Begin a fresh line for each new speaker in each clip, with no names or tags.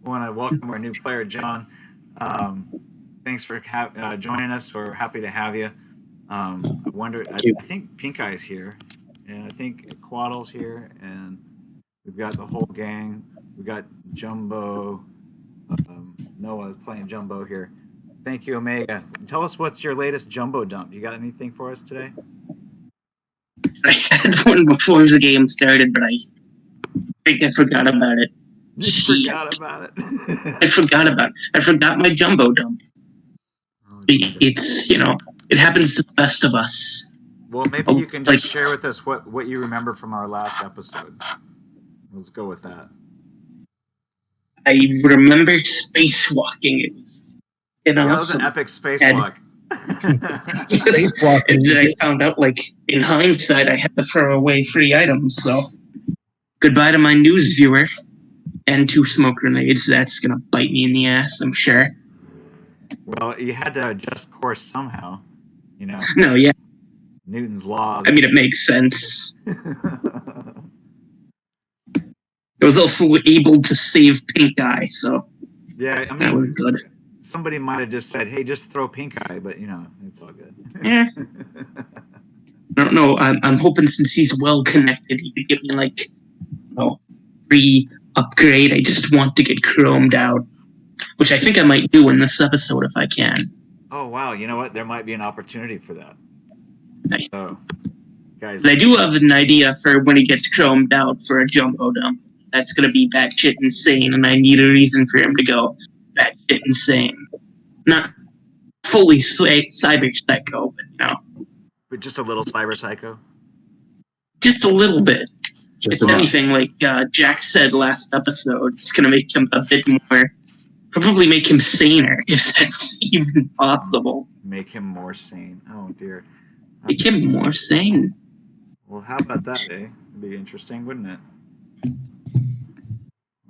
want to welcome our new player, John. Thanks for joining us. We're happy to have you. I wonder.
Thank you.
I think Pink Eye's here, and I think Quaddle's here, and we've got the whole gang. We got Jumbo. Noah's playing Jumbo here. Thank you, Omega. Tell us what's your latest Jumbo dump. You got anything for us today?
I had one before the game started, but I think I forgot about it.
Forgot about it.
I forgot my Jumbo dump. It's, it happens to the best of us.
Well, maybe you can just share with us what you remember from our last episode. Let's go with that.
I remember spacewalking. It was
that was an epic spacewalk.
Spacewalk. And then I found out, in hindsight, I had to throw away free items, so goodbye to my news viewer and 2 smoke grenades. That's going to bite me in the ass, I'm sure.
Well, you had to adjust course somehow,
No, yeah.
Newton's laws.
I mean, it makes sense. I was also able to save Pink Eye, so
yeah, I mean,
that was good.
Somebody might have just said, "Hey, just throw Pink Eye," but it's all good.
Yeah. I don't know. I'm hoping since he's well connected, he could give me free upgrade. I just want to get chromed out, which I think I might do in this episode if I can.
Oh wow! You know what? There might be an opportunity for that.
Nice.
So, guys,
but I do have an idea for when he gets chromed out for a Jumbo dump. That's going to be batshit insane, and I need a reason for him to go batshit insane. Not fully cyber psycho, but
But just a little cyber psycho?
Just a little bit. If anything, like Jack said last episode, it's going to make him a bit more, probably make him saner, if that's even possible.
Make him more sane. Oh, dear.
Make him more sane.
Well, how about that, eh? It'd be interesting, wouldn't it?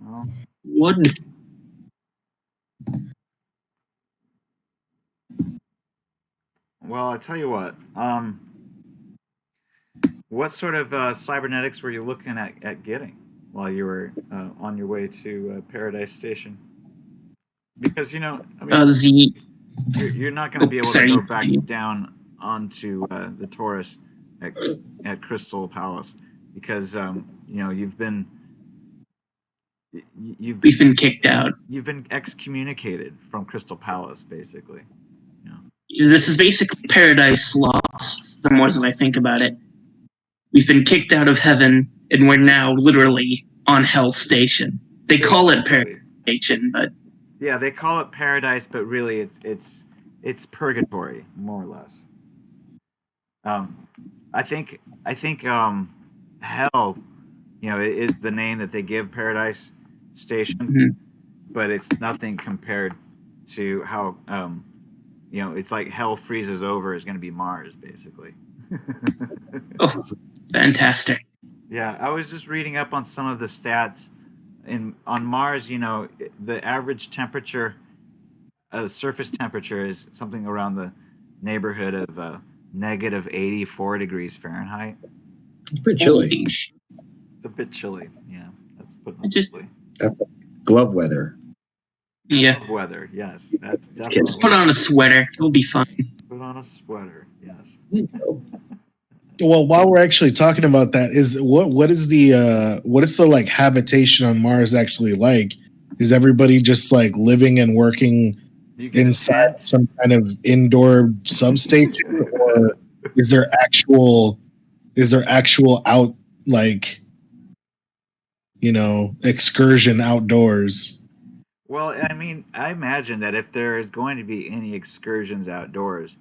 Well,
would.
Well, I tell you what. What sort of cybernetics were you looking at getting while you were on your way to Paradise Station? Because you're not going to be able to go back down onto the Taurus at Crystal Palace because we've been
kicked out.
You've been excommunicated from Crystal Palace, basically.
This is basically Paradise Lost, the more that I think about it. We've been kicked out of heaven, and we're now literally on Hell Station. They call it Paradise Station, but
yeah, they call it Paradise, but really it's purgatory, more or less. I think Hell, is the name that they give Paradise Station, but it's nothing compared to how it's like Hell freezes over is going to be Mars, basically.
Oh, fantastic.
Yeah, I was just reading up on some of the stats. On Mars, the average temperature, surface temperature is something around the neighborhood of negative 84 degrees Fahrenheit.
It's pretty chilly.
It's a bit chilly, yeah. That's
That's glove weather.
Yeah.
Glove weather, yes. That's definitely.
Just put on a sweater. It'll be fun.
Put on a sweater, yes.
Well, while we're actually talking about that, what is the habitation on Mars actually like? Is everybody just living and working inside some kind of indoor substation, or is there actual out excursion outdoors?
Well, I mean, I imagine that if there is going to be any excursions outdoors,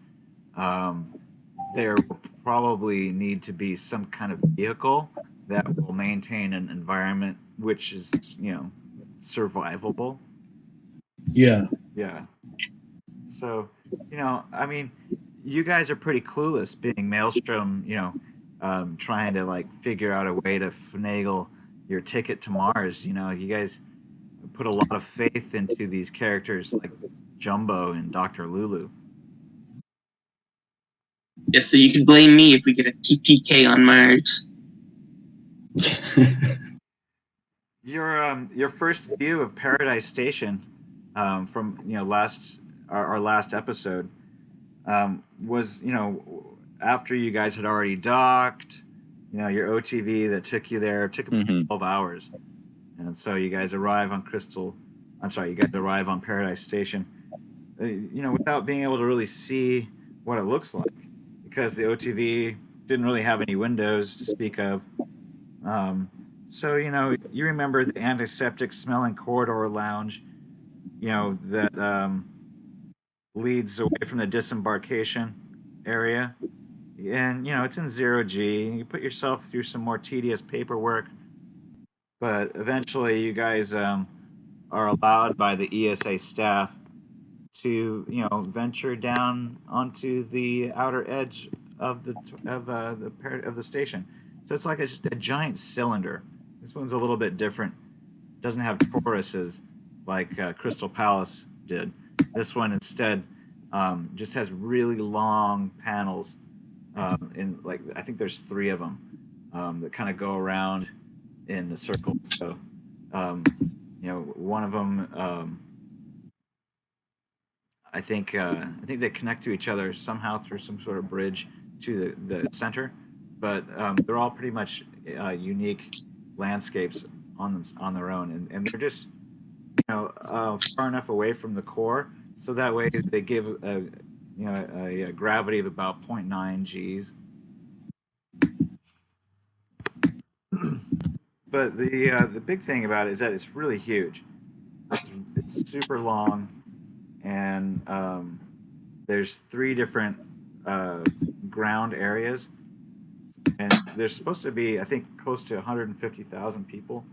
there will probably need to be some kind of vehicle that will maintain an environment which is, survivable.
Yeah.
Yeah. So, I mean, you guys are pretty clueless being Maelstrom, trying to figure out a way to finagle your ticket to Mars. You guys put a lot of faith into these characters like Jumbo and Dr. Lulu.
Yeah, so you can blame me if we get a TPK on Mars.
Your first view of Paradise Station from our last episode was after you guys had already docked. Your OTV that took you there took about 12 hours, and so you guys arrive on Crystal. I'm sorry, you guys arrive on Paradise Station. Without being able to really see what it looks like, because the OTV didn't really have any windows to speak of. So you remember the antiseptic smelling corridor lounge, that leads away from the disembarkation area, and it's in 0G. You put yourself through some more tedious paperwork, but eventually you guys are allowed by the ESA staff to venture down onto the outer edge of the station. So it's like just a giant cylinder. This one's a little bit different. Doesn't have toruses like Crystal Palace did. This one instead just has really long panels. I think there's 3 of them that kind of go around in a circle. So one of them. I think they connect to each other somehow through some sort of bridge to the center, but they're all pretty much unique landscapes on their own, and they're just far enough away from the core so that way they give a gravity of about 0.9 Gs. But the big thing about it is that it's really huge. It's super long. And there's 3 different ground areas, and there's supposed to be, I think, close to 150,000 people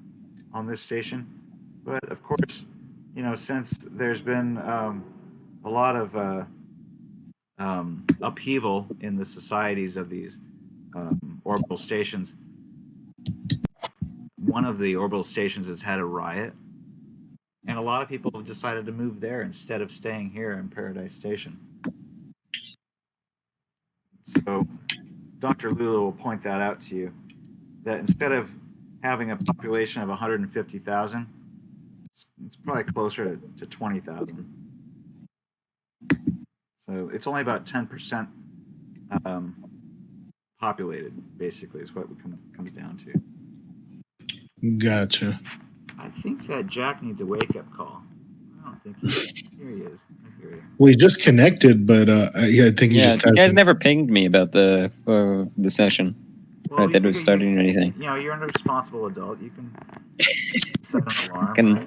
on this station. But of course, since there's been a lot of upheaval in the societies of these orbital stations, one of the orbital stations has had a riot. And a lot of people have decided to move there instead of staying here in Paradise Station. So Dr. Lulu will point that out to you, that instead of having a population of 150,000, it's probably closer to 20,000. So it's only about 10% populated, basically, is what it comes down to.
Gotcha.
I think that Jack needs a wake-up call. I don't think here he is. I hear you.
Well, he just connected, but I think he just.
You guys never pinged me about the session.
Well,
that it was starting or anything.
You're a responsible adult. You can set an alarm.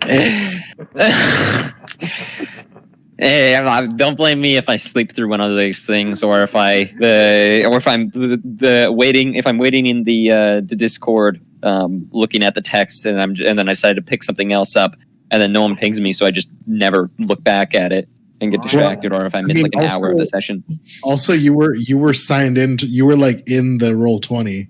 Hey, don't blame me if I sleep through one of these things, or if I'm waiting. If I'm waiting in the Discord, looking at the text, and then I decide to pick something else up, and then no one pings me, so I just never look back at it and get distracted, or if I miss an hour of the session.
Also, you were signed in. You were like in the Roll20.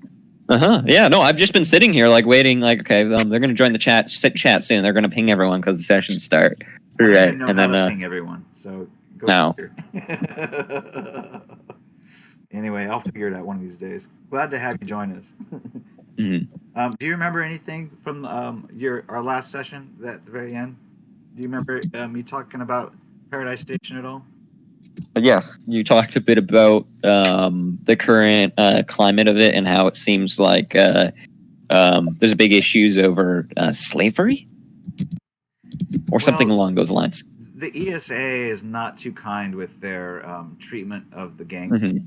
Yeah. No, I've just been sitting here waiting. Okay, they're gonna join the chat soon. They're gonna ping everyone because the sessions start. Right, and then
ping everyone. So go
no.
Anyway, I'll figure it out one of these days. Glad to have you join us.
Mm-hmm.
Do you remember anything from our last session at the very end? Do you remember me talking about Paradise Station at all?
Yes, you talked a bit about the current climate of it and how it seems like there's big issues over slavery or something along those lines.
The ESA is not too kind with their treatment of the gang.
Mm-hmm.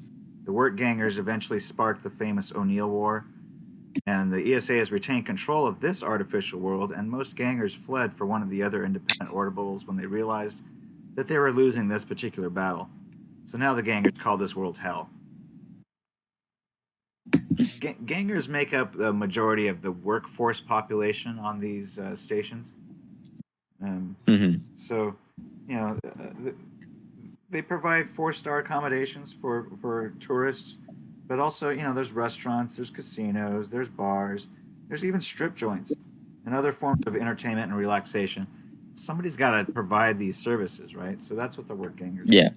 The work gangers eventually sparked the famous O'Neill War, and the ESA has retained control of this artificial world, and most gangers fled for one of the other independent orbitals when they realized that they were losing this particular battle. So now the gangers call this world hell. Gangers make up the majority of the workforce population on these stations. So, they provide 4-star accommodations for tourists, but also, there's restaurants, there's casinos, there's bars, there's even strip joints and other forms of entertainment and relaxation. Somebody's got to provide these services, right? So that's what the work gangers do.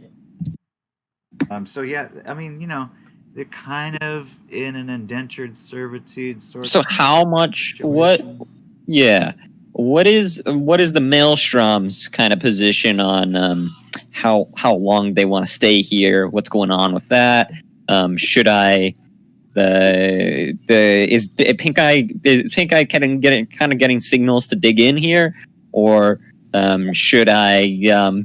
They're kind of in an indentured servitude sort of.
So how much?
Situation.
Yeah. What is the Maelstrom's kind of position on how long they want to stay here? What's going on with that? Should I is Pink Eye getting signals to dig in here, or should I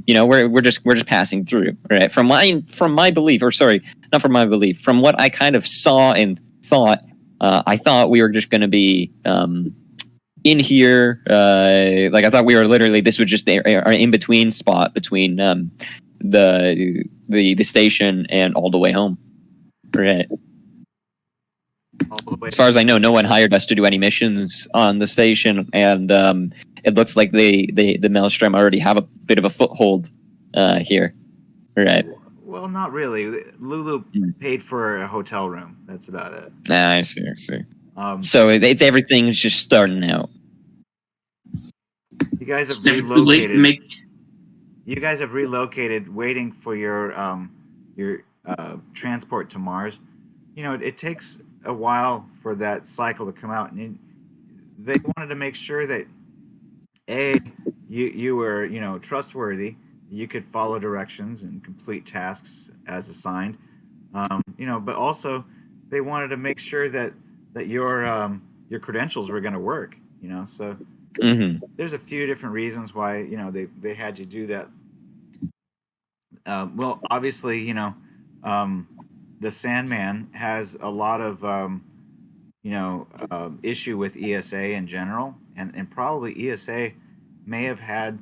we're just passing through, right? From my belief, or sorry, not from my belief, from what I kind of saw and thought, I thought we were just going to be in here, like I thought we were literally, this was just our in between spot between the station and all the way home, right? As far as I know, no one hired us to do any missions on the station, and it looks like the Maelstrom already have a bit of a foothold here, right?
Well, not really. Lulu paid for a hotel room. That's about it.
I see. So it's everything's just starting out.
You guys have relocated. You guys have relocated, waiting for your transport to Mars. It takes a while for that cycle to come out, and they wanted to make sure that you were trustworthy, you could follow directions and complete tasks as assigned, but also they wanted to make sure that your credentials were going to work, so there's a few different reasons why they had you do that. Well, obviously, the Sandman has a lot of issue with ESA in general, and probably ESA may have had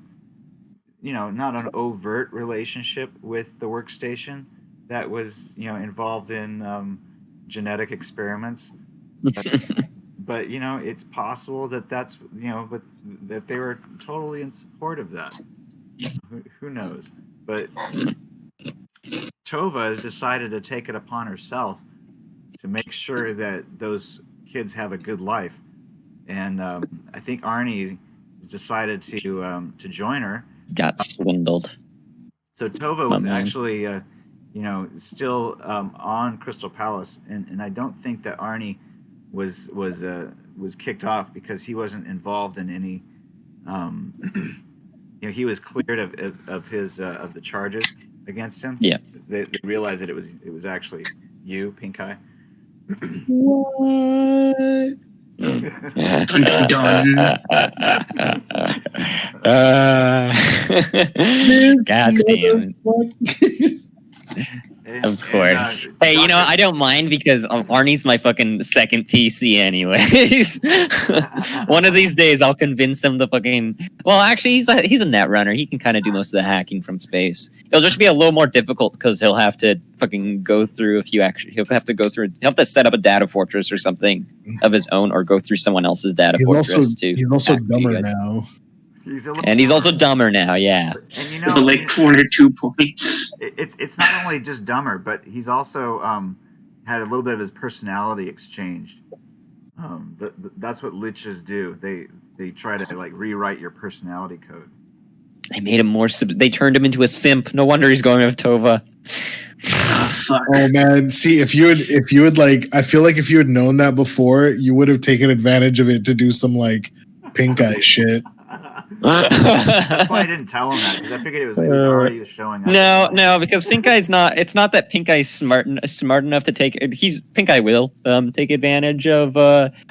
not an overt relationship with the workstation that was involved in genetic experiments, but it's possible that's but that they were totally in support of that. Who knows? But Tova has decided to take it upon herself to make sure that those kids have a good life, and I think Arnie has decided to join her.
Got swindled.
So Tova was actually still on Crystal Palace, and I don't think that Arnie was kicked off because he wasn't involved in any. He was cleared of the charges against him.
Yeah,
they realized that it was actually you, Pink Eye.
What?
God damn it. Of course. Hey, I don't mind because Arnie's my fucking second PC anyways. One of these days I'll convince him to fucking... Well, actually, he's a net runner. He can kind of do most of the hacking from space. It'll just be a little more difficult because he'll have to fucking go through he'll have to set up a data fortress or something of his own, or go through someone else's data fortress too.
He's also dumber now.
He's also dumber now, yeah.
And
like 1 or 2 points.
It's not only just dumber, but he's also had a little bit of his personality exchanged. But that's what liches do. They try to rewrite your personality code.
They made him more. They turned him into a simp. No wonder he's going with Tova.
Oh man, see if you had I feel like if you had known that before, you would have taken advantage of it to do some Pink Eye shit.
That's why I didn't tell him that, because I figured it was already showing up.
No, because Pink Eye's not. It's not that Pink Eye's smart enough to take. Pink Eye will take advantage of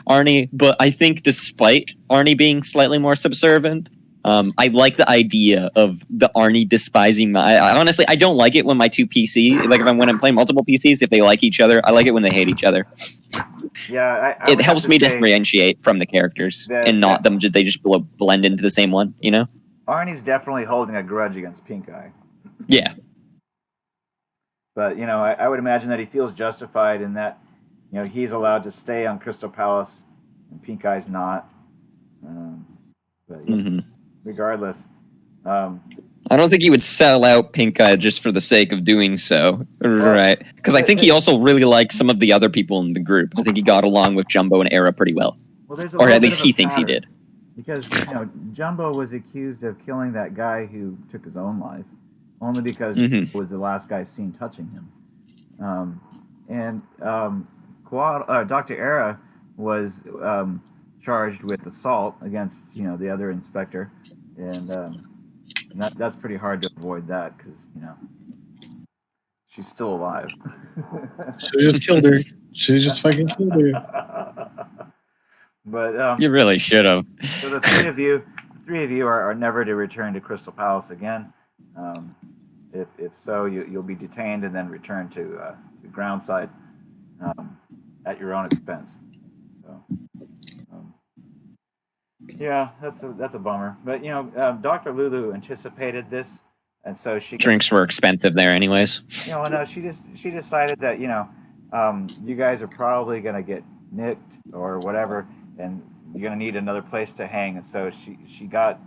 Arnie, but I think despite Arnie being slightly more subservient, I like the idea of the Arnie despising my. Honestly, I don't like it when my two PCs, when I'm playing multiple PCs, if they like each other. I like it when they hate each other.
Yeah,
it helps me differentiate from the characters and not them. They just blend into the same one,
Arnie's definitely holding a grudge against Pink Eye.
Yeah,
but I would imagine that he feels justified in that he's allowed to stay on Crystal Palace and Pink Eye's not. But regardless,
I don't think he would sell out Pink Eye just for the sake of doing so, right? Because I think he also really likes some of the other people in the group. I think he got along with Jumbo and Era pretty well, or at least he thinks he did.
Because Jumbo was accused of killing that guy who took his own life, only because he was the last guy seen touching him. And Dr. Era was charged with assault against the other inspector, and that's pretty hard to avoid that because she's still alive.
Should have just killed her. Should have just fucking killed her.
But
You really should have.
so the three of you are never to return to Crystal Palace again. If so, you'll be detained and then returned to ground side at your own expense. So, yeah, that's a bummer. But Dr. Lulu anticipated this, and so
Drinks were expensive there, anyways.
No, she decided that you guys are probably gonna get nicked or whatever, and you're gonna need another place to hang, and so she got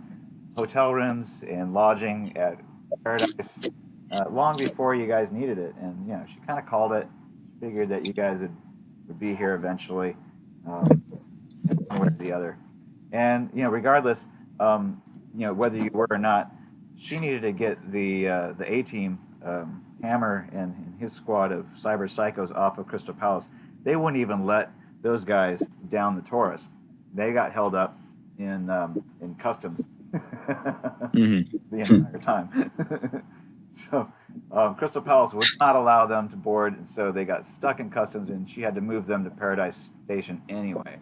hotel rooms and lodging at Paradise long before you guys needed it, and she kind of called it. She figured that you guys would be here eventually, one way or the other, and regardless, whether you were or not, she needed to get the A team, Hammer and his squad of cyber psychos off of Crystal Palace. They wouldn't even let those guys down the Taurus. They got held up in customs the entire time. So Crystal Palace would not allow them to board, and so they got stuck in customs, and she had to move them to Paradise Station anyway.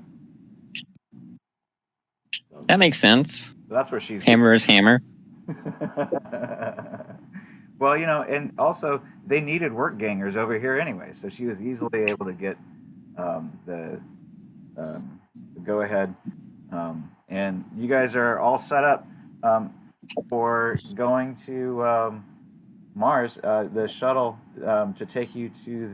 So
That makes sense.
that's where she's.
Hammer is hammer.
Well, and also they needed work gangers over here anyway, so she was easily able to get the go ahead, and you guys are all set up for going to Mars. The shuttle to take you to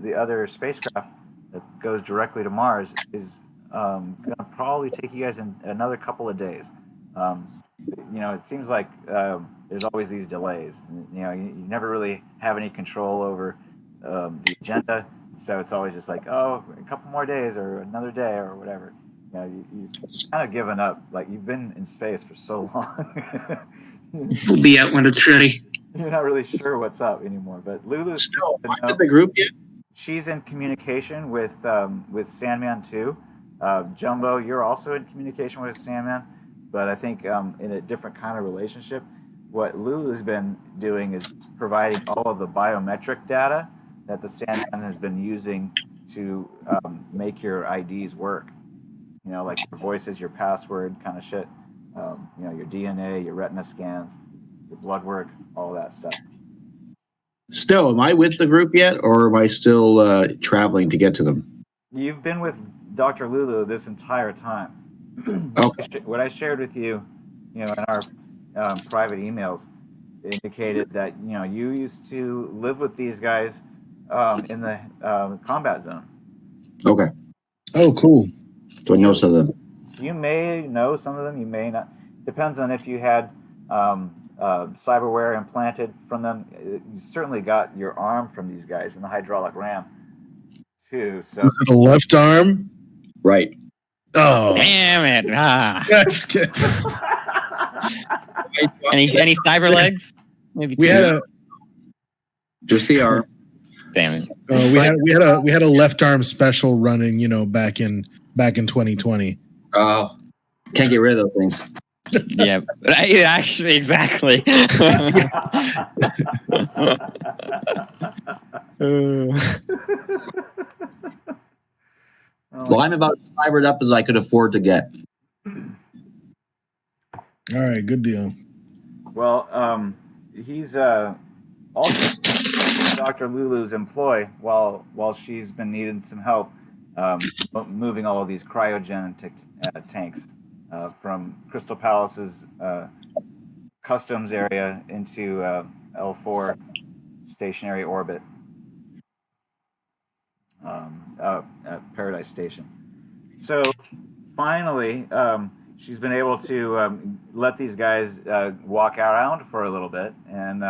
the other spacecraft that goes directly to Mars is going to probably take you guys in another couple of days. It seems like there's always these delays. You never really have any control over the agenda, so it's always just like, a couple more days or another day or whatever. You've kind of given up. Like, you've been in space for so long.
We'll be out when it's ready.
You're not really sure what's up anymore. But Lulu's
Still, am I with the group yet?
she's in communication with Sandman too. Jumbo, you're also in communication with Sandman, but I think in a different kind of relationship. What Lulu's been doing is providing all of the biometric data that the Sandman has been using to make your IDs work. Like your voices, your password, kind of shit. Your DNA, your retina scans, your blood work, all that stuff.
Still, am I with the group yet, or am I still traveling to get to them?
You've been with Dr. Lulu this entire time.
Okay.
What I shared with you, in our private emails, indicated that you used to live with these guys in the combat zone.
Okay.
Oh, cool.
So I know some of them.
So you may know some of them, you may not. Depends on if you had cyberware implanted from them. You certainly got your arm from these guys in the hydraulic ram too. So
Was it a left arm?
Right.
Oh,
Damn it!
just kidding.
Any cyber legs? Maybe
We
two.
had a
Just the arm.
Damn it!
we had a left arm special running, back in 2020.
Oh, can't get rid of those things.
Yeah, actually, exactly.
Well, I'm about as fibered up as I could afford to get.
All right, good deal.
Well, he's also Dr. Lulu's employ while she's been needing some help moving all of these cryogenic tanks from Crystal Palace's customs area into L4 stationary orbit at Paradise Station. So finally, she's been able to let these guys walk around for a little bit, and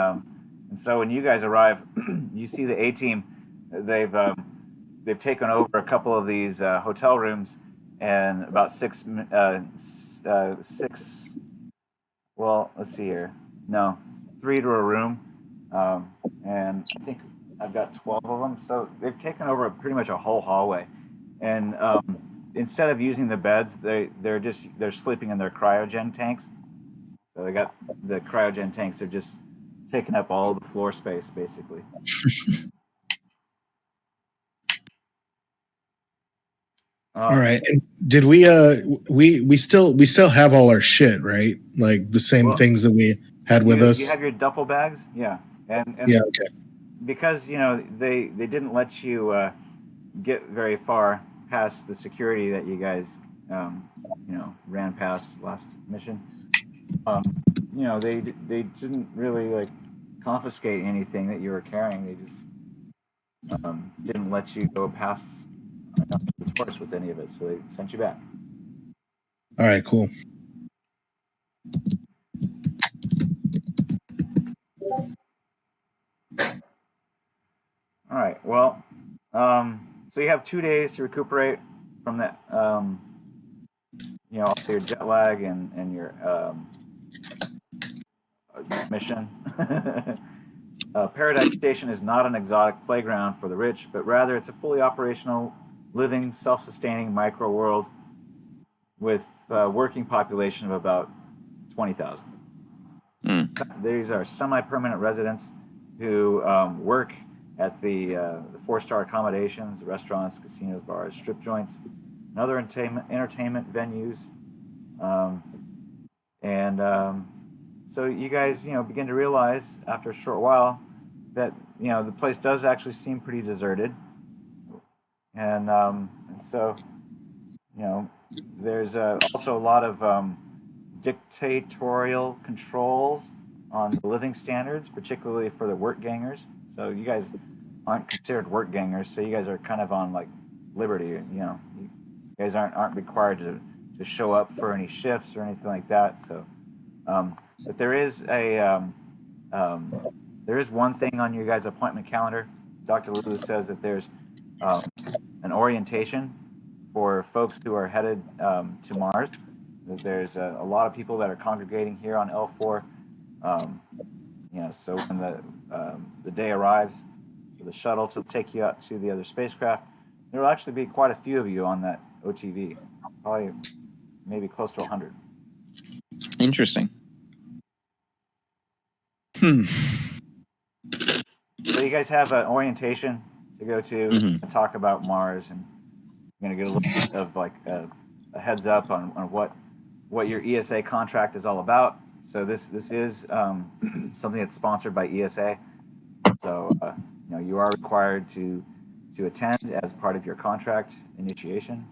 so when you guys arrive, you see the A team. They've taken over a couple of these hotel rooms, and about six. Well, let's see here. No, 3 to a room, and I think I've got 12 of them. So they've taken over pretty much a whole hallway, and instead of using the beds, they're sleeping in their cryogen tanks. So they got the cryogen tanks are just taking up all the floor space, basically.
All right. And did we still have all our shit, right? Like the same things that we had with us.
You have your duffel bags, yeah, and
yeah, okay.
Because they didn't let you get very far past the security that you guys ran past last mission. They didn't really like confiscate anything that you were carrying. They just didn't let you go past the Taurus with any of it, so they sent you back.
All right, cool.
All right. Well, so you have 2 days to recuperate from that. Also your jet lag and your mission. Paradise Station is not an exotic playground for the rich, but rather it's a fully operational, living, self-sustaining micro world with a working population of about 20,000. These are semi-permanent residents who work at the 4-star accommodations, restaurants, casinos, bars, strip joints, and other entertainment venues. So you guys, begin to realize after a short while that the place does actually seem pretty deserted, and so there's also a lot of dictatorial controls on the living standards, particularly for the work gangers. So you guys aren't considered work gangers, so you guys are kind of on like liberty. You guys aren't required to show up for any shifts or anything like that. So, but there is one thing on your guys' appointment calendar. Dr. Lulu says that there's an orientation for folks who are headed to Mars. That there's a lot of people that are congregating here on L4. So when the day arrives for the shuttle to take you out to the other spacecraft, there will actually be quite a few of you on that OTV. Probably maybe close to 100.
Interesting.
So you guys have an orientation to go to and talk about Mars, and you're going to get a little bit of like a heads up on what your ESA contract is all about. So this is something that's sponsored by ESA. So you are required to attend as part of your contract initiation,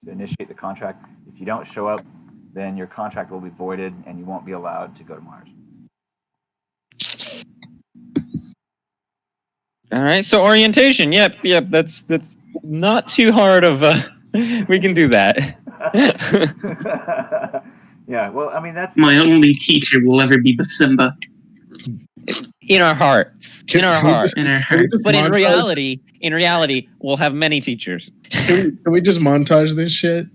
to initiate the contract. If you don't show up, then your contract will be voided and you won't be allowed to go to Mars.
All right, so orientation. Yep. That's not too hard of we can do that.
Yeah, well, I mean that's
my only teacher will ever be Basimba.
In our hearts.
In our hearts.
But in reality, we'll have many teachers.
Can we just montage this shit?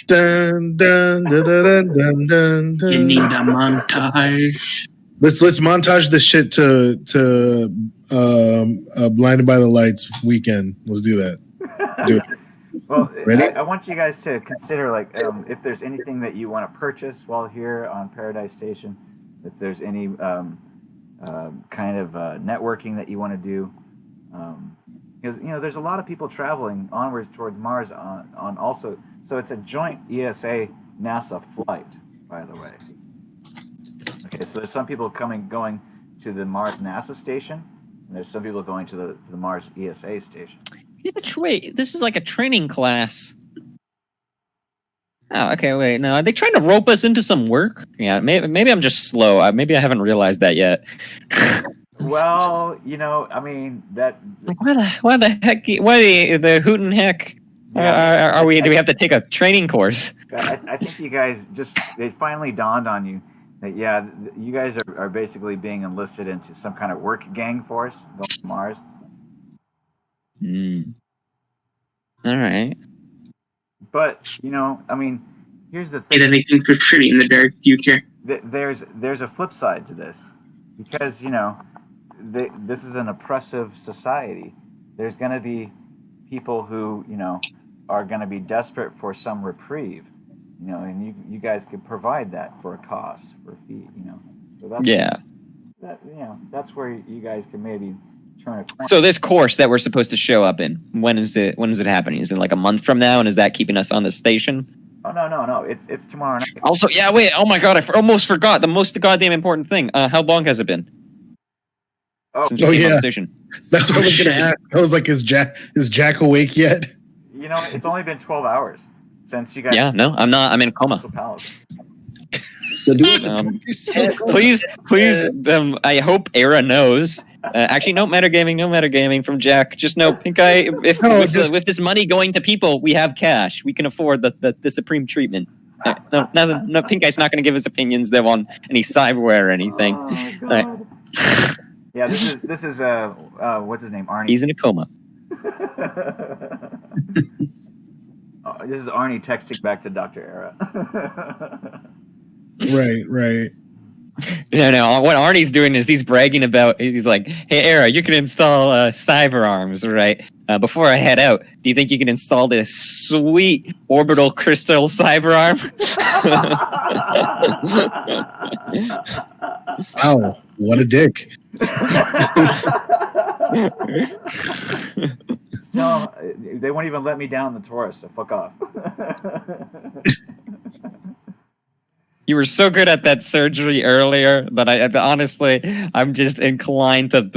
Dun, dun, dun, dun, dun, dun, dun.
You need a montage.
Let's montage this shit to Blinded by the Lights weekend. Let's do that. Do it.
Well,
ready?
I want you guys to consider if there's anything that you want to purchase while here on Paradise Station, if there's any kind of networking that you want to do, because there's a lot of people traveling onwards towards Mars on also. So it's a joint ESA NASA flight, by the way. Okay, so there's some people going to the Mars NASA station, and there's some people going to the Mars ESA station.
Wait, this is like a training class. Oh, okay, wait. No, are they trying to rope us into some work? Yeah, maybe I'm just slow. Maybe I haven't realized that yet.
Well, I mean that.
Why the hoot and heck? Are we? Do we have to take a training course?
I think you guys it finally dawned on you that you guys are basically being enlisted into some kind of work gang force going to Mars.
All right.
But I mean, here's the thing.
Get anything for free in the dark future.
There's a flip side to this, because this is an oppressive society. there's going to be people who, are going to be desperate for some reprieve, and you guys could provide that for a cost, for a fee, So that's where you guys can maybe turn a corner.
So this course that we're supposed to show up in, when is it happening? Is it like a month from now, and is that keeping us on the station?
Oh, no. It's tomorrow night.
Also, wait. Oh my god, I almost forgot the most goddamn important thing. How long has it been? Since we came on the station?
That's what I was going to ask. I was like, is Jack awake yet?
It's only been 12 hours since you guys.
Yeah, no, I'm not. I'm in a coma.
Palace.
Please. I hope Era knows. Actually, no metagaming from Jack. Just know, Pink Eye. With this money going to people, we have cash. We can afford the supreme treatment. No, Pink Eye's not going to give his opinions though on any cyberware or anything.
Oh, God. Yeah, this is what's his name? Arnie.
He's in a coma.
This is Arnie texting back to Dr. Era.
Right.
No. What Arnie's doing is he's bragging about. He's like, "Hey, Era, you can install cyber arms, right? Before I head out, do you think you can install this sweet orbital crystal cyber arm?"
Wow, what a dick!
So they won't even let me down the Taurus, so fuck off.
You were so good at that surgery earlier that honestly, I'm just inclined to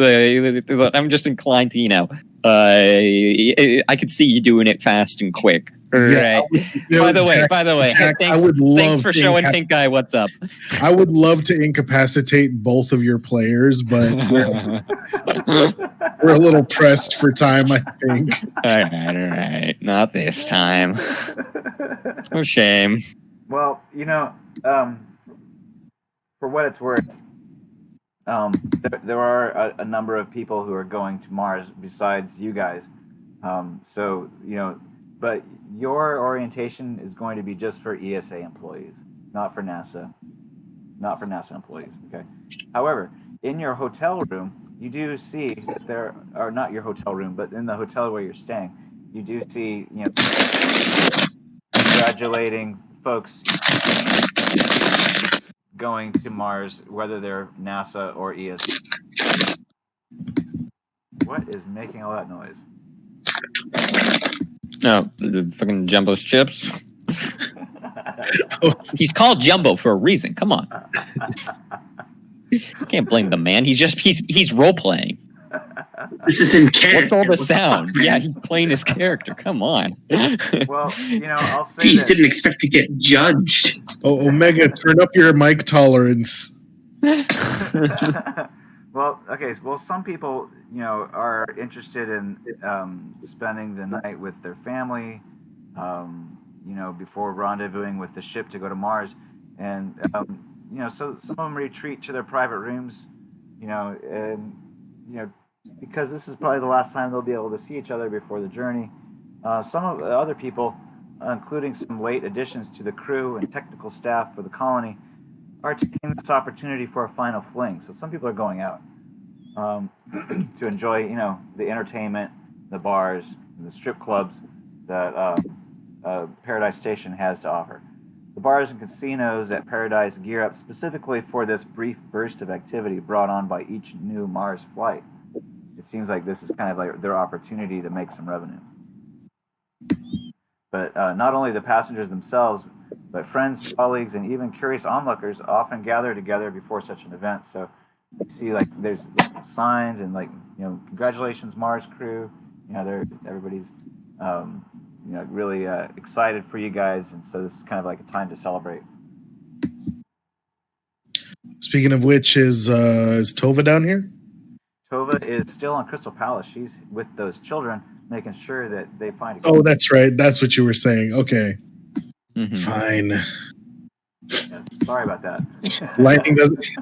I could see you doing it fast and quick.
Yeah,
right. By the way,
Jack,
thanks for showing Pink Eye what's up.
I would love to incapacitate both of your players, but we're a little pressed for time, I think.
All right. Not this time. Oh, shame.
Well, for what it's worth, there are a number of people who are going to Mars besides you guys. But your orientation is going to be just for ESA employees, not for NASA employees. Okay. However, in your hotel room, you do see that there are not your hotel room, but in the hotel where you're staying, you do see, congratulating folks going to Mars, whether they're NASA or ESA. What is making all that noise?
No, the fucking Jumbo's chips. He's called Jumbo for a reason. Come on. You can't blame the man. He's role playing.
This is in character.
What's all the sound? Yeah, he's playing his character. Come on.
Well, I'll say
Geez, didn't expect to get judged.
Oh, Omega, turn up your mic tolerance.
Well, okay. Well, some people, are interested in spending the night with their family, before rendezvousing with the ship to go to Mars, and so some of them retreat to their private rooms, because this is probably the last time they'll be able to see each other before the journey. Some of the other people, including some late additions to the crew and technical staff for the colony, are taking this opportunity for a final fling. So some people are going out to enjoy, the entertainment, the bars, the strip clubs that Paradise Station has to offer. The bars and casinos at Paradise gear up specifically for this brief burst of activity brought on by each new Mars flight. It seems like this is kind of like their opportunity to make some revenue. But not only the passengers themselves, but friends, colleagues, and even curious onlookers often gather together before such an event. So you see, there's signs and congratulations, Mars crew. Everybody's really excited for you guys, and so this is kind of like a time to celebrate.
Speaking of which, is Tova down here?
Tova is still on Crystal Palace. She's with those children, making sure that they find.
Oh, that's right. That's what you were saying. Okay, Fine.
Yeah, sorry about that.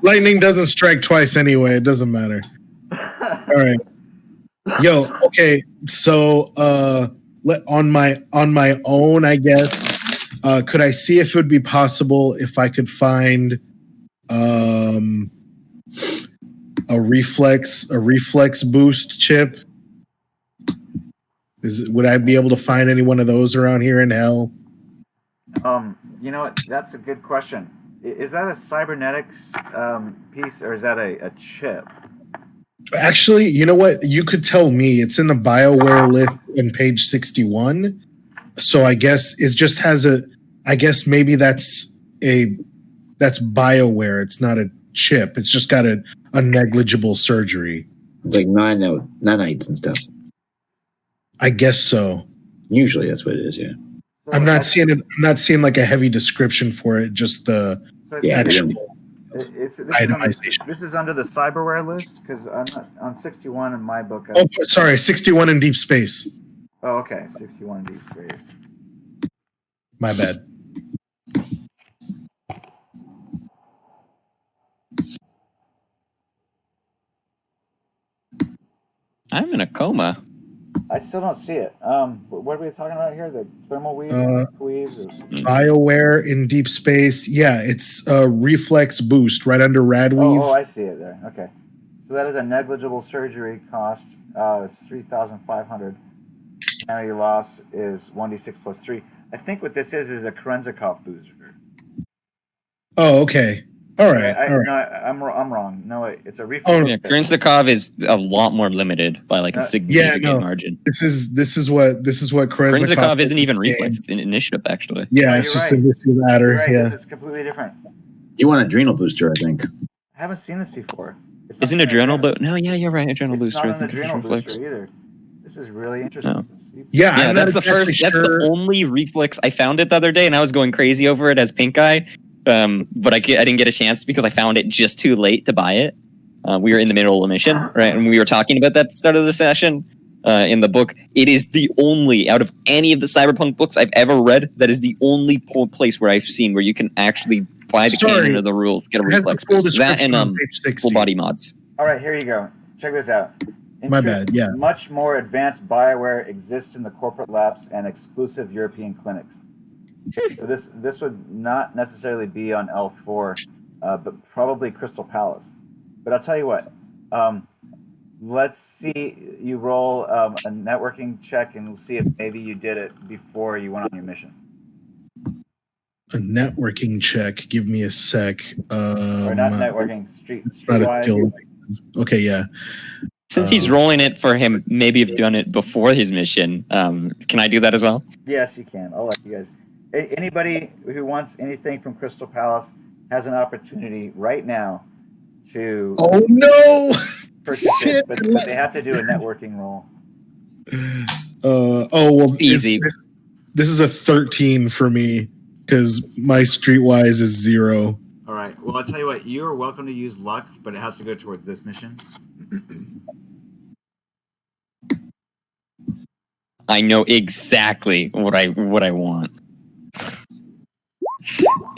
Lightning doesn't strike twice anyway. It doesn't matter. All right. Yo. Okay. So, on my own, I guess. Could I see if it would be possible if I could find a reflex boost chip Would I be able to find any one of those around here in hell?
You know what? That's a good question. Is that a cybernetics piece or is that a chip?
Actually, you know what? You could tell me. It's in the BioWare list on page 61. So I guess it just has a. I guess maybe that's BioWare. It's not a chip. It's just got a negligible surgery.
It's like nanites and stuff.
I guess so.
Usually that's what it is, yeah.
I'm not seeing it. I'm not seeing like a heavy description for it. Just the actual itemization.
This is under the cyberware list because I'm not on 61 in my book.
Oh, sorry, 61 in deep space.
Oh, okay, 61 in deep space.
My bad.
I'm in a coma.
I still don't see it. What are we talking about here? The thermal weave?
BioWare in deep space. Yeah, it's a reflex boost right under Radweave.
Oh, I see it there. Okay. So that is a negligible surgery cost. It's 3,500. Humanity loss is 1d6 plus 3. I think what this is a Kerenzikov booster.
Oh, okay. All right.
All right. No, I'm wrong. No, it's a reflex.
Yeah, Kerenzikov is a lot more limited by like a significant margin.
This is what
Kerenzikov isn't even reflex. It's an initiative, actually.
Yeah, it's just a ladder.
Right.
Yeah,
This is completely different.
You want adrenal booster, I think.
I haven't seen this before.
Isn't adrenal booster? No, yeah, you're right. Adrenal booster.
It's not an adrenal booster either. This is really interesting.
No.
Yeah,
that's the first. That's the only reflex. I found it the other day, and I was going crazy over it as pink eye. But I didn't get a chance because I found it just too late to buy it. We were in the middle of a mission, right? And we were talking about that at the start of the session. In the book, it is the only, out of any of the Cyberpunk books I've ever read, that is the only place where I've seen where you can actually, by the canon of the rules, get a reflex boost. That and full body mods.
All right, here you go. Check this out.
My bad, yeah.
Much more advanced Bioware exists in the corporate labs and exclusive European clinics. So this would not necessarily be on L4, but probably Crystal Palace. But I'll tell you what. Let's see you roll a networking check, and we'll see if maybe you did it before you went on your mission.
A networking check. Give me a sec.
Or not networking. Streetwise.
Okay, yeah.
Since he's rolling it for him, maybe have done it before his mission. Can I do that as well?
Yes, you can. I'll let you guys. Anybody who wants anything from Crystal Palace has an opportunity right now to.
Oh no!
Purchase it, but they have to do a networking roll.
Well,
easy.
This is a 13 for me because my streetwise is 0.
All right. Well, I'll tell you what. You are welcome to use luck, but it has to go towards this mission.
I know exactly what I want,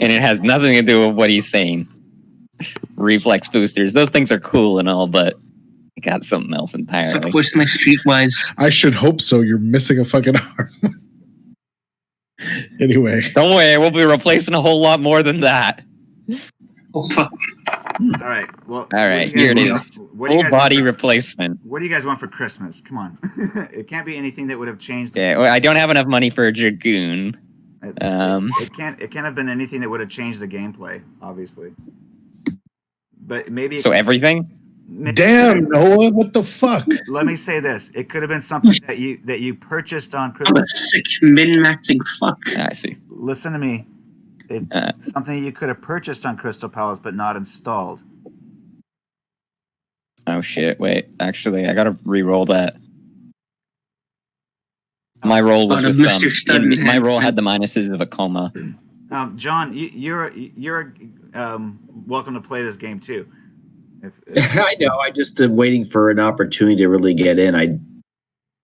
and it has nothing to do with what he's saying. Reflex boosters; those things are cool and all, but I got something else entirely.
What's my streetwise?
I should hope so. You're missing a fucking arm. Anyway,
don't worry, we'll be replacing a whole lot more than that.
Oh fuck!
All right. Well.
All right. Here it is. Full body replacement.
What do you guys want for Christmas? Come on. It can't be anything that would have changed.
Yeah. Well, I don't have enough money for a dragoon.
It can't have been anything that would have changed the gameplay, obviously. But maybe.
So everything.
Damn, Noah! What the fuck?
Let me say this: it could have been something that you purchased on Christmas.
I'm a sick min-maxing fuck.
I see.
Listen to me. It's something you could have purchased on Crystal Palace, but not installed.
Oh shit! Wait, actually, I gotta re-roll that. My roll was with my roll had the minuses of a coma.
John, you're welcome to play this game too.
I know. I just am waiting for an opportunity to really get in. I'm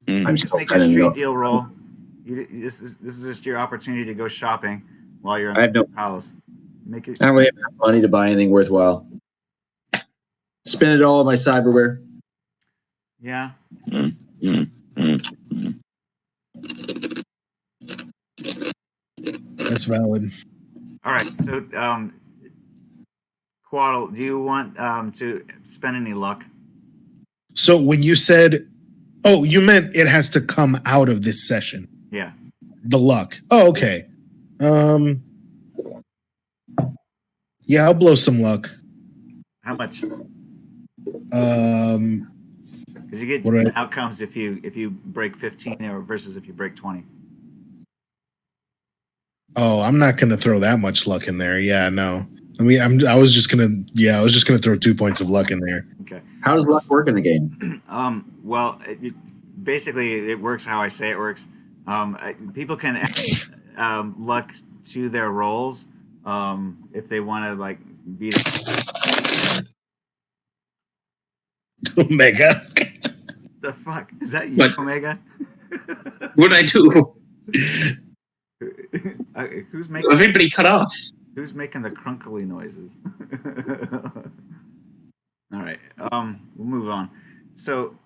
just
still
make a street deal roll. This is just your opportunity to go shopping while you're in the palace.
I don't really have enough money to buy anything worthwhile. Spend it all on my cyberware.
Yeah.
That's valid.
All right. So, Quaddle, do you want to spend any luck?
So when you said Oh, you meant it has to come out of this session.
Yeah.
The luck. Oh, okay. Yeah, I'll blow some luck.
How much?
Um,
Because you get
What do
different
I-
outcomes if you break 15 or versus if you break 20.
oh, I'm not gonna throw that much luck in there. Yeah, no. I mean, I was just gonna throw 2 points of luck in there.
Okay.
How does luck work in the game?
Well, basically, it works how I say it works. People can add luck to their rolls if they want to like be.
Omega.
The fuck is that you,
What?
Omega?
What'd I do?
Who's making
Everybody cut off.
Who's making the crunkly noises? All right. We'll move on. So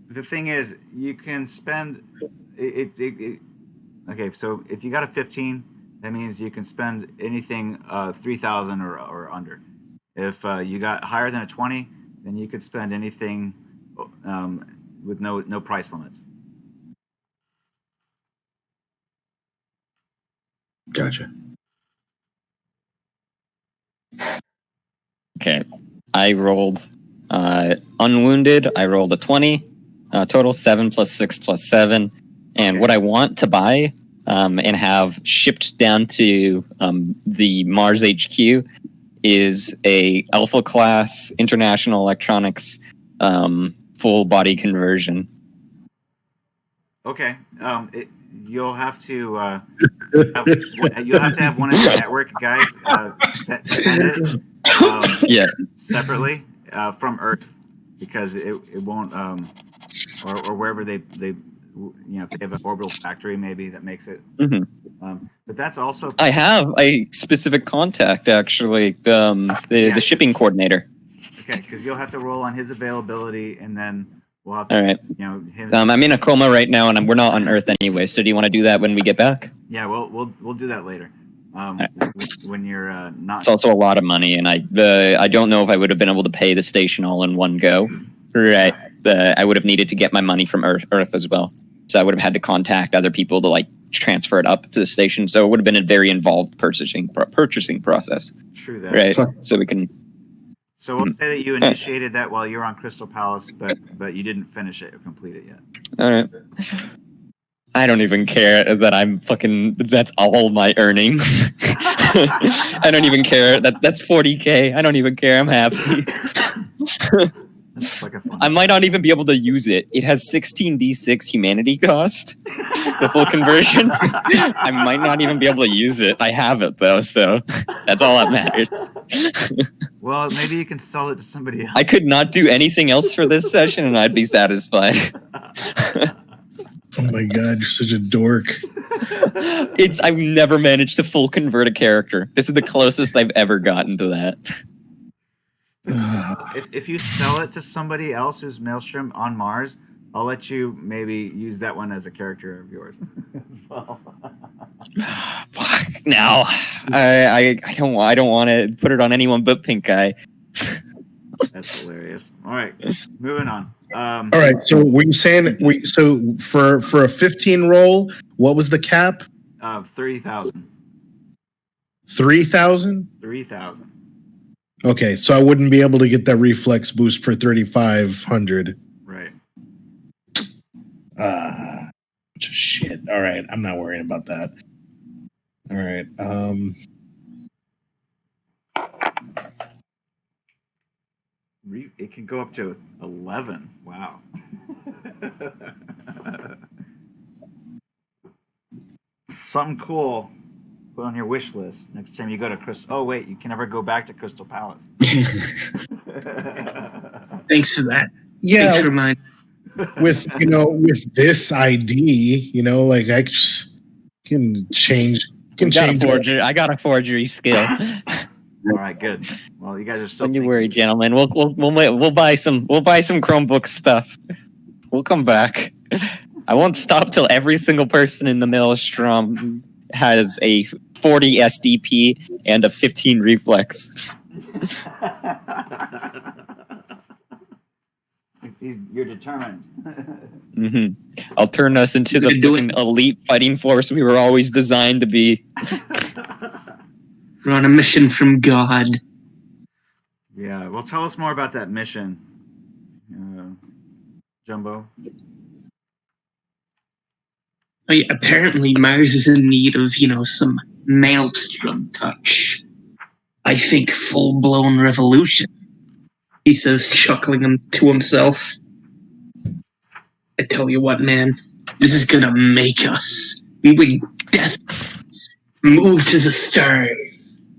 the thing is, you can spend it. Okay, so if you got a 15, that means you can spend anything 3,000 or under. If you got higher than a 20, then you could spend anything with no price limits.
Gotcha.
Okay. I rolled unwounded. I rolled a 20. Total 7 plus 6 plus 7. And
Okay.
what I want to buy and have shipped down to the Mars HQ is a Alpha class International Electronics full body conversion.
Okay. You'll have to have one of the network guys send it
Yeah.
separately from Earth because it won't or wherever they if they have an orbital factory maybe that makes it.
Mhm.
But that's also
I have a specific contact, actually, the shipping coordinator.
okay because you'll have to roll on his availability and then we'll have to
All right.
him.
I'm in a coma right now, and we're not on Earth anyway. So, do you want to do that when we get back?
Yeah, we'll do that later. When you're not.
It's also a lot of money, and I don't know if I would have been able to pay the station all in one go. Right. I would have needed to get my money from Earth as well. So I would have had to contact other people to like transfer it up to the station. So it would have been a very involved purchasing process.
True that.
Right. So we can.
So we'll say that you initiated that while you were on Crystal Palace, but you didn't finish it or complete it yet.
All right. I don't even care that I'm fucking. That's all my earnings. I don't even care. That's 40K. I don't even care. I'm happy.
That's like a fun.
I might not even be able to use it. It has 16d6 humanity cost. The full conversion. I might not even be able to use it. I have it though, so that's all that matters.
Well, maybe you can sell it to somebody else.
I could not do anything else for this session, and I'd be satisfied.
Oh my god, you're such a dork.
I've never managed to full convert a character. This is the closest I've ever gotten to that.
If you sell it to somebody else who's Maelstrom on Mars, I'll let you maybe use that one as a character of yours as well.
Fuck, no, I don't want to put it on anyone but Pink Eye.
That's hilarious. All right, moving on.
All right, so were you saying for a 15 roll, what was the cap?
3,000.
3,000?
3,000.
Okay, so I wouldn't be able to get that reflex boost for 3,500.
Right.
Shit. All right, I'm not worrying about that. All right.
It can go up to 11. Wow. Something cool. Put on your wish list next time you go to Crystal. Oh wait, you can never go back to Crystal Palace.
Thanks for that.
Yeah,
Thanks for reminding.
with this ID, like I just can change.
I got a forgery skill.
All right, good. Well, you guys are still.
Don't you worry, gentlemen. We'll buy some Chromebook stuff. We'll come back. I won't stop till every single person in the Maelstrom has a 40 SDP and a 15 reflex.
You're determined.
I'll turn us into the fucking elite fighting force we were always designed to be.
We're on a mission from God.
Yeah. Well, tell us more about that mission, Jumbo.
Oh, yeah, apparently Mars is in need of, some maelstrom touch. I think full-blown revolution. He says, chuckling to himself. I tell you what, man, this is gonna make us. We would move to the stars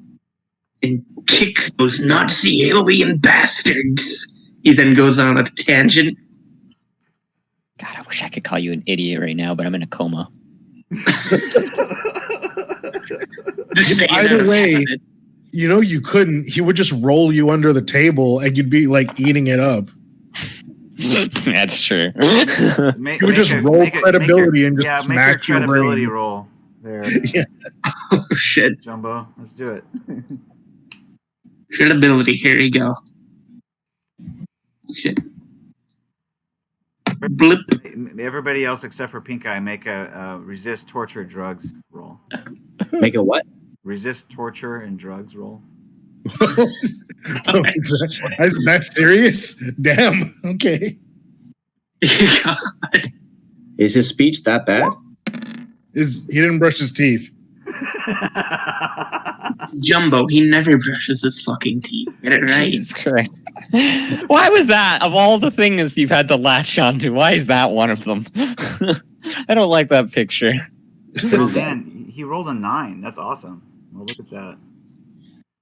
and kick those Nazi alien bastards. He then goes on a tangent.
God, I wish I could call you an idiot right now, but I'm in a coma.
Either way, you couldn't. He would just roll you under the table and you'd be like eating it up.
That's true.
He would just roll credibility and just smack your
credibility
brain.
Roll there.
Yeah.
Oh, shit.
Jumbo, let's do it.
Credibility, here you go. Shit. Blip.
Everybody else except for Pink Eye, make a resist torture drugs roll.
Make a what?
Resist torture and drugs roll.
Is that serious? Damn. Okay.
God.
Is his speech that bad?
He didn't brush his teeth.
Jumbo, he never brushes his fucking teeth. Get it right.
Jesus Christ. Why was that? Of all the things you've had to latch onto, why is that one of them? I don't like that picture.
Oh man, he rolled a 9. That's awesome. Well, look at that.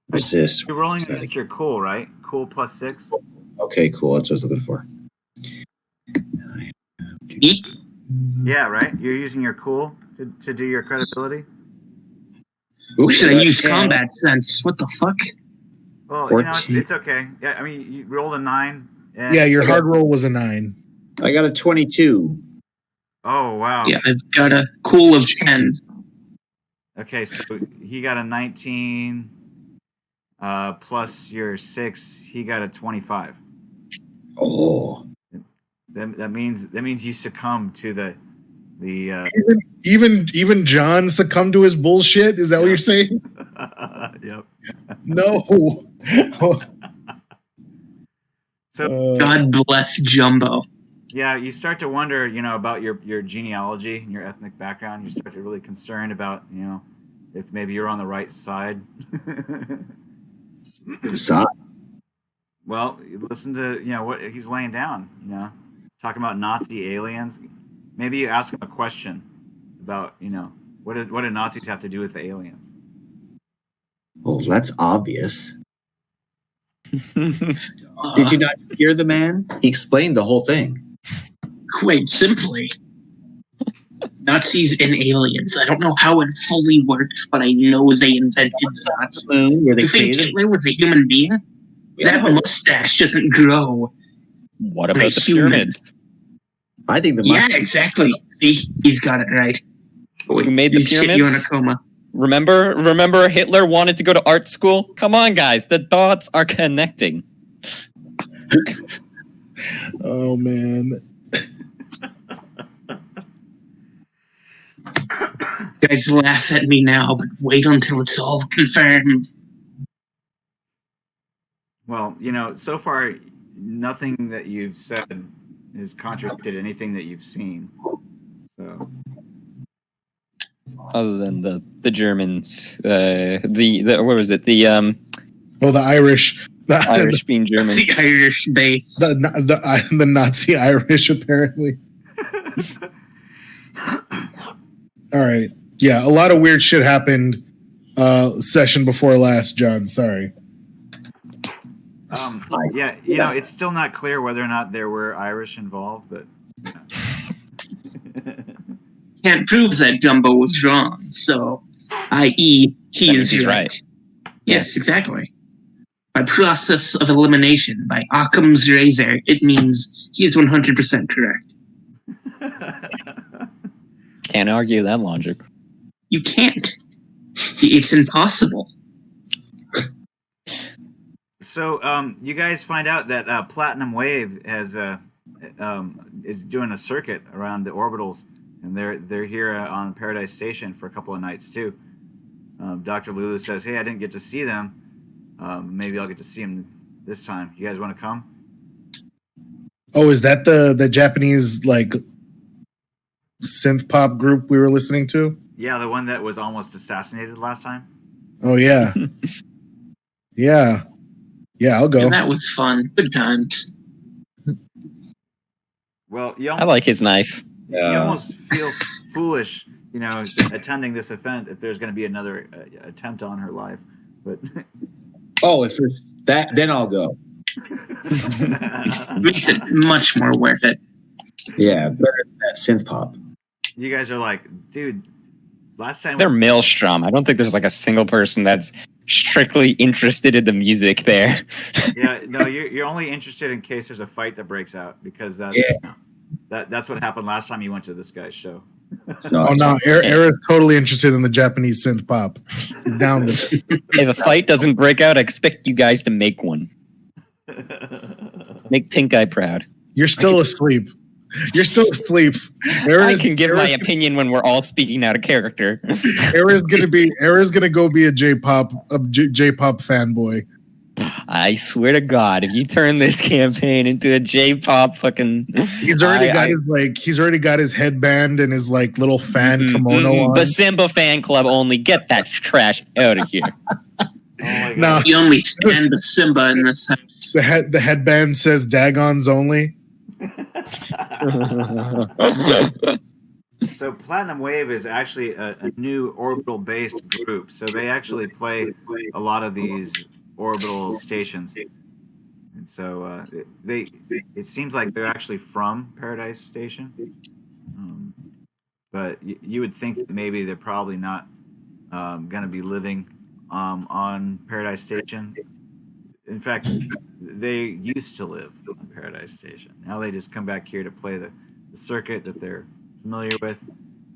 Resist.
You're rolling against your cool, right? Cool plus 6.
Okay, cool. That's what I was looking for.
Yeah, right. You're using your cool to do your credibility.
Ooh, should I use combat sense? What the fuck?
Well,
14.
it's okay. Yeah, I mean, you rolled a 9.
Yeah, your hard roll was a 9.
I got a 22.
Oh wow.
Yeah, I've got a cool of 10.
Okay, so he got a 19 plus your 6. He got a 25.
Oh.
That means you succumb to the
Even John succumbed to his bullshit. Is that what you're saying?
Yep.
No.
So
God bless Jumbo.
yeah, you start to wonder, about your genealogy and your ethnic background. You start to really concerned about, if maybe you're on the right side.
Side.
Well, listen to what he's laying down. Talking about Nazi aliens. Maybe you ask him a question about what do Nazis have to do with the aliens?
Well, that's obvious. Did you not hear the man? He explained the whole thing.
Quite simply, Nazis and aliens. I don't know how it fully works, but I know they invented the Nazis.
Where they
You think
created?
Hitler was a human being?
Yeah.
That mustache doesn't grow.
What about the
human.
pyramids?
I think the
Yeah, exactly. See, he's got it right.
Who made the
Shit,
pyramids?
you in a coma.
Remember Hitler wanted to go to art school? Come on, guys. The dots are connecting.
Oh man.
Guys laugh at me now, but wait until it's all confirmed.
Well, so far nothing that you've said has contradicted anything that you've seen. So
Other than the Germans, the what was it? The
The Irish. The
Irish being German.
The Irish base.
the Nazi Irish, apparently. All right. Yeah, a lot of weird shit happened session before last, John. Sorry.
yeah, it's still not clear whether or not there were Irish involved, but
Can't prove that Jumbo was wrong, so, i.e., he
That
is
means he's
right. Yes, exactly. By process of elimination, by Occam's razor, it means he is 100% correct.
Can't argue that logic.
You can't. It's impossible.
So you guys find out that Platinum Wave has is doing a circuit around the orbitals, and they're here on Paradise Station for a couple of nights too. Dr. Lulu says, "Hey, I didn't get to see them. Maybe I'll get to see them this time. You guys want to come?"
Oh, is that the Japanese like synth pop group we were listening to?
Yeah, the one that was almost assassinated last time.
Oh yeah, yeah, I'll go.
And that was fun. Good times.
Well,
I like his knife.
you almost feel foolish, attending this event if there's going to be another attempt on her life. But
Oh, if there's that, then I'll go.
Makes it much more worth it.
Yeah, better than that synth pop.
you guys are like, dude, last time
They're Maelstrom. I don't think there's like a single person that's strictly interested in the music there.
yeah, no, you're only interested in case there's a fight that breaks out because that's what happened last time you went to this guy's show.
Oh no, Era's totally interested in the Japanese synth pop. He's down with it.
If a fight doesn't break out, I expect you guys to make one. Make Pink Eye proud.
You're still asleep. You're still asleep.
I can give my opinion when we're all speaking out of character.
Era's gonna go be a J-pop fanboy.
I swear to God, if you turn this campaign into a J-pop fucking,
He's already got his headband and his like little fan kimono on.
The Simba fan club only. Get that trash out of here.
No,
We only stand the Simba in this house.
the headband says Dagons only.
So Platinum Wave is actually a new orbital based group. So they actually play a lot of these orbital stations, and so it seems like they're actually from Paradise Station, but you would think that maybe they're probably not going to be living on Paradise Station. In fact, they used to live on Paradise Station. Now they just come back here to play the circuit that they're familiar with,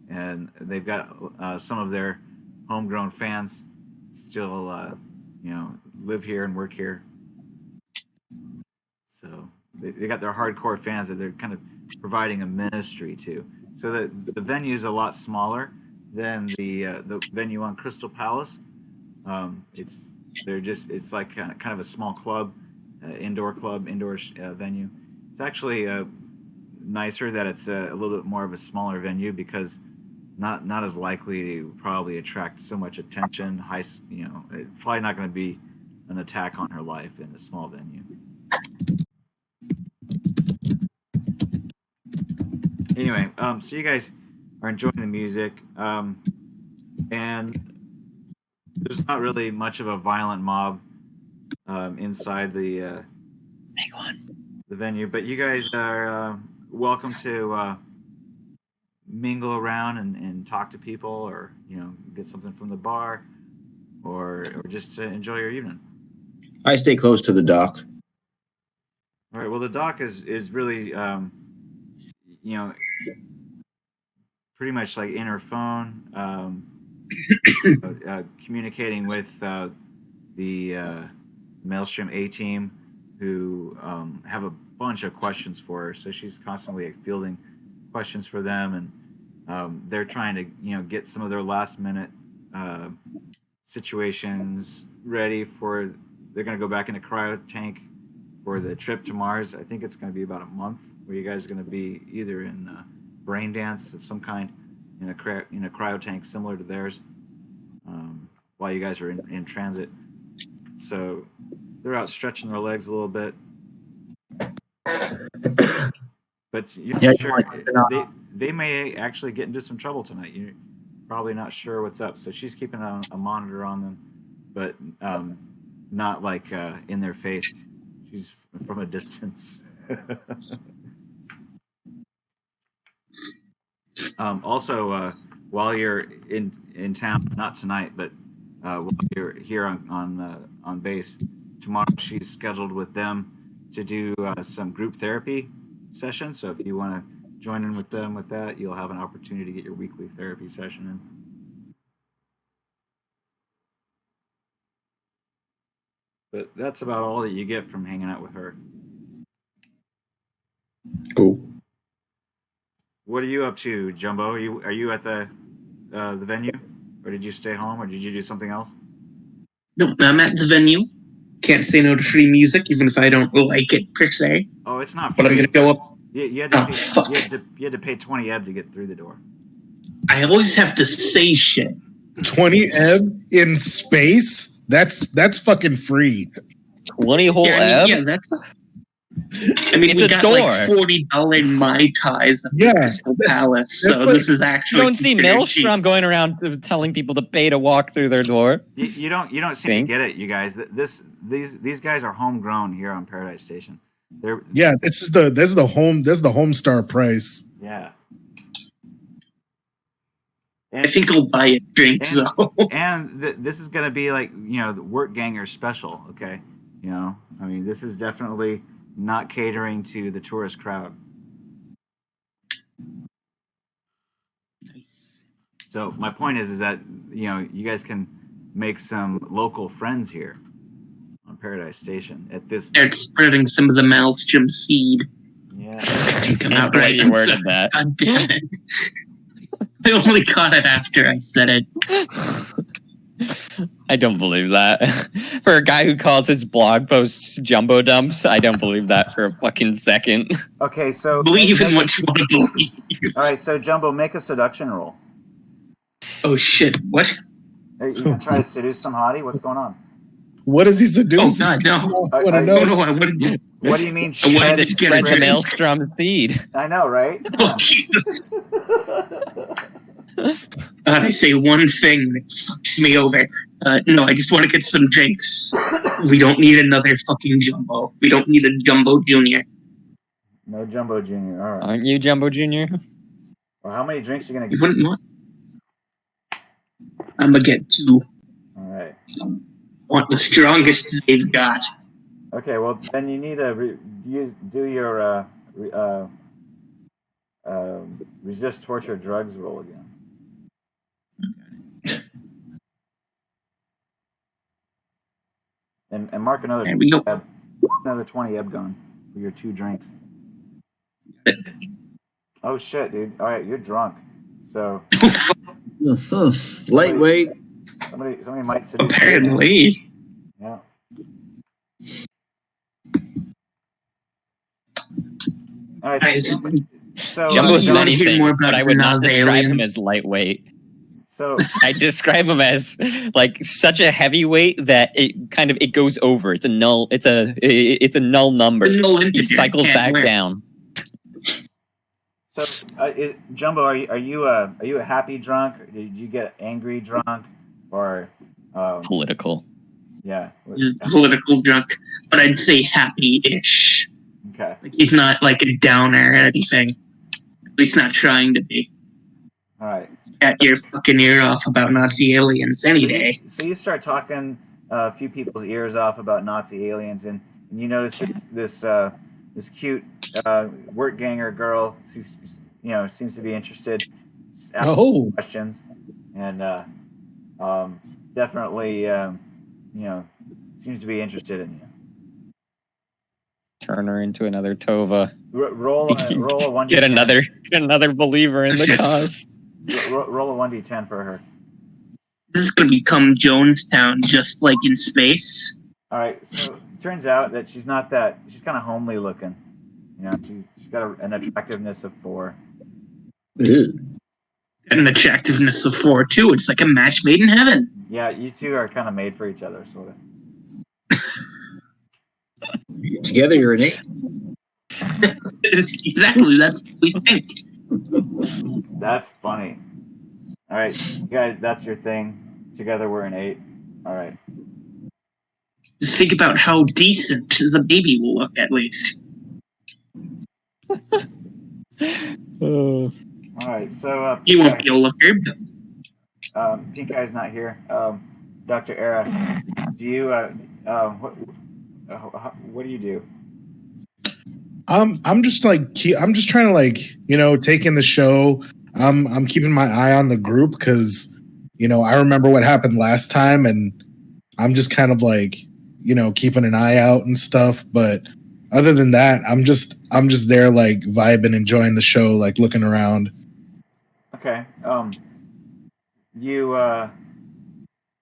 and they've got some of their homegrown fans still live here and work here. So they got their hardcore fans that they're kind of providing a ministry to. So the venue is a lot smaller than the venue on Crystal Palace. It's like kind of a small club, indoor venue. It's actually nicer that it's a little bit more of a smaller venue because not as likely to probably attract so much attention. It's probably not going to be an attack on her life in a small venue. Anyway, so you guys are enjoying the music, and there's not really much of a violent mob inside the venue, but you guys are welcome to mingle around and talk to people, or get something from the bar, or just to enjoy your evening.
I stay close to the dock.
All right. Well, the dock is really pretty much like in her phone, communicating with the Maelstrom A team, who have a bunch of questions for her. So she's constantly fielding questions for them, and they're trying to get some of their last minute situations ready for. They're going to go back into cryo tank for the trip to Mars. I think it's going to be about a month, where you guys are going to be either in brain dance of some kind in a cryo tank similar to theirs, while you guys are in transit. So they're out stretching their legs a little bit, but you're not sure they may actually get into some trouble tonight. You're probably not sure what's up. So she's keeping a monitor on them, but not like in their face. She's from a distance. Also, while you're in town, not tonight, but while you're here on base, tomorrow she's scheduled with them to do some group therapy sessions. So if you want to join in with them with that, you'll have an opportunity to get your weekly therapy session in. But that's about all that you get from hanging out with her. What are you up to, Jumbo? Are you at the venue, or did you stay home, or did you do something else?
No, I'm at the venue. Can't say no to free music, even if I don't like it per se.
Oh, it's not
But I'm
free.
gonna go up.
You had
Oh,
to pay,
fuck.
you had to pay 20 eb to get through the door.
I always have to say shit.
20 eb in space? That's fucking free.
20 whole ebb?
Yeah, that's. I mean,
It's
we
a
got
door.
like $40 Mai Tais at
Yeah,
the Crystal Palace,
that's
so
like-
this is
You
actually.
don't see
considered cheap.
Maelstrom going around telling people to pay to walk through their door.
You don't seem
Think?
to get it, you guys. These guys are homegrown here on Paradise Station. They're
Yeah, this is the Homestar price.
yeah.
I think I'll buy a drink,
And-
though.
And this is going to be like, the work ganger special, okay? I mean, this is definitely not catering to the tourist crowd.
Nice.
So my point is that, you guys can make some local friends here on Paradise Station at this.
Start spreading some of the Maelstrom seed.
Yeah.
Come
I'm
out
glad
right.
you worded that.
God damn it. I only caught it after I said it.
I don't believe that. For a guy who calls his blog posts jumbo dumps, I don't believe that for a fucking second.
Okay, so
Believe in what you want to believe.
All right, so Jumbo, make a seduction roll.
Oh shit! What?
Are you gonna try to seduce some hottie? What's going on?
What is he
Oh
seducing?
god, no!
I want to
Are-
know.
No, I wouldn't.
What do you mean?
I wanted to
spread-
get
Spread the
drink.
Maelstrom seed.
I know, right?
Oh Jesus! God, I say one thing that fucks me over. No, I just want to get some drinks. We don't need another fucking jumbo. We don't need a jumbo junior.
No Jumbo Junior. All right.
Aren't you Jumbo Jr.?
Well, how many drinks are you gonna
You
get?
wouldn't want. I'm gonna get two.
All right.
Want the strongest they've got.
Okay. Well, then you need to do your resist torture drugs roll again. And mark another
There we go.
another 20 eb gun for your 2 drinks. Oh shit, dude! All right, you're drunk. So
Lightweight.
somebody might seduce you.
Apparently.
Yeah. All right.
Guys,
So
Jumbo's
you wanna
many
hear
things,
more about
but I would not
Xenos
describe him
aliens?
as lightweight.
so
I describe him as like such a heavyweight that it goes over. It's a null. It's a null number.
No
He
integer,
cycles
can't
back
wear.
down.
Jumbo, are you a happy drunk? Or did you get angry drunk? Or
Political.
yeah.
He's a political drunk, but I'd say happy-ish.
Okay.
Like he's not like a downer or anything. At least not trying to be.
All right.
Got your fucking ear off about Nazi aliens any day.
So you start talking a few people's ears off about Nazi aliens, and you notice this cute work ganger girl. Seems to be interested. Just asking
Oh,
questions, and definitely seems to be interested in you.
Turn her into another Tova.
Roll a 1d10.
Get another believer in the cause.
Roll a 1d10 for her.
This is gonna become Jonestown, just like in space.
All right. So it turns out that she's not that. She's kind of homely looking. She's got an attractiveness of 4.
And an attractiveness of 4 too. It's like a match made in heaven.
Yeah, you two are kind of made for each other, sort of.
Together, you're an 8.
Exactly, that's what we think.
That's funny. All right, you guys, that's your thing. Together we're an 8. All right.
Just think about how decent the baby will look, at least.
All right. So
He won't be a looker, but
Pink Eye's not here. Dr. Era, do you what do you do?
I'm just trying to take in the show. I'm keeping my eye on the group because I remember what happened last time, and I'm just kind of keeping an eye out and stuff. But other than that, I'm just there like vibing, enjoying the show, like looking around.
Okay. You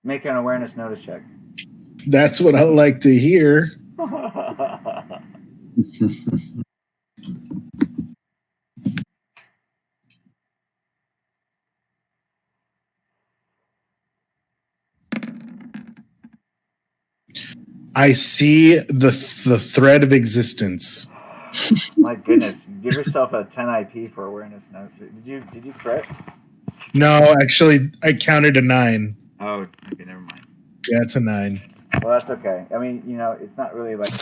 make an awareness notice check.
That's what I like to hear. I see the thread of existence.
My goodness, give yourself a 10 IP for awareness note. Did you crit?
No, actually, I counted a 9.
Oh, okay, never mind.
Yeah, it's a 9.
Well, that's okay. I mean, it's not really like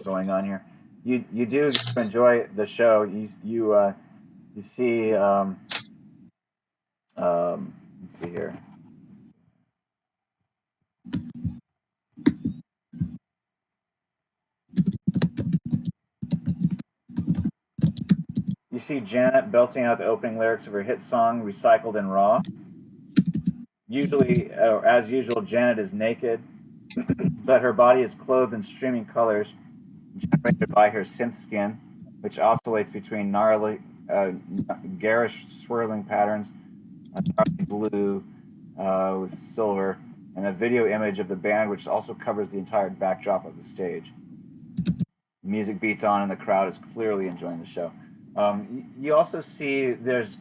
going on here. You do enjoy the show. You see let's see here. You see Janet belting out the opening lyrics of her hit song "Recycled and Raw." Usually, as usual, Janet is naked, but her body is clothed in streaming colors generated by her synth skin, which oscillates between gnarly, garish swirling patterns, gnarly blue with silver, and a video image of the band, which also covers the entire backdrop of the stage. Music beats on, and the crowd is clearly enjoying the show. You also see there's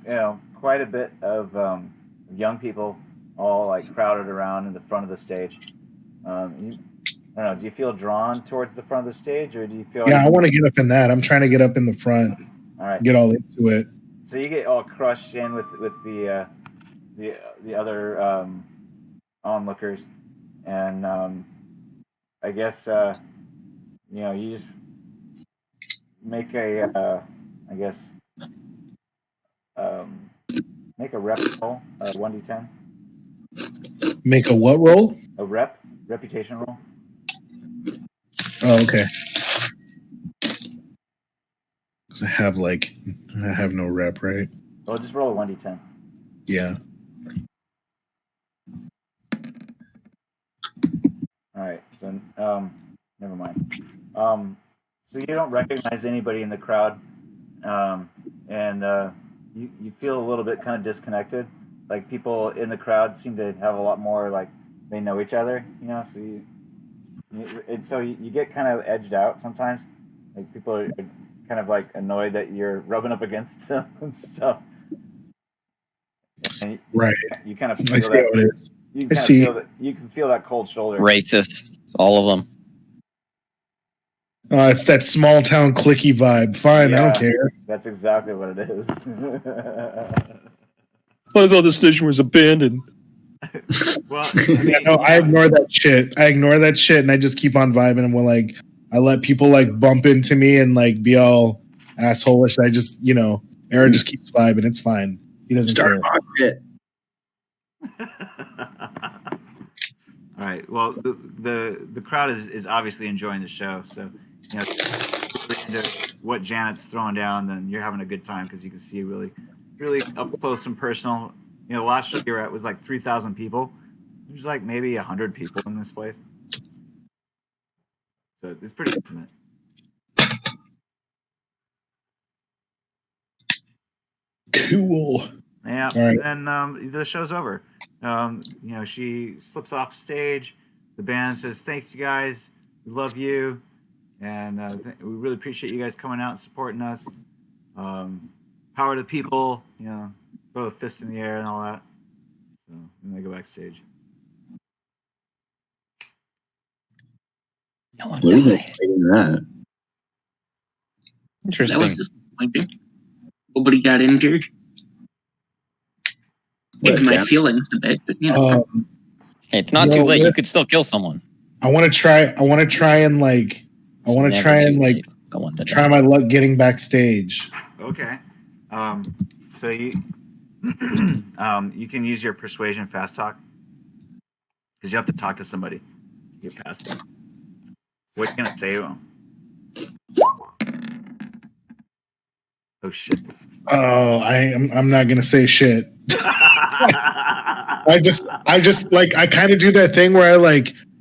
quite a bit of young people all like crowded around in the front of the stage. I don't know. Do you feel drawn towards the front of the stage, or do you feel?
Yeah, I want to get up in that. I'm trying to get up in the front.
All right.
Get all into it.
So you get all crushed in with the other onlookers, and I guess you just make a make a rep roll, 1d10.
Make a what roll?
A reputation roll.
Oh, okay. Because I have no rep, right?
Well, just roll a 1d10.
Yeah.
All right. So never mind. So you don't recognize anybody in the crowd, and you feel a little bit kind of disconnected. Like people in the crowd seem to have a lot more like they know each other, So you get kind of edged out sometimes. Like people are kind of like annoyed that you're rubbing up against them and stuff. And
right.
You kind of feel
I see how it is.
You can feel that cold shoulder.
Racist, all of them.
It's that small town clicky vibe. Fine, I don't care.
That's exactly what it is.
I thought the station was abandoned.
Well,
I ignore that shit. And I just keep on vibing. And I let people like bump into me and like be all assholish. I just, Aaron just keeps vibing. It's fine. He doesn't care.
Shit.
All right. Well, the crowd is obviously enjoying the show. So, into what Janet's throwing down, then you're having a good time because you can see really up close and personal. The last show you were at was like 3,000 people. There's like maybe 100 people in this place. So it's pretty intimate.
Cool.
Yeah.
Right.
And then the show's over. She slips off stage. The band says, "Thanks, you guys. We love you. And we really appreciate you guys coming out and supporting us. Power to the people, throw the fist in the air and all that." So then they go backstage.
No one
Lulu
died.
explaining that.
Interesting.
That was disappointing. Nobody got injured. Maybe my feelings a bit, but
Hey, it's not too late. You could still kill someone.
I want to try and try my luck getting backstage.
Okay. So you you can use your persuasion fast talk because you have to talk to somebody to get past them. What are you gonna say to them? Oh shit!
Oh, I'm not gonna say shit. I just like I kind of do that thing where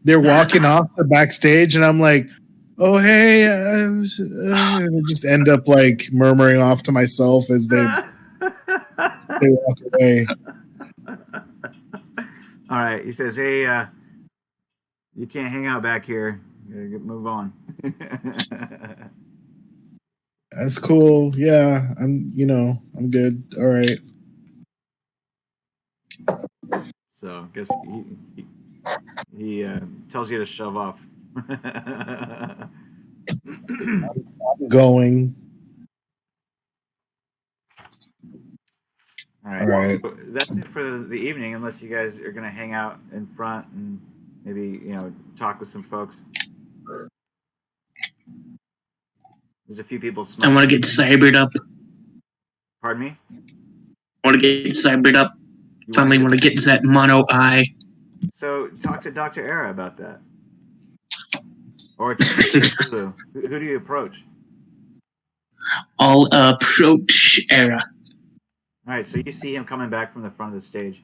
they're walking off the backstage and I'm like, oh hey, just end up like murmuring off to myself as they walk away.
All right. He says, "Hey, you can't hang out back here. You gotta move on."
That's cool. Yeah, I'm good. All right.
So, I guess he tells you to shove off.
I'm going.
All right.
All right.
So that's it for the evening, unless you guys are gonna hang out in front and maybe talk with some folks. There's a few people
I
smoking.
want to get cybered up.
Pardon me?
I want to get cybered up.
You
Finally want to get that mono eye.
So talk to Dr. Era about that. Or talk to Lulu. Who do you approach?
I'll approach Era.
All right, so you see him coming back from the front of the stage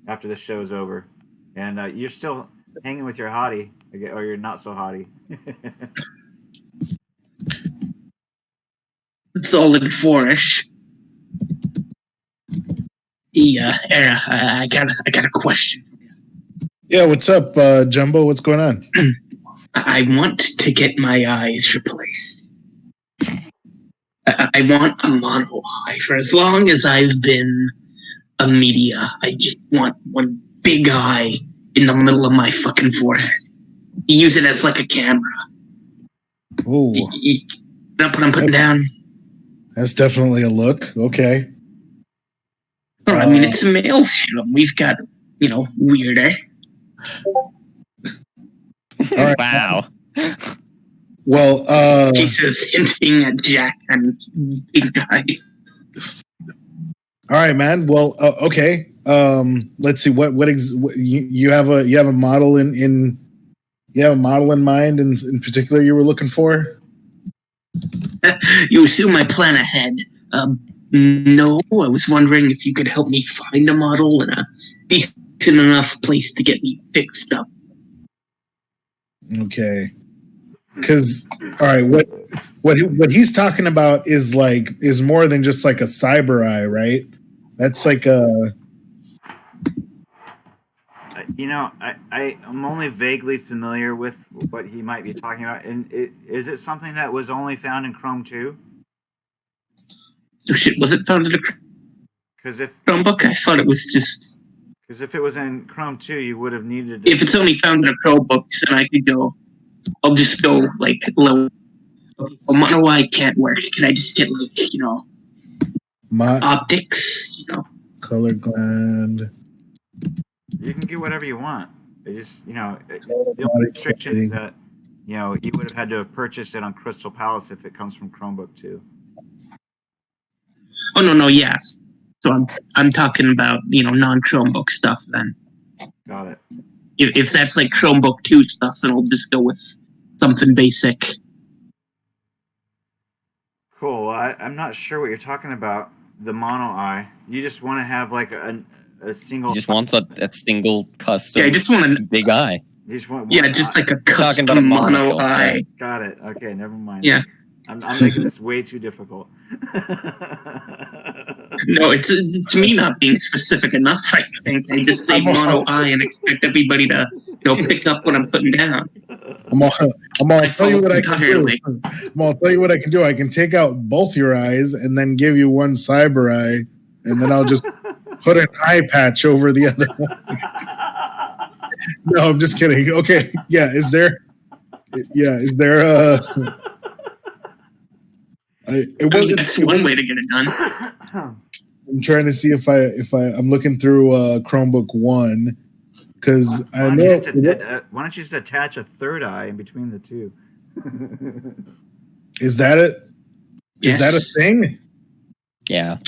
after the show's over. And you're still hanging with your hottie, or you're not so hottie.
Solid 4-ish. Era, I got a question.
Yeah, what's up, Jumbo? What's going on?
I want to get my eyes replaced. I want a mono eye. For as long as I've been a media, I just want one big eye in the middle of my fucking forehead. Use it as like a camera.
Ooh,
That's what I'm putting down.
that's definitely a look. Okay.
Oh, I mean, it's a male serum. We've got, weirder.
All right.
Wow.
Well,
He says, hinting at Jack and pink eye.
all right, man. Well, okay. Let's see. What you have a model in mind in particular you were looking for?
You assume I plan ahead. No, I was wondering if you could help me find a model in a decent enough place to get me fixed up.
Okay. Because all right, what he's talking about is more than just like a cyber eye, right? That's like a.
I'm only vaguely familiar with what he might be talking about. And is it something that was only found in Chrome 2?
Oh shit, was it found in a
Because if
Chromebook? I thought it was just...
Because if it was in Chrome 2, you would have needed...
If it's only found in a Chromebook, then I could go... I'll just go, low. Okay, so mono eye can't work. Can I just get, optics,
Color gland.
You can get whatever you want. It just, the only restriction is that, you would have had to have purchased it on Crystal Palace if it comes from Chromebook 2.
Oh, no, yes. So I'm talking about, non-Chromebook stuff then.
Got it.
If that's like Chromebook 2 stuff, then I'll just go with something basic.
Cool. I'm not sure what you're talking about, the mono eye. You just want to have like a single...
He just wants a single custom
Yeah, I just want a
big eye.
You just want
just like a
talking about a
custom mono
monocle.
eye.
Got it. Okay, never mind.
Yeah.
I'm making this way too difficult.
No, it's me not being specific enough, I think. I just say mono eye and expect everybody to pick up what I'm putting down.
I'm gonna tell you what I can do. I'm gonna tell you what I can do. I can take out both your eyes and then give you one cyber eye, and then I'll just put an eye patch over the other one. No, I'm just kidding. Okay, yeah. Is there
that's one way to get it done.
I'm trying to see if I'm looking through Chromebook 1 because I know.
Why don't you just attach a third eye in between the two?
Is that it?
Yes.
Is that a thing?
Yeah.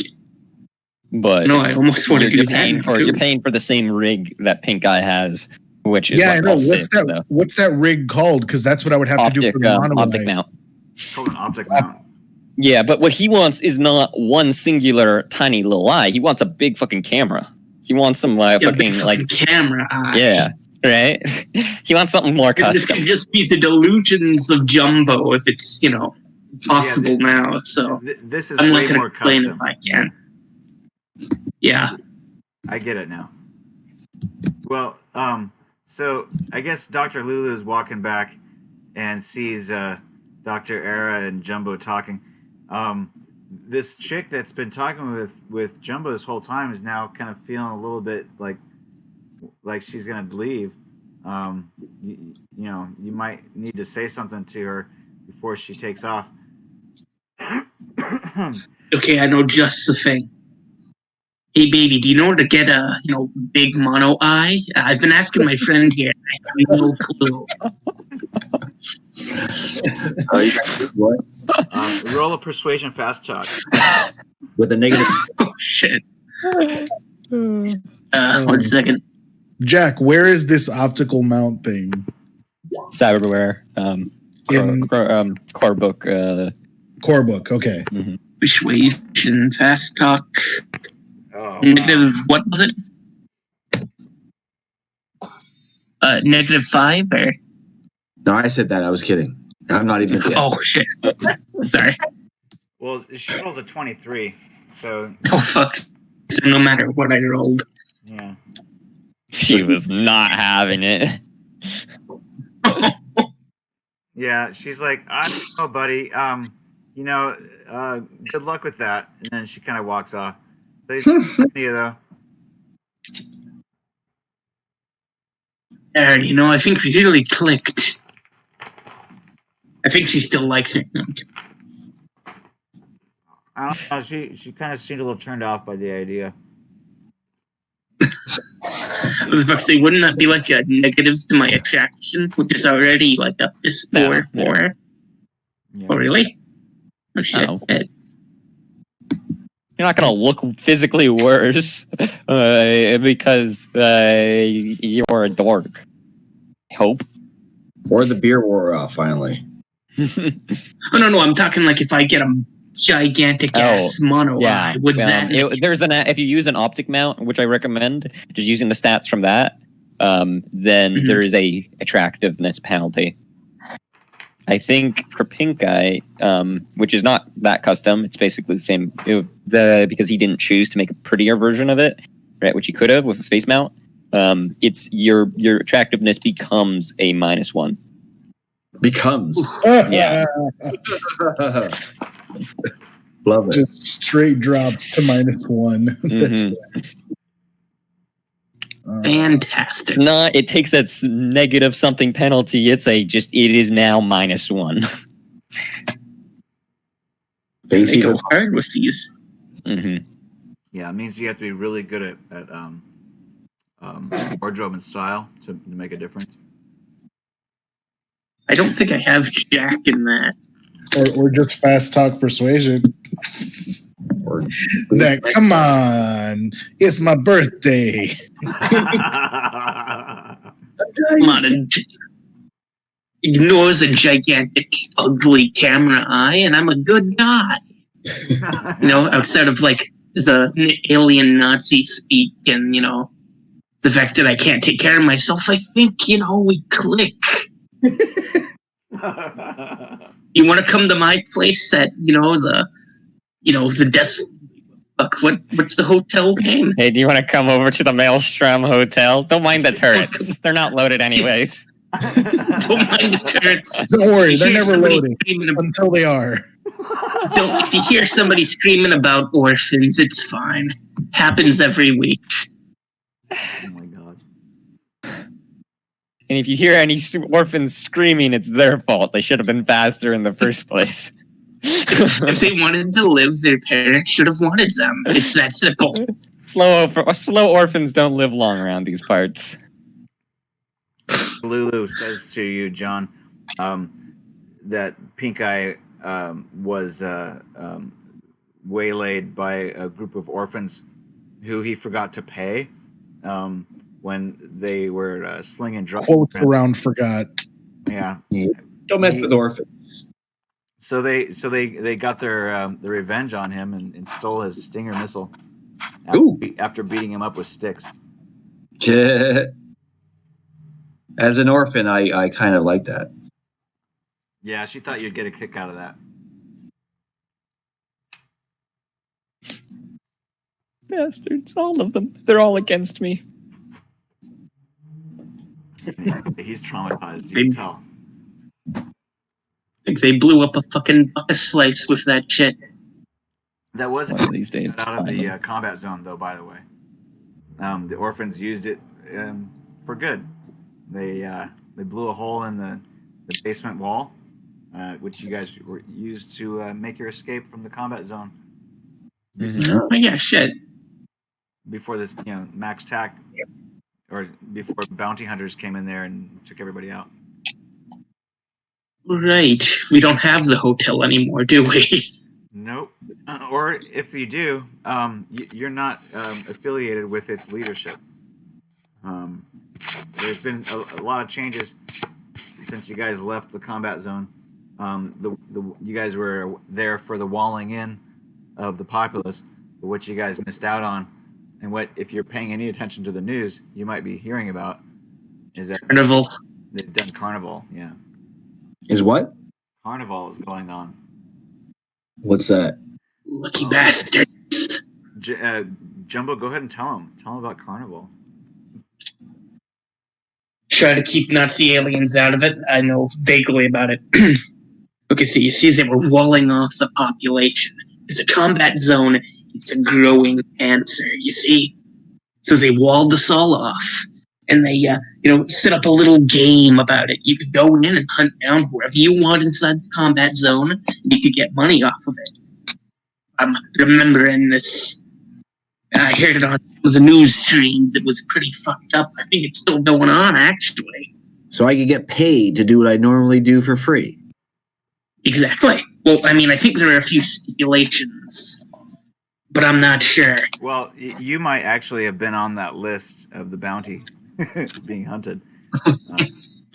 But
no, I almost want to do that.
You're paying for the same rig that Pink Eye has, which is
I know.
all
What's that rig called? Because that's what I would have to do for the mono
optic
eye.
mount.
It's called an optic mount.
Yeah, but what he wants is not one singular tiny little eye. He wants a big fucking camera. He wants some fucking
camera eye.
Yeah. right? He wants something more
This
custom.
could just be the delusions of Jumbo if it's, possible now. So
This is
I'm
way
not going
more
to complain
custom.
if I can. Yeah.
I get it now. Well, so I guess Dr. Lulu is walking back and sees Dr. Era and Jumbo talking. This chick that's been talking with Jumbo this whole time is now kind of feeling a little bit like she's gonna leave. You might need to say something to her before she takes off.
Okay, I know just the thing. Hey, baby, do you know where to get a, big mono eye? I've been asking my friend here. I have no clue.
What?
Roll a persuasion fast talk.
With a negative.
Oh, shit. 1 second.
Jack, where is this optical mount thing?
Cyberware. Core book.
Core book. Okay.
Persuasion, fast talk.
Oh,
Negative, what was it? -5 or?
No, I said that. I was kidding. I'm not even.
Oh, shit. Sorry.
Well, she rolls a 23, so
Oh, fuck. So no matter what I rolled.
yeah.
She was not having it.
Yeah, she's like, I don't know, buddy. Good luck with that. And then she kind of walks off. So he's you though.
Aaron, I think we really clicked. I think she still likes it.
I don't know. She kind of seemed a little turned off by the idea.
I was about to say, wouldn't that be like a negative to my attraction, which is already like up to 4?
Yeah.
Oh, really? Oh, shit.
Oh. You're not gonna look physically worse because you're a dork. I hope.
Or the beer wore off finally.
Oh, no, I'm talking like if I get a gigantic ass mono eye, would that?
If you use an optic mount, which I recommend, just using the stats from that, then there is a attractiveness penalty. I think for pink eye, which is not that custom, it's basically the same. Because he didn't choose to make a prettier version of it, right? Which he could have with a face mount. It's your attractiveness becomes a -1.
Becomes.
Yeah.
Love it.
Just straight drops to -1. That's
Mhm.
Fantastic.
It's not. It takes that negative something penalty. It is now -1.
They
Face
go
eater.
hard with these.
Mm-hmm.
Yeah, it means you have to be really good at wardrobe and style to make a difference.
I don't think I have Jack in that.
or just fast talk persuasion.
Or
That come on, it's my birthday.
Come on, ignores a gigantic, ugly camera eye, and I'm a good guy. Outside of like the alien Nazi speak and the fact that I can't take care of myself, I think we click. You want to come to my place at the desk? Fuck, what's the hotel name?
Hey, do you want to come over to the Maelstrom Hotel? Don't mind the turrets. They're not loaded anyways.
Don't mind the turrets.
Don't worry,
If you
they're
hear
never
somebody
loading
screaming ab-
until they are.
If you hear somebody screaming about orphans, it's fine. Happens every week.
Oh my god.
And if you hear any orphans screaming, it's their fault. They should have been faster in the first place.
If they wanted to live, their parents should have wanted them. It's that simple.
Slow orphans don't live long around these parts.
Lulu says to you, John, that Pink Eye was waylaid by a group of orphans who he forgot to pay when they were slinging drugs.
Quotes around forgot.
Yeah.
Don't mess with orphans.
So they got their revenge on him and stole his Stinger missile
Ooh.
after beating him up with sticks.
As an orphan, I kind of like that.
Yeah, she thought you'd get a kick out of that.
Bastards, all of them. They're all against me.
He's traumatized. You can tell.
I think they blew up a fucking bucket slice with that shit.
That wasn't
One of these days.
out of the combat zone, though. By the way, the orphans used it for good. They blew a hole in the basement wall, which you guys were used to make your escape from the combat zone.
Oh yeah, shit.
Before this, max tac, or before bounty hunters came in there and took everybody out.
Right. We don't have the hotel anymore, do we?
Nope. Or if you do, you're not affiliated with its leadership. There's been a lot of changes since you guys left the combat zone. You guys were there for the walling in of the populace, but what you guys missed out on, and what, if you're paying any attention to the news, you might be hearing about, is that
Carnival.
they've done carnival. Yeah,
Is what?
carnival is going on.
What's that?
Lucky bastards.
Jumbo, go ahead and tell him. Tell him about carnival.
Try to keep Nazi aliens out of it. I know vaguely about it. Okay, so you see they were walling off the population. It's a combat zone. It's a growing cancer, you see? So they walled us all off. And they, set up a little game about it. You could go in and hunt down whoever you want inside the combat zone, and you could get money off of it. I'm remembering this. I heard it on the news streams. It was pretty fucked up. I think it's still going on, actually.
So I could get paid to do what I normally do for free.
Exactly. Well, I mean, I think there are a few stipulations, but I'm not sure.
Well, you might actually have been on that list of the bounty being hunted.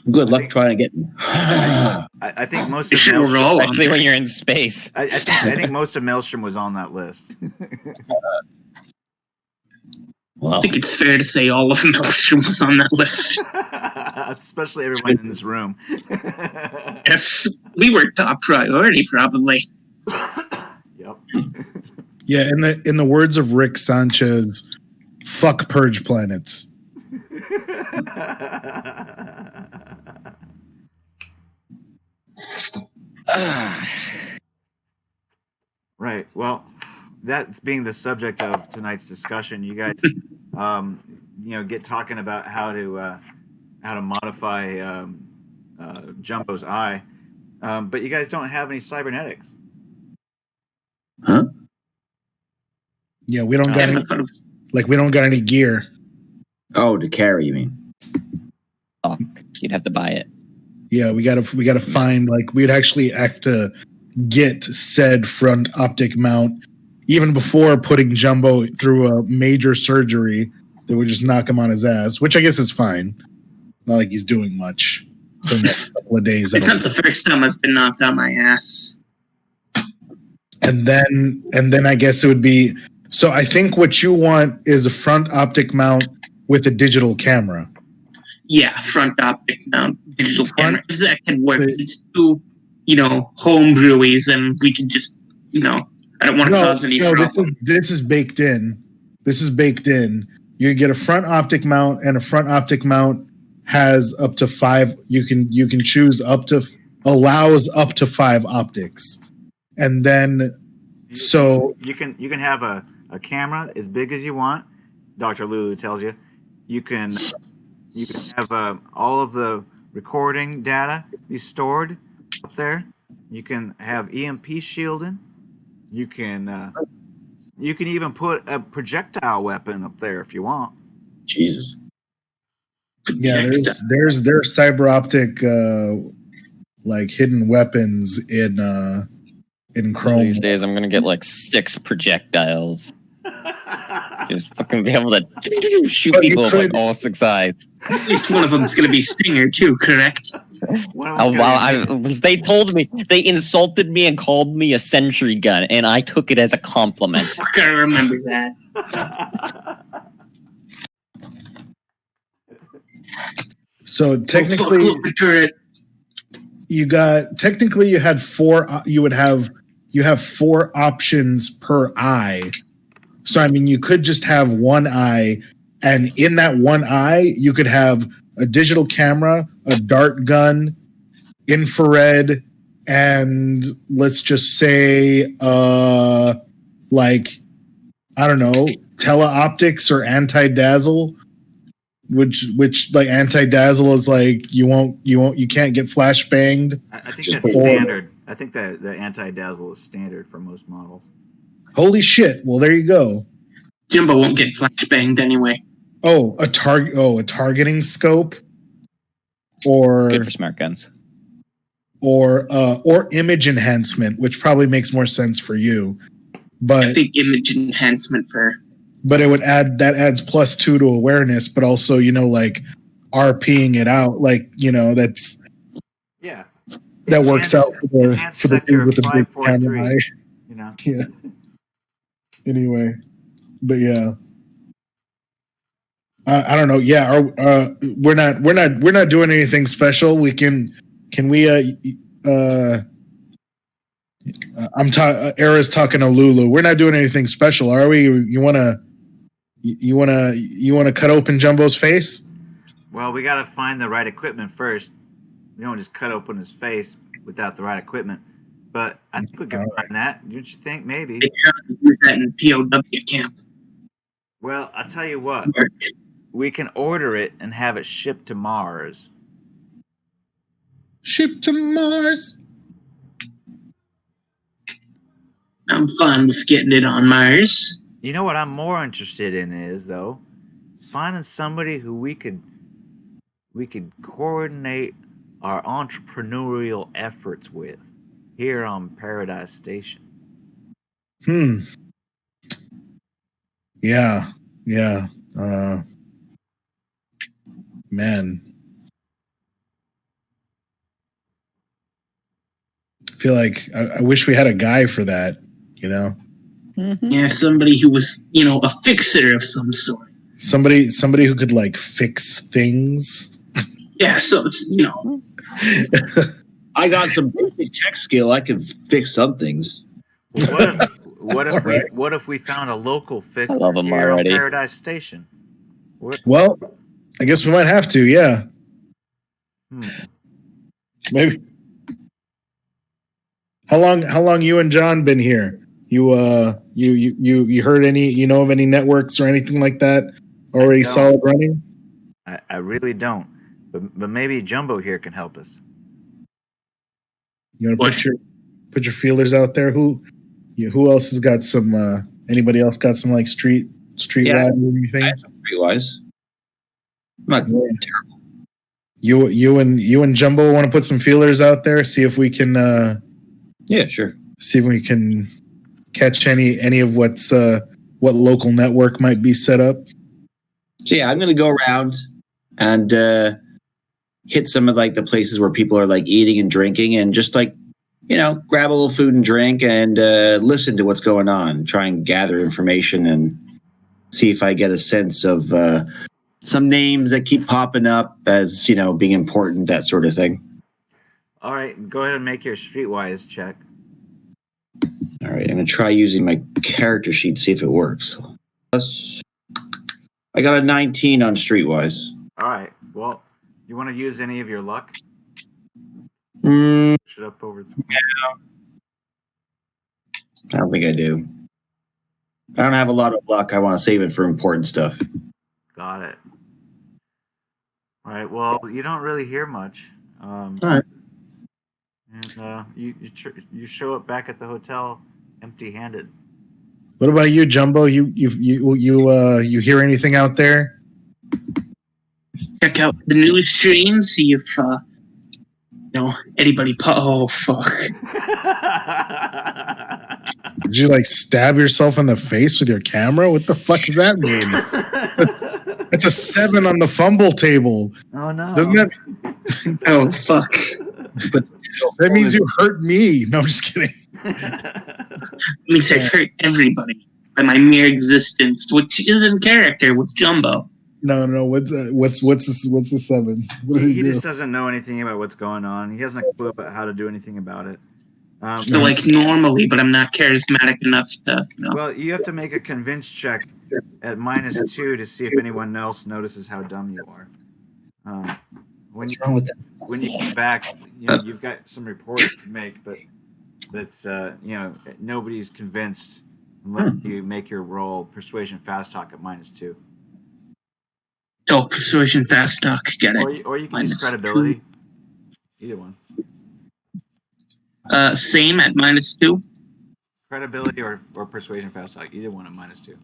Good luck trying to get me.
I think most of
Sure, we're
Maelstrom,
all on
Especially
there.
when you're in space.
I think most of Maelstrom was on that list.
Well,
I think it's fair to say all of Maelstrom was on that list.
Especially everyone in this room.
Yes, we were top priority, probably.
Yep.
Yeah, in the words of Rick Sanchez, fuck purge planets.
Right. Well, that's being the subject of tonight's discussion. You guys, get talking about how to modify Jumbo's eye, but you guys don't have any cybernetics.
huh?
Yeah, we don't got
I
any,
thought it was-
we don't got any gear.
Oh, to carry, you mean?
Oh, you'd have to buy it.
Yeah, we gotta find, we'd actually have to get said front optic mount even before putting Jumbo through a major surgery that would just knock him on his ass, which I guess is fine. Not like he's doing much for the next couple of days.
It's not the first time I've been knocked on my ass.
And then I guess it would be, so I think what you want is a front optic mount with a digital camera.
Yeah, front optic mount, digital
Front-
camera. If that can work. If it's too, home brewies, and we can just, I don't want to cause any problem.
This is baked in. This is baked in. You get a front optic mount, and a front optic mount has up to 5. You can choose allows up to 5 optics, and then so
You can have a camera as big as you want. Dr. Lulu tells you. You can have all of the recording data be stored up there. You can have EMP shielding. You can even put a projectile weapon up there if you want.
Jesus.
yeah, there's cyber optic hidden weapons in
One
Chrome.
of these days, I'm gonna get 6 projectiles. Just fucking be able to shoot
But you
people
could-
with all 6 eyes.
At least one of them is going to be Stinger, too, correct?
One of them's
They told me, they insulted me and called me a sentry gun, and I took it as a compliment.
Fuck, I remember that.
So technically,
look at turret.
you had four. You have 4 options per eye. So I mean, you could just have one eye, and in that one eye, you could have a digital camera, a dart gun, infrared, and let's just say, like, I don't know, teleoptics or anti-dazzle. Which like anti-dazzle is like you can't get flash banged.
I think that's standard. I think that the anti-dazzle is standard for most models.
Holy shit! Well, there you go.
Jimbo won't get flashbanged anyway.
Oh, a targeting scope, or
Good for smart guns.
or image enhancement, which probably makes more sense for you.
I
But
think image enhancement for.
it would adds +2 to awareness, but also like RPing it out, like that's
Yeah.
that works out for the
sector
dude with the big
543.
camera eye.
You know.
Yeah. Anyway, but yeah, I don't know. Yeah, we're not doing anything special. We can we? Era's talking to Lulu. We're not doing anything special, are we? You wanna cut open Jumbo's face?
Well, we got to find the right equipment first. We don't just cut open his face without the right equipment. But I think we can find that. Don't you think? Maybe.
They use that in POW camp.
Well, I'll tell you what. We can order it and have it shipped to Mars.
Ship to Mars.
I'm fine with getting it on Mars.
You know what I'm more interested in is, though, finding somebody who we could coordinate our entrepreneurial efforts with here on Paradise Station.
Yeah. Man. I feel like I wish we had a guy for that,
Yeah, somebody who was, a fixer of some sort.
Somebody who could like fix things.
Yeah, so it's,
I got some basic tech skill. I can fix some things.
Well, what if we found a local fixer
I love 'em
here
already.
on Paradise Station?
Well, I guess we might have to, yeah. Maybe. How long you and John been here? You heard any of any networks or anything like that already solid running?
I really don't. But maybe Jumbo here can help us.
You want to put your feelers out there? Who else has got some? Anybody else got some like street rad or anything?
Streetwise. Not terrible.
You and Jumbo want to put some feelers out there? See if we can.
Yeah, sure.
See if we can catch any of what local network might be set up.
So yeah, I'm gonna go around and hit some of like the places where people are like eating and drinking, and just like grab a little food and drink and listen to what's going on. Try and gather information and see if I get a sense of some names that keep popping up as being important, that sort of thing.
All right, go ahead and make your streetwise check.
All right, I'm gonna try using my character sheet, see if it works. I got a 19 on Streetwise.
All right. Well, you want to use any of your luck?
Mm,
Should up over.
I don't think I do. I don't have a lot of luck. I want to save it for important stuff.
Got it. All right. Well, you don't really hear much.
All right.
And you show up back at the hotel empty-handed.
What about you, Jumbo? You hear anything out there?
Check out the news stream, see if anybody. Oh fuck!
Did you like stab yourself in the face with your camera? What the fuck does that mean? That's a 7 on the fumble table.
Oh no!
Doesn't that?
Oh fuck!
But
That means you hurt me. No, I'm just kidding.
It means I've hurt everybody by my mere existence, which is in character with Jumbo.
No. What's the 7? What does
He
he do?
just doesn't know anything about what's going on. He hasn't a clue about how to do anything about it.
So like normally, but I'm not charismatic enough to.
Well, you have to make a convince check at -2 to see if anyone else notices how dumb you are. When
What's wrong with that?
when you come back, you've got some reporting to make, but that's nobody's convinced unless you make your roll persuasion fast talk at -2.
Oh, persuasion fast talk. Get it.
Or you can use credibility. Either one.
Same at -2.
Credibility or persuasion fast talk. Either one at -2.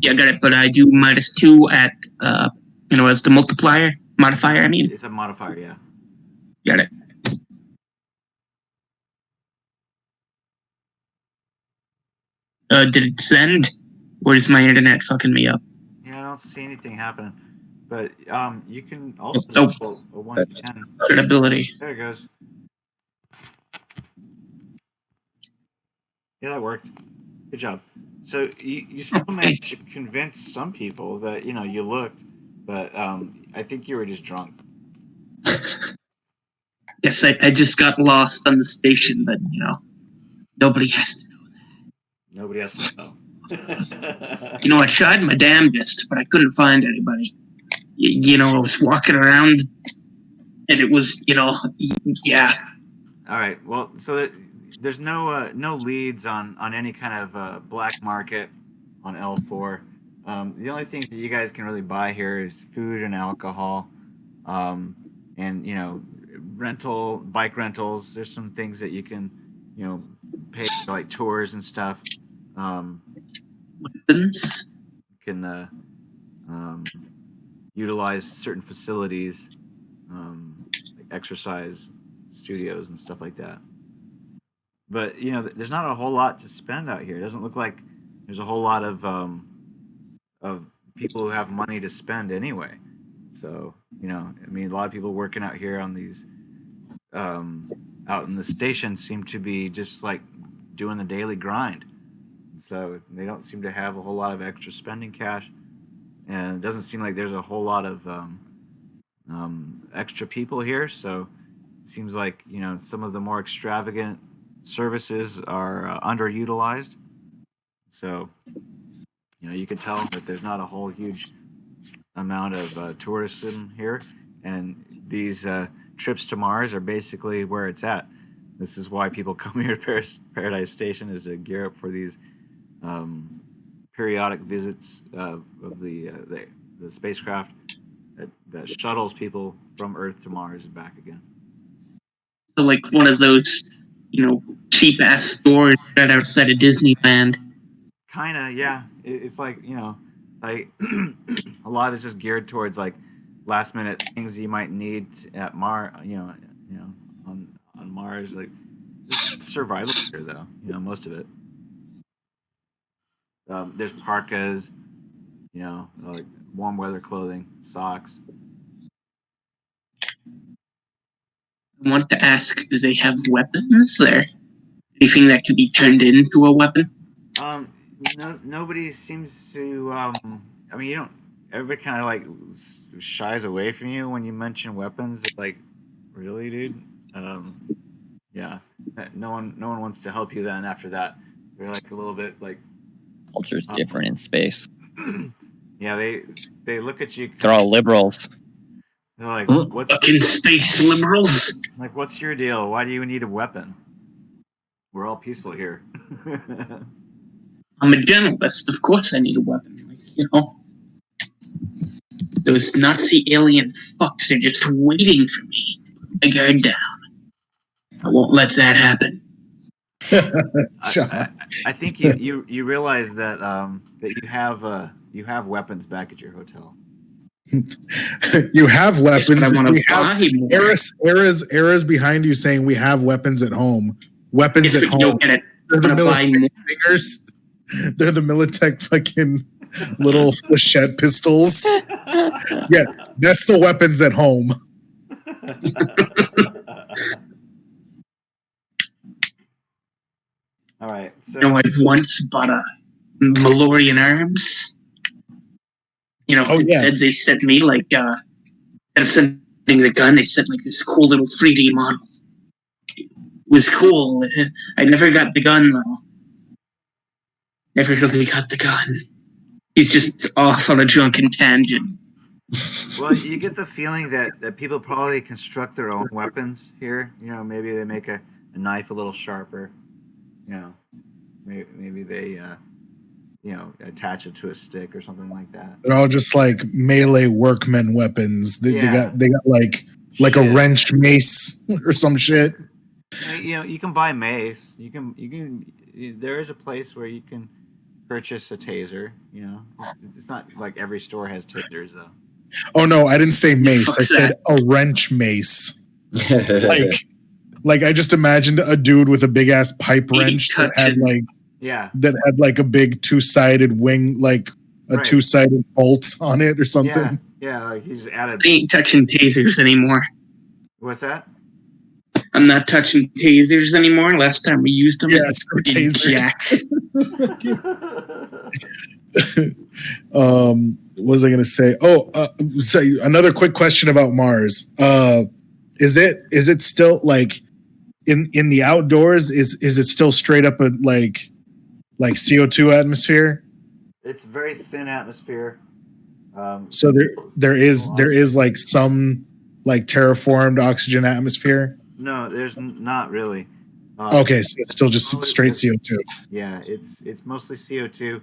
Yeah, got it. But I do -2 at as the modifier. I mean,
It's a modifier, yeah.
got it. Did it send? Or is my internet fucking me up?
Yeah, I don't see anything happening. But you can also roll a 1 to 10.
Credibility.
There it goes. Yeah, that worked. Good job. So you still managed to convince some people that you looked, but I think you were just drunk.
Yes, I just got lost on the station, but nobody has to know that.
Nobody has to know.
I tried my damnedest, but I couldn't find anybody. I was walking around, and it was, yeah.
All right. Well, so there's no leads on any kind of black market on L4. The only things that you guys can really buy here is food and alcohol, and bike rentals. There's some things that you can pay for, like tours and stuff.
Weapons.
You can utilize certain facilities, like exercise studios and stuff like that. But there's not a whole lot to spend out here. It doesn't look like there's a whole lot of people who have money to spend anyway. So a lot of people working out here on these out in the station seem to be just like doing the daily grind. So they don't seem to have a whole lot of extra spending cash, and it doesn't seem like there's a whole lot of extra people here. So it seems like some of the more extravagant services are underutilized. So you can tell that there's not a whole huge amount of tourism here, and these trips to Mars are basically where it's at. This is why people come here to Paradise Station, is to gear up for these periodic visits of the spacecraft that shuttles people from Earth to Mars and back again.
So like one of those, cheap ass stores right outside of Disneyland.
Kinda, yeah. It's like like a lot of it's just geared towards like last minute things you might need at Mars. On Mars, like just survival gear though. Most of it. There's parkas, like warm weather clothing, socks.
I want to ask, do they have weapons there? Anything that can be turned into a weapon?
No, nobody seems to. Everybody kind of like shies away from you when you mention weapons. Like, really, dude? Yeah. No one wants to help you. Then after that, they're like a little bit like.
Culture's different in space.
Yeah, they look at you.
They're all liberals.
They're like, "What's
fucking space liberals?"
Like, what's your deal? Why do you need a weapon? We're all peaceful here.
I'm a journalist. Of course I need a weapon. Those Nazi alien fucks are just waiting for me to put my guard down. I won't let that happen.
I think you realize that that you have weapons back at your hotel.
You have weapons.
We have
Era's behind you saying we have weapons at home. Weapons at home. They're the Militech fingers. They're the Militech fucking little flechette pistols. Yeah, that's the weapons at home.
All right. So
I've once bought a Malorian arms. Instead they sent me instead of sending the gun, they sent this cool little 3D model. It was cool. I never got the gun though. Never really got the gun. He's just off on a drunken tangent.
Well, you get the feeling that people probably construct their own weapons here. Maybe they make a knife a little sharper. Maybe they attach it to a stick or something like that.
They're all just like melee workman weapons. They got like a wrench mace or some shit.
You can buy mace. You can. There is a place where you can purchase a taser. It's not like every store has tasers though.
Oh no, I didn't say mace. I said a wrench mace. like I just imagined a dude with a big ass pipe wrench that had like a big two-sided wing, like a two-sided bolt on it or something.
Yeah, like he's added.
I ain't touching tasers anymore.
What's that?
I'm not touching tasers anymore. Last time we used them,
tasers. What was I going to say? So another quick question about Mars. Is it still like in the outdoors? Is it still straight up a like CO2 atmosphere?
It's very thin atmosphere.
So there is like some like terraformed oxygen atmosphere.
No, there's not really.
Okay, so it's still just straight CO2.
Yeah, it's mostly CO2,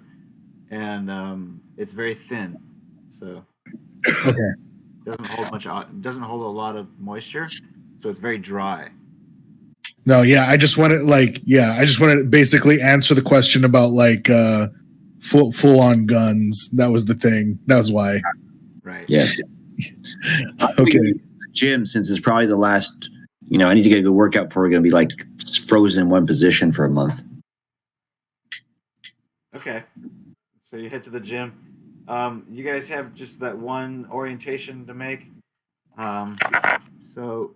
and it's very thin, so
okay,
doesn't hold a lot of moisture, so it's very dry.
No, yeah, I just want to basically answer the question about like full on guns. That was the thing. That was why.
Right.
Yes.
Okay.
Gym, since it's probably the last. I need to get a good workout before we're going to be like frozen in one position for a month.
Okay. So you head to the gym. You guys have just that one orientation to make. So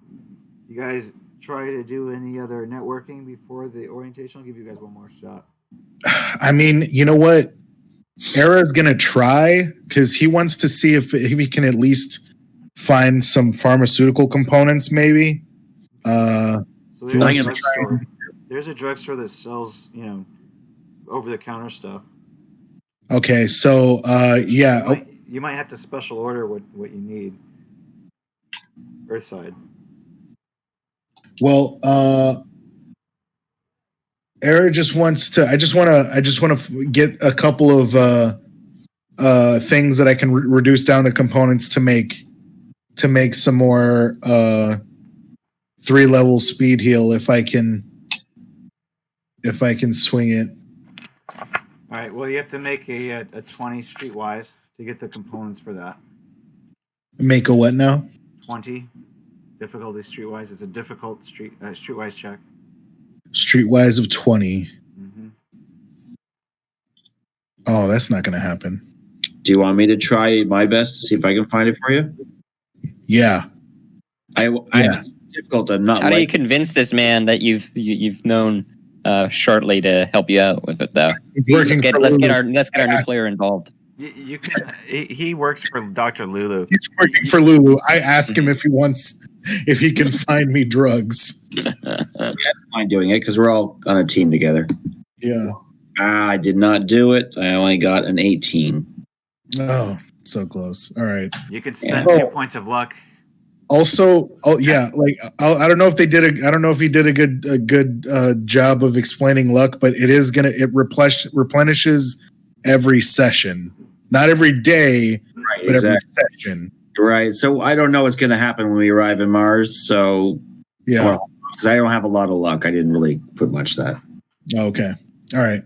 you guys try to do any other networking before the orientation. I'll give you guys one more shot.
I mean, you know what? Era's going to try because he wants to see if he can at least find some pharmaceutical components maybe.
So there's a drugstore that sells, over-the-counter stuff.
Okay, so
you might have to special order what you need. Earthside.
Well, Era just wants to. I just want to get a couple of things that I can reduce down to components to make some more 3-level speed heal if I can swing it.
All right. Well, you have to make a 20 streetwise to get the components for that.
Make a what now?
20 difficulty streetwise. It's a difficult streetwise check.
Streetwise of 20.
Mm-hmm.
Oh, that's not going to happen.
Do you want me to try my best to see if I can find it for you?
Yeah.
It's difficult to not.
How do you convince this man that you've known shortly to help you out with it, though? Let's get our new player involved.
You can. He works for Dr. Lulu.
He's working for Lulu. I ask him if he can find me drugs.
Yeah, I don't mind doing it because we're all on a team together.
Yeah.
I did not do it. I only got an 18.
Oh, so close. All right.
You could spend 2 points of luck.
Also, I don't know if they did. I don't know if he did a good job of explaining luck, but it replenishes every session, not every day,
right,
but every session.
Right. So I don't know what's going to happen when we arrive in Mars. So
yeah,
because I don't have a lot of luck. I didn't really put much that.
Okay. All right.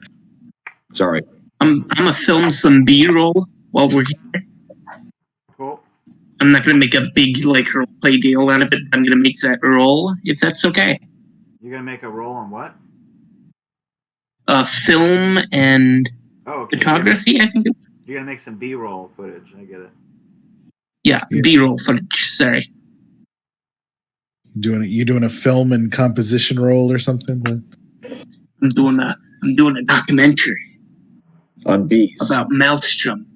Sorry.
I'm gonna film some B-roll while we're here.
Cool.
I'm not gonna make a big role play deal out of it. I'm gonna make that roll if that's okay.
You're gonna make a roll on what?
Film and photography. I think
you're gonna make some B-roll footage. I get it.
Yeah. B-roll footage. Sorry.
You doing a film and composition roll or something?
I'm doing a documentary
on bees
about Maelstrom.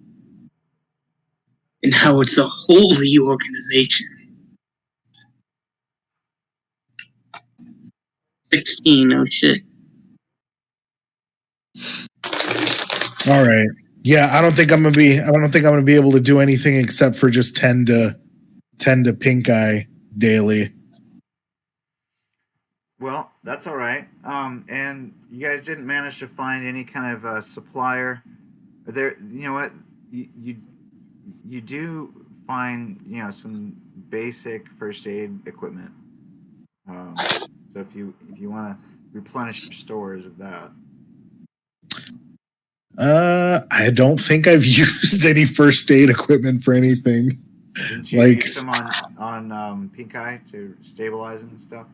and how it's a holy organization. 16, oh shit.
All right. Yeah, I don't think I'm gonna be able to do anything except for just tend to pink eye daily.
Well, that's all right. And you guys didn't manage to find any kind of supplier. There, you know what? You do find some basic first aid equipment. So if you want to replenish your stores of that.
I don't think I've used any first aid equipment for anything.
Didn't you use them on pink eye to stabilize and stuff?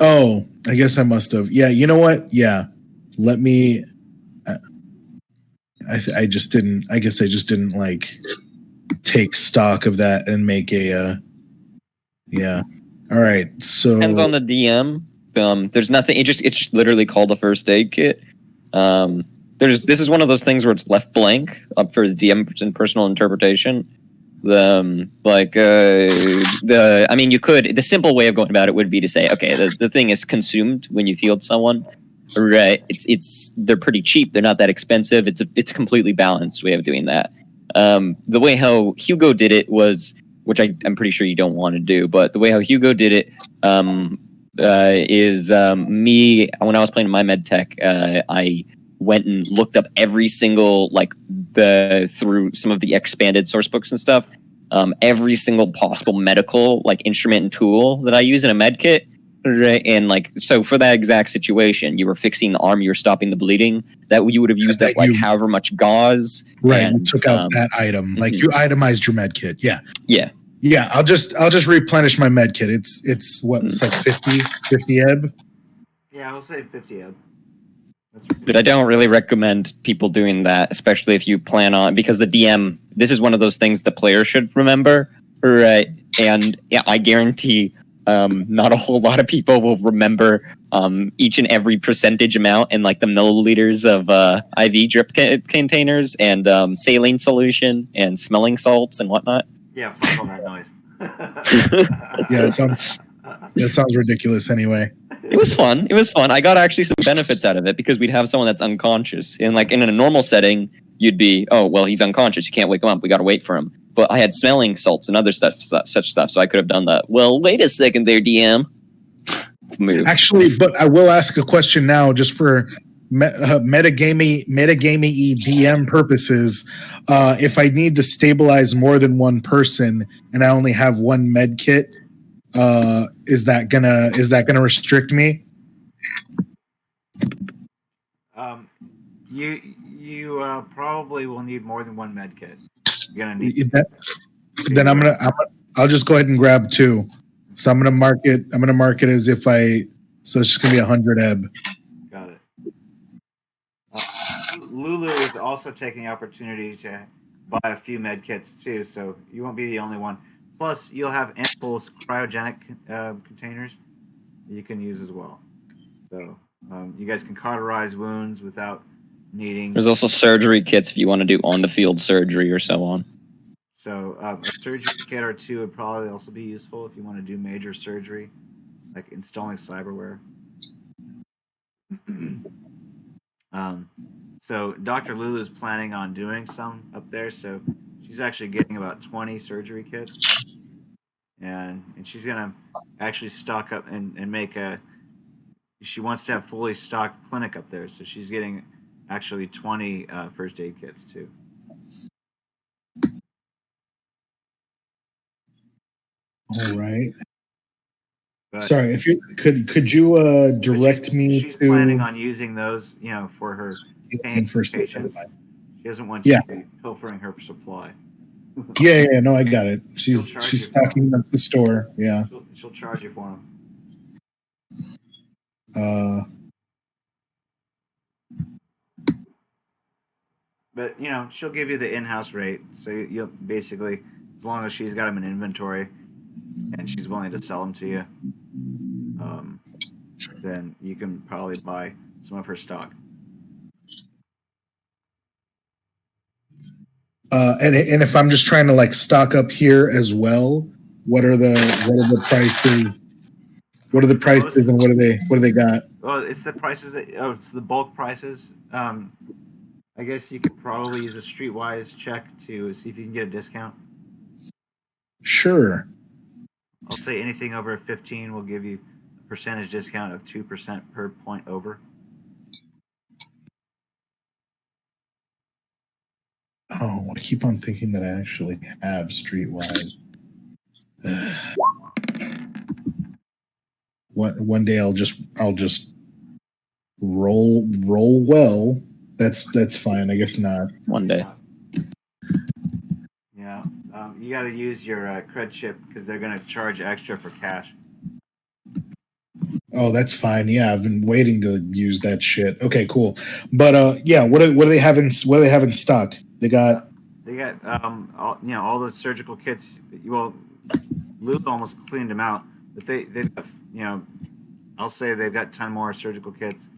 Oh, I guess I must have. Yeah, you know what? Yeah, let me. I just didn't. I guess I just didn't like take stock of that and make a. Yeah. All right. So
Depends on the DM. There's nothing. It's just literally called a first aid kit. This is one of those things where it's left blank up for the DM and personal interpretation. I mean, you could. The simple way of going about it would be to say, okay, the thing is consumed when you've healed someone. Right? They're pretty cheap. They're not that expensive. It's a completely balanced way of doing that. The way how Hugo did it was, which I'm pretty sure you don't want to do, but the way how Hugo did it is me when I was playing my med tech, I went and looked up every single through some of the expanded source books and stuff, every single possible medical instrument and tool that I use in a med kit. Right, and so for that exact situation, you were fixing the arm, you were stopping the bleeding. That you would have used however much gauze.
Right,
and,
you took out that item. Like you itemized your med kit. Yeah.
Yeah.
Yeah, I'll just replenish my med kit. It's what, it's like 50 ebb?
Yeah, I'll say 50 ebb.
But I don't really recommend people doing that, especially if you plan on, because the DM, this is one of those things the player should remember, right? And yeah, I guarantee not a whole lot of people will remember each and every percentage amount and the milliliters of IV drip containers and saline solution and smelling salts and whatnot.
Yeah, fuck all that noise.
Yeah, that sounds ridiculous anyway.
It was fun. I got actually some benefits out of it because we'd have someone that's unconscious. And in a normal setting, you'd be, oh, well, he's unconscious. You can't wake him up. We got to wait for him. But I had smelling salts and other such stuff, so I could have done that. Well, wait a second there, DM. Move.
Actually, but I will ask a question now, just for metagamey DM purposes. If I need to stabilize more than one person and I only have one med kit, is that gonna restrict me?
You probably will need more than one med kit. You're gonna need
that. Then I'll just go ahead and grab two. So I'm gonna mark it as if so it's just gonna be 100 ebb.
Got it. Lulu is also taking the opportunity to buy a few med kits too, so you won't be the only one. Plus, you'll have ample cryogenic containers you can use as well. So you guys can cauterize wounds without needing.
There's also surgery kits if you want to do on-the-field surgery or so on.
So a surgery kit or two would probably also be useful if you want to do major surgery, like installing cyberware. So Dr. Lulu is planning on doing some up there, so she's actually getting about 20 surgery kits, and she's gonna actually stock up and make she wants to have fully stocked clinic up there, so she's getting actually 20 first aid kits too.
All right.
But
sorry, if you could you direct me
she's
to
planning on using those, for her patients. She doesn't want you to be pilfering her supply.
Yeah, no, I got it. She's stocking up the store. Yeah.
She'll charge you for them. But she'll give you the in-house rate. So you'll basically, as long as she's got them in inventory and she's willing to sell them to you, then you can probably buy some of her stock.
And if I'm just trying to like stock up here as well, what are the prices? What are the prices and what do they got?
Well, it's the prices. It's the bulk prices. I guess you could probably use a Streetwise check to see if you can get a discount.
Sure.
I'll say anything over 15 will give you a percentage discount of 2% per point over.
Oh, I keep on thinking that I actually have Streetwise. One day I'll just roll well. That's fine. I guess not.
One day.
Yeah, you got to use your cred chip because they're going to charge extra for cash.
Oh, that's fine. Yeah, I've been waiting to use that shit. Okay, cool. But yeah, what do they have in stock? They got
all the surgical kits. Well, Lulu almost cleaned them out, but they've got, I'll say they've got 10 more surgical kits,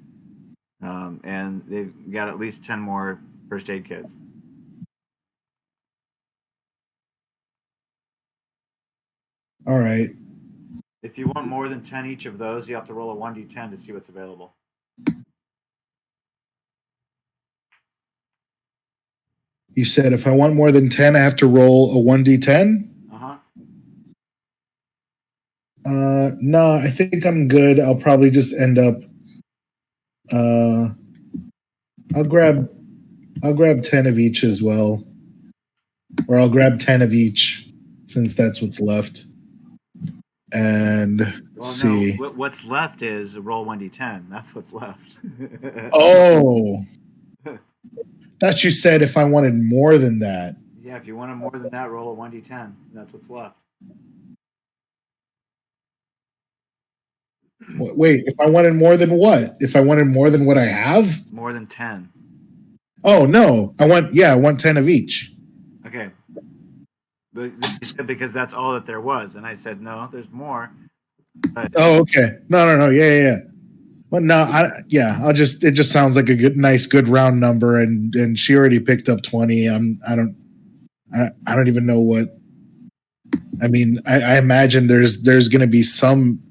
and they've got at least 10 more first aid kits.
All right.
If you want more than 10 each of those, you have to roll a 1d10 to see what's available.
You said if I want more than 10, I have to roll a 1d10?
Uh-huh.
No, I think I'm good. I'll probably just end up I'll grab 10 of each as well. Or I'll grab 10 of each since that's what's left. And let's see.
No, what's left is roll 1d10. That's what's left.
Oh. Thought you said if I wanted more than that.
Yeah, if you wanted more than that, roll a 1d10. That's what's left.
Wait, if I wanted more than what? If I wanted more than what I have?
More than 10.
Oh, no. I want 10 of each.
Okay. But you said because that's all that there was. And I said, no, there's more. But,
oh, okay. No. Yeah. Well, no, it just sounds like a good round number, and she already picked up 20. I don't even know what. I mean, I imagine there's going to be some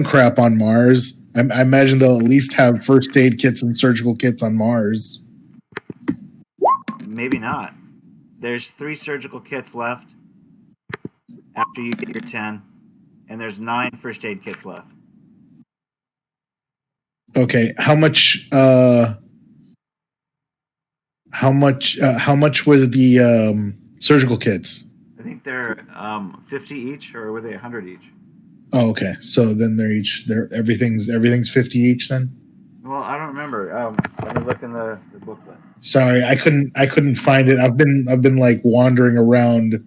crap on Mars. I imagine they'll at least have first aid kits and surgical kits on Mars.
Maybe not. There's 3 surgical kits left after you get your 10, and there's 9 first aid kits left.
Okay, how much was the surgical kits?
I think they're 50 each, or were they 100 each?
Oh, okay. So then everything's 50 each then?
Well, I don't remember. Let me look in the booklet.
Sorry, I couldn't find it. I've been like wandering around.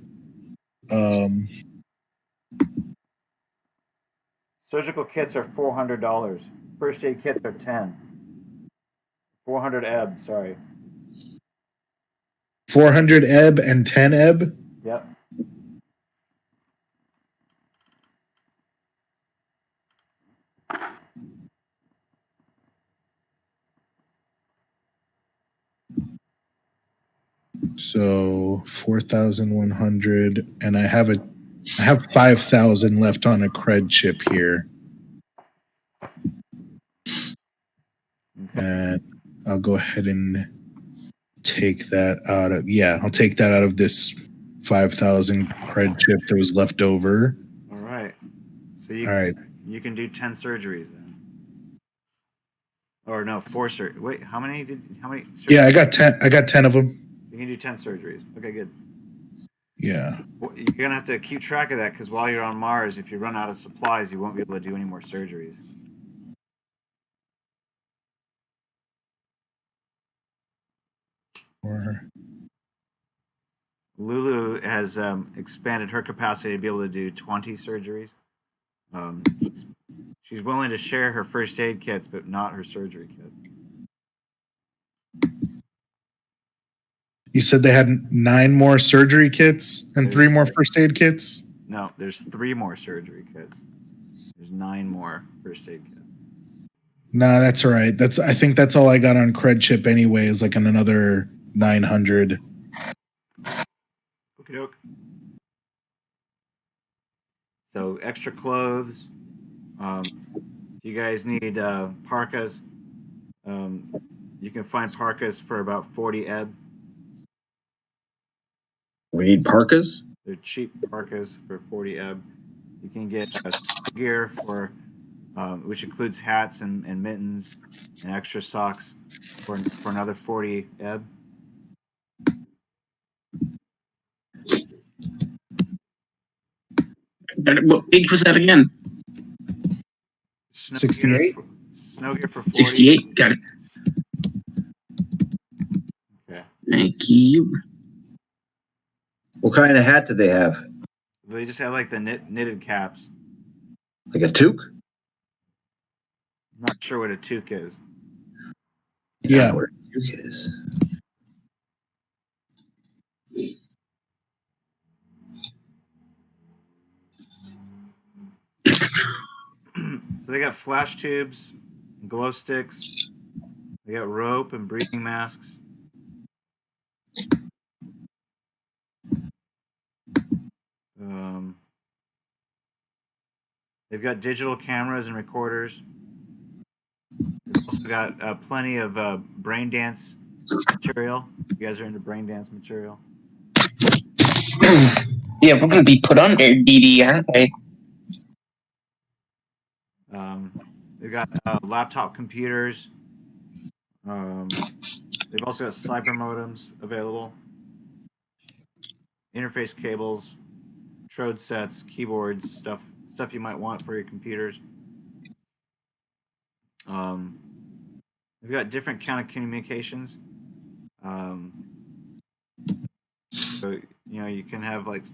Surgical kits are $400. First aid kits are 10. 400 ebb, sorry.
400 ebb and 10 ebb?
Yep.
So 4,100, and I have 5,000 left on a cred chip here. And I'll go ahead and take that out of I'll take that out of this 5,000 cred chip that was left over.
All right. So you can do 10 surgeries then. Or no, 4 surgeries. Wait, how many surgeries?
Yeah, I got 10 of them.
So you can do 10 surgeries. Okay, good.
Yeah.
Well, you're going to have to keep track of that because while you're on Mars, if you run out of supplies, you won't be able to do any more surgeries. Lulu has expanded her capacity to be able to do 20 surgeries. She's willing to share her first aid kits, but not her surgery kits.
You said they had 9 more surgery kits and 3 more first aid kits?
No, there's 3 more surgery kits. There's 9 more first aid kits.
No, that's all right. I think that's all I got on cred chip anyway, is like another 900.
Okie doke. So extra clothes. If you guys need parkas, you can find parkas for about 40 ebb.
We need parkas.
They're cheap parkas for 40 ebb. You can get gear for, which includes hats and mittens and extra socks for another 40 ebb.
What page was that again?
Snow
68?
gear, snow gear for 40.
68. Got it.
Okay.
Thank you.
What kind of hat do they have?
They just have like the knitted caps.
Like a toque?
I'm not sure what a toque is.
I don't
Yeah.
know what a toque is.
So they got flash tubes, glow sticks. They got rope and breathing masks. They've got digital cameras and recorders. They've also got plenty of brain dance material. You guys are into brain dance material.
Yeah, we're gonna be put under DD, aren't we?
They've got laptop computers. They've also got cyber modems available. Interface cables, Trode sets, keyboards, stuff you might want for your computers. We've got different kind of communications. So you can have like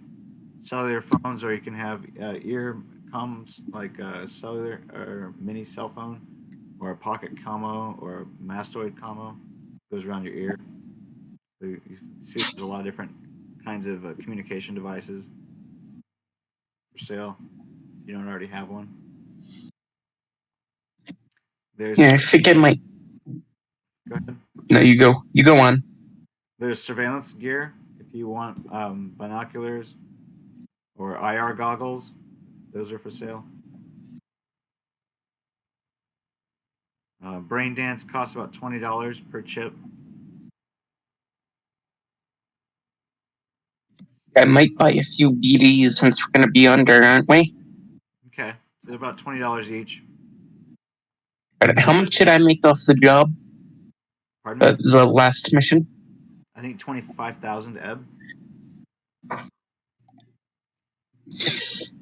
cellular phones, or you can have ear comms like a cellular or mini cell phone, or a pocket commo, or a mastoid commo goes around your ear. So you see, there's a lot of different kinds of communication devices for sale. If you don't already have one. There's
Yeah, I think I might.
Go ahead.
No, you go. You go on.
There's surveillance gear if you want binoculars or IR goggles. Those are for sale. Brain dance costs about $20 per chip.
I might buy a few BDs since we're gonna be under, aren't we?
Okay, so they're about $20 each.
How much did I make off the job?
Pardon me?
The last mission?
I think 25,000 ebb.
Yes.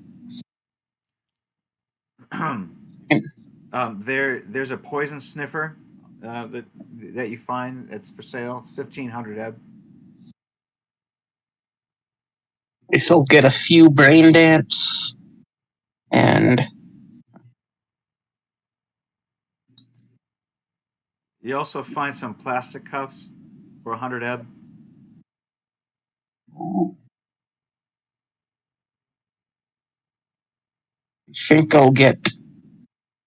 There's a poison sniffer that you find that's for sale. It's 1,500 ebb.
Guess I'll get a few brain dance and
You also find some plastic cuffs for 100 ebb.
I think I'll get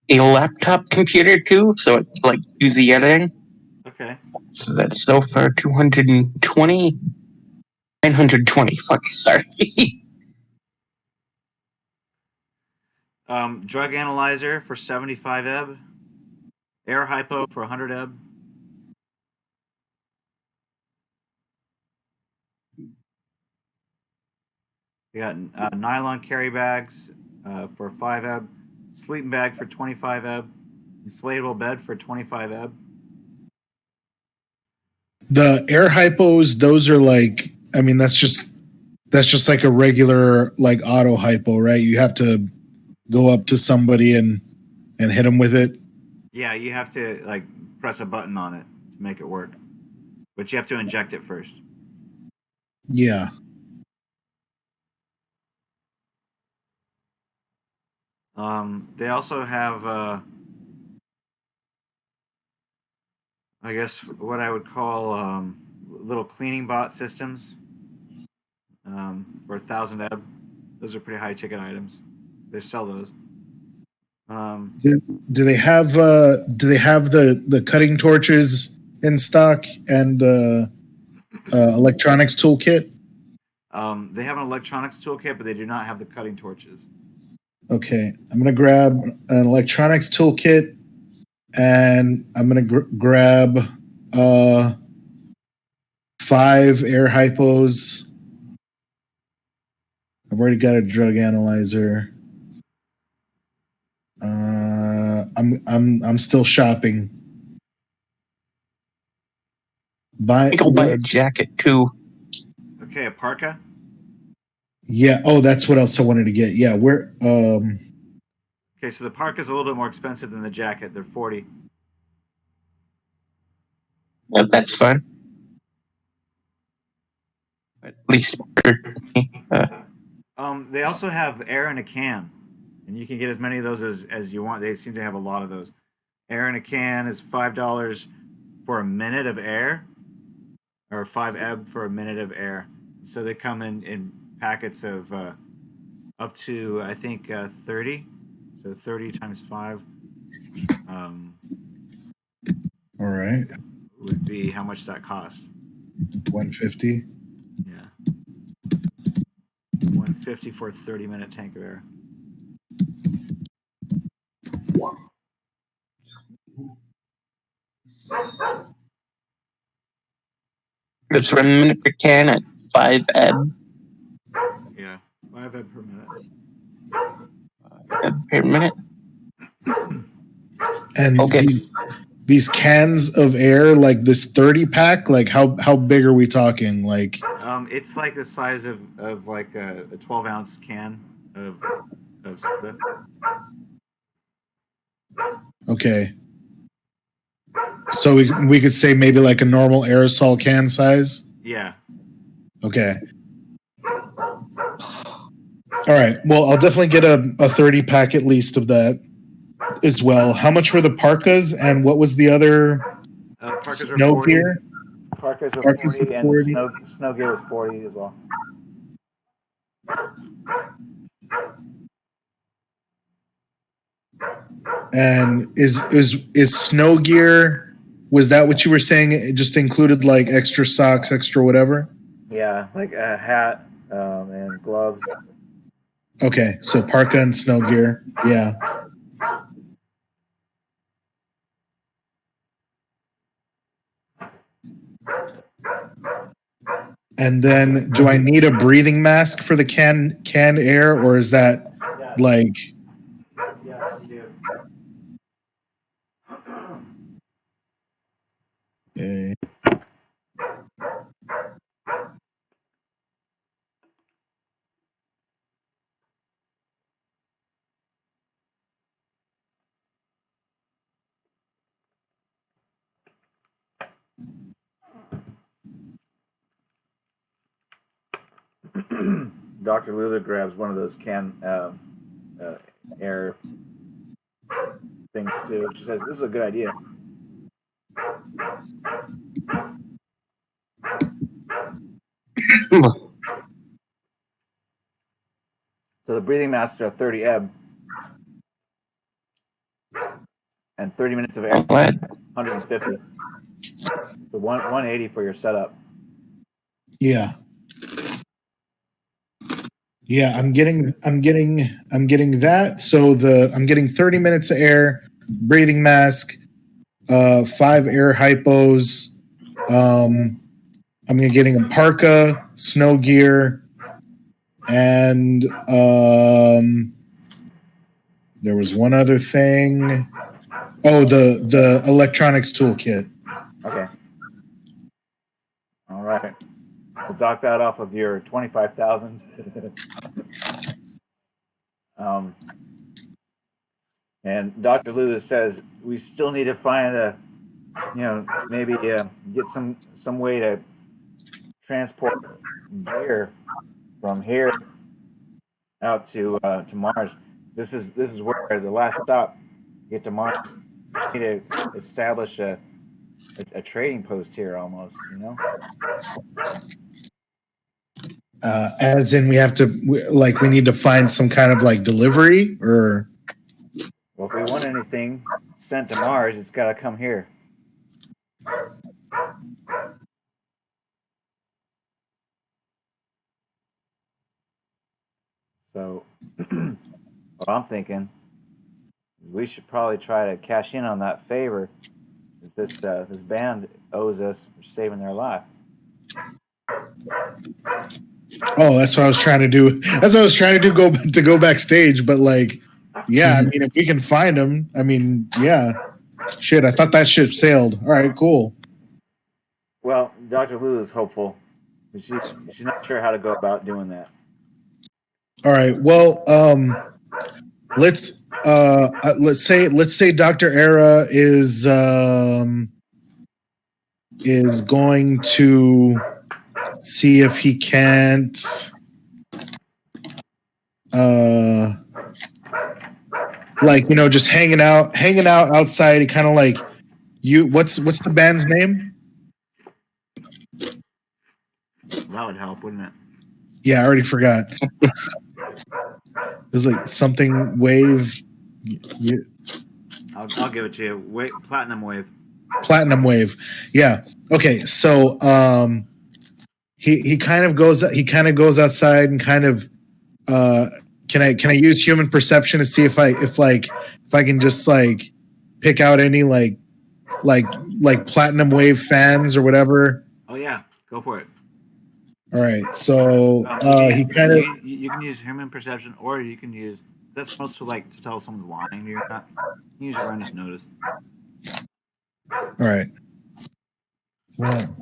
a laptop computer too, so it like do the editing.
Okay.
So that's so far 220. 920. Fuck, sorry.
Drug analyzer for 75 ebb. Air hypo for 100 ebb. You got nylon carry bags for 5 ebb. Sleeping bag for 25 ebb. Inflatable bed for 25 ebb.
The air hypos, those are like, I mean, that's just like a regular like auto hypo, right? You have to go up to somebody and hit them with it.
Yeah, you have to like press a button on it to make it work, but you have to inject it first.
Yeah.
They also have, I guess, what I would call little cleaning bot systems for 1,000 ebb. Those are pretty high ticket items. They sell those.
Do they have the cutting torches in stock and the electronics toolkit?
They have an electronics toolkit, but they do not have the cutting torches.
Okay, I'm gonna grab an electronics toolkit, and I'm gonna grab 5 air hypos. I've already got a drug analyzer. I'm still shopping.
I think I'll buy a jacket too.
Okay, a parka.
Yeah. Oh, that's what else I wanted to get. Yeah.
Okay, so the parka is a little bit more expensive than the jacket. They're 40.
Yeah, that's fine. At least
They also have air in a can, and you can get as many of those as you want. They seem to have a lot of those. Air in a can is $5 for a minute of air, or 5 ebb for a minute of air. So they come in packets of up to I think 30. So 30 times 5
All right.
would be how much that costs.
150.
Yeah. 150 for a 30-minute tank of air.
it's for a minute per can at 5 ebb.
Yeah, 5 ebb per minute.
Ebb per minute.
And
Okay.
these cans of air, like this 30 pack, like how big are we talking? Like,
It's like the size of like a 12-ounce can of soda.
okay. So we could say maybe like a normal aerosol can size.
Yeah.
Okay. All right. Well, I'll definitely get a 30 pack at least of that as well. How much were the parkas, and what was the other
Parkas are
snow
40.
gear?
Parkas are
Parkas
40,
are
and
40.
snow gear is 40 as well.
And is snow gear? Was that what you were saying? It just included like extra socks, extra whatever.
Yeah, like a hat and gloves.
Okay, so parka and snow gear. Yeah. And then, do I need a breathing mask for the canned air, or is that like?
Yes, you do.
Okay.
Dr. Lulu grabs one of those can air things too. She says, "This is a good idea." So the breathing masks are 30 ebb and 30 minutes of air, 150. So 180 for your setup.
Yeah. Yeah, I'm getting that. So I'm getting 30 minutes of air, breathing mask, 5 air hypos. I'm getting a parka, snow gear, and there was one other thing. Oh, the electronics toolkit.
Okay. All right. We'll dock that off of your 25,000. And Dr. Lulu says we still need to find maybe get some way to transport gear from here out to Mars. This is where the last stop to get to Mars. We need to establish a trading post here, almost.
As in, we have to we need to find some kind of like delivery, or
Well, if we want anything sent to Mars, it's got to come here. So, what I'm thinking, we should probably try to cash in on that favor that this band owes us for saving their life.
Oh, that's what I was trying to do. That's what I was trying to do. Go backstage, but like, yeah. I mean, if we can find him, I mean, yeah. Shit, I thought that ship sailed. All right, cool.
Well, Dr. Lulu is hopeful. But she's not sure how to go about doing that.
All right. Well, let's say Dr. Era is going to see if he can't like, you know, just hanging out outside, kind of like you. What's the band's name?
That would help, wouldn't it?
Yeah, I already forgot. There's like something wave.
I'll give it to you. Platinum Wave.
Platinum Wave. Yeah. Okay. So he kind of goes outside and kind of can I use human perception to see if I can just like pick out any like Platinum Wave fans or whatever.
Oh yeah, go for it.
All right. So he kind of
you can use human perception, or you can use that's supposed to like to tell if someone's lying. You're not. You can use awareness notice.
All right. Well,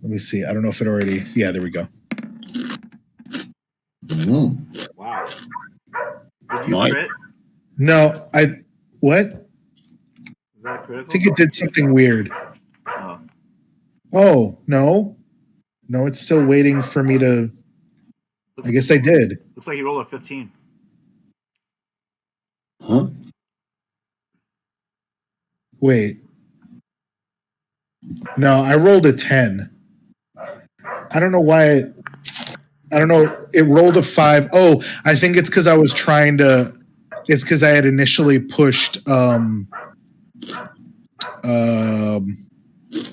let me see. I don't know if it already. Yeah, there we go.
Wow. Did you crit?
No, what?
Is that critical?
I think it did something weird. Oh, no. No, it's still waiting for me to. I guess I did.
Looks like you rolled a 15.
Huh?
Wait. No, I rolled a 10. I don't know why. I don't know. It rolled a 5. Oh, I think it's because I was trying to. It's because I had initially pushed.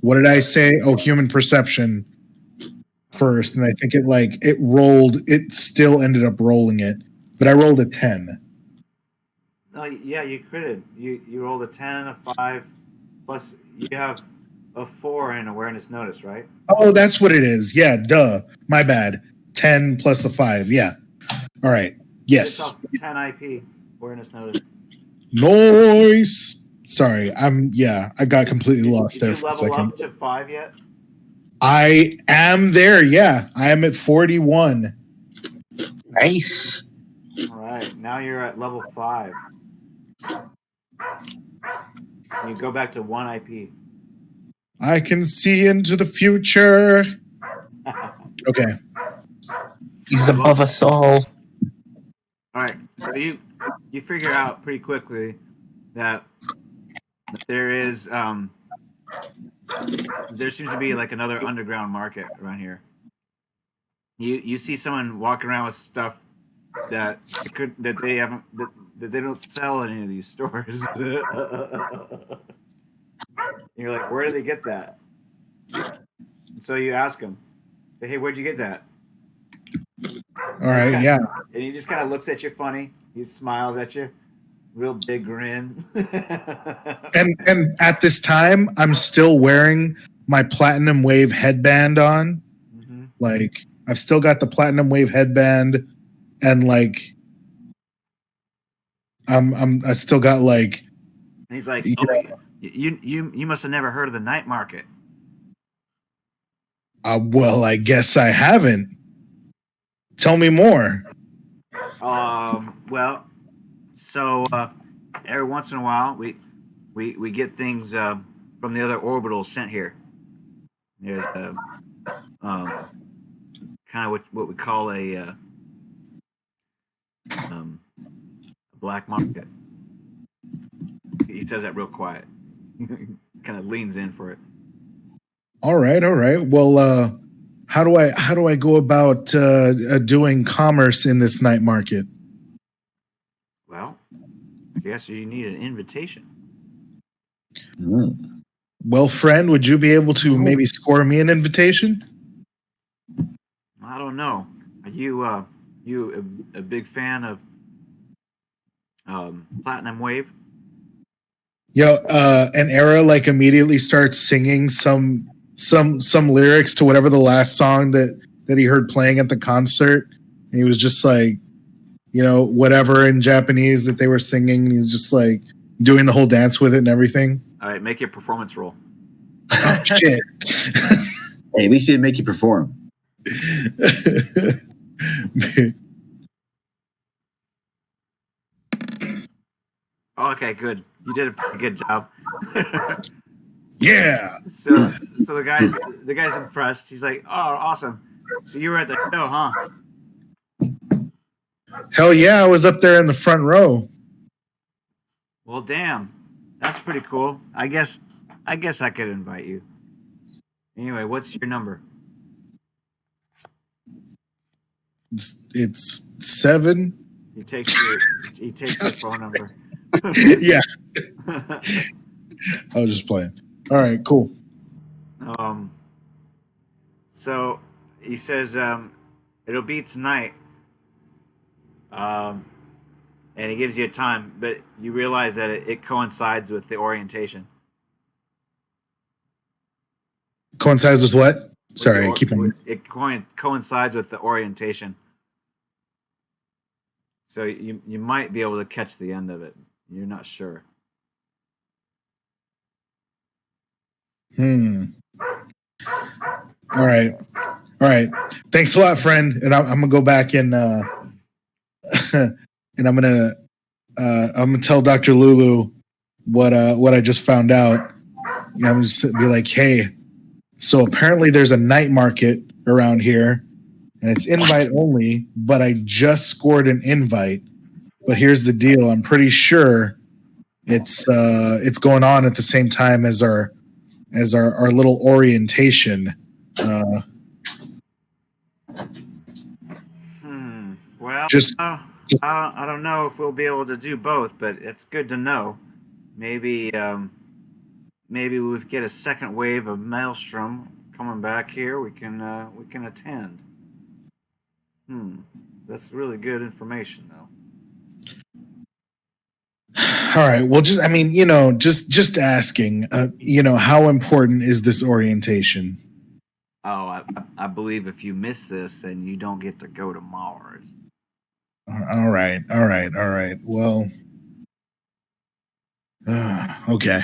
What did I say? Oh, human perception first, and I think it rolled. It still ended up rolling it, but I rolled a 10.
Oh yeah, you critted. You rolled a 10 and a 5, plus you have a 4 in awareness notice, right?
Oh, that's what it is. Yeah, duh. My bad. 10 plus the 5. Yeah. All right. Yes.
10 IP awareness notice.
Nice. Sorry, I got completely lost there
Did you
for a second.
level up to 5 yet?
I am there. Yeah, I am at 41.
Nice.
All right, now you're at level 5. You go back to 1 IP.
I can see into the future. Okay.
He's above us all.
All right, so you figure out pretty quickly that there is there seems to be like another underground market around here. You see someone walking around with stuff that they don't sell in any of these stores. You're like, where do they get that? And so you ask him, say, hey, where'd you get that?
All right. Yeah.
And he just kind of looks at you funny. He smiles at you, real big grin.
And at this time, I'm still wearing my Platinum Wave headband on.
Mm-hmm.
Like, I've still got the Platinum Wave headband, and like, I still got like.
And he's like,
yeah.
oh, you must have never heard of the night market.
Well, I guess I haven't. Tell me more.
Well, so every once in a while we get things from the other orbitals sent here. There's kind of what we call a black market. He says that real quiet. Kind of leans in for it.
All right. Well, how do I go about doing commerce in this night market?
Well, I guess you need an invitation.
Well, friend, would you be able to maybe score me an invitation?
I don't know. Are you a big fan of Platinum Wave?
Yo, and Era like immediately starts singing some lyrics to whatever the last song that he heard playing at the concert. And he was just like, whatever in Japanese that they were singing. He's just like doing the whole dance with it and everything.
All right, make your performance roll.
Oh shit!
Hey, at least he didn't make you perform.
Okay, good. You did a pretty good job.
Yeah.
So the guy's impressed. He's like, "Oh, awesome! So you were at the show, huh?"
Hell yeah! I was up there in the front row.
Well, damn, that's pretty cool. I guess I could invite you. Anyway, what's your number?
It's 7.
He takes your phone number.
Yeah. I was just playing. All right, cool.
So he says it'll be tonight. And he gives you a time, but you realize that it coincides with the orientation.
Coincides with what? Sorry, keep on.
It coincides with the orientation. So you might be able to catch the end of it. You're not sure.
All right. Thanks a lot, friend. And I'm gonna go back and and I'm gonna tell Dr. Lulu what I just found out. I'm just be like, hey, so apparently there's a night market around here, and it's invite only. But I just scored an invite. But here's the deal: I'm pretty sure it's going on at the same time as our little orientation.
Well,
Just
I don't know if we'll be able to do both, but it's good to know. Maybe we get a second wave of Maelstrom coming back here. We can attend. That's really good information, though.
all right. Well, just asking. How important is this orientation?
Oh, I believe if you miss this, then you don't get to go to Mars.
All right. Well, okay.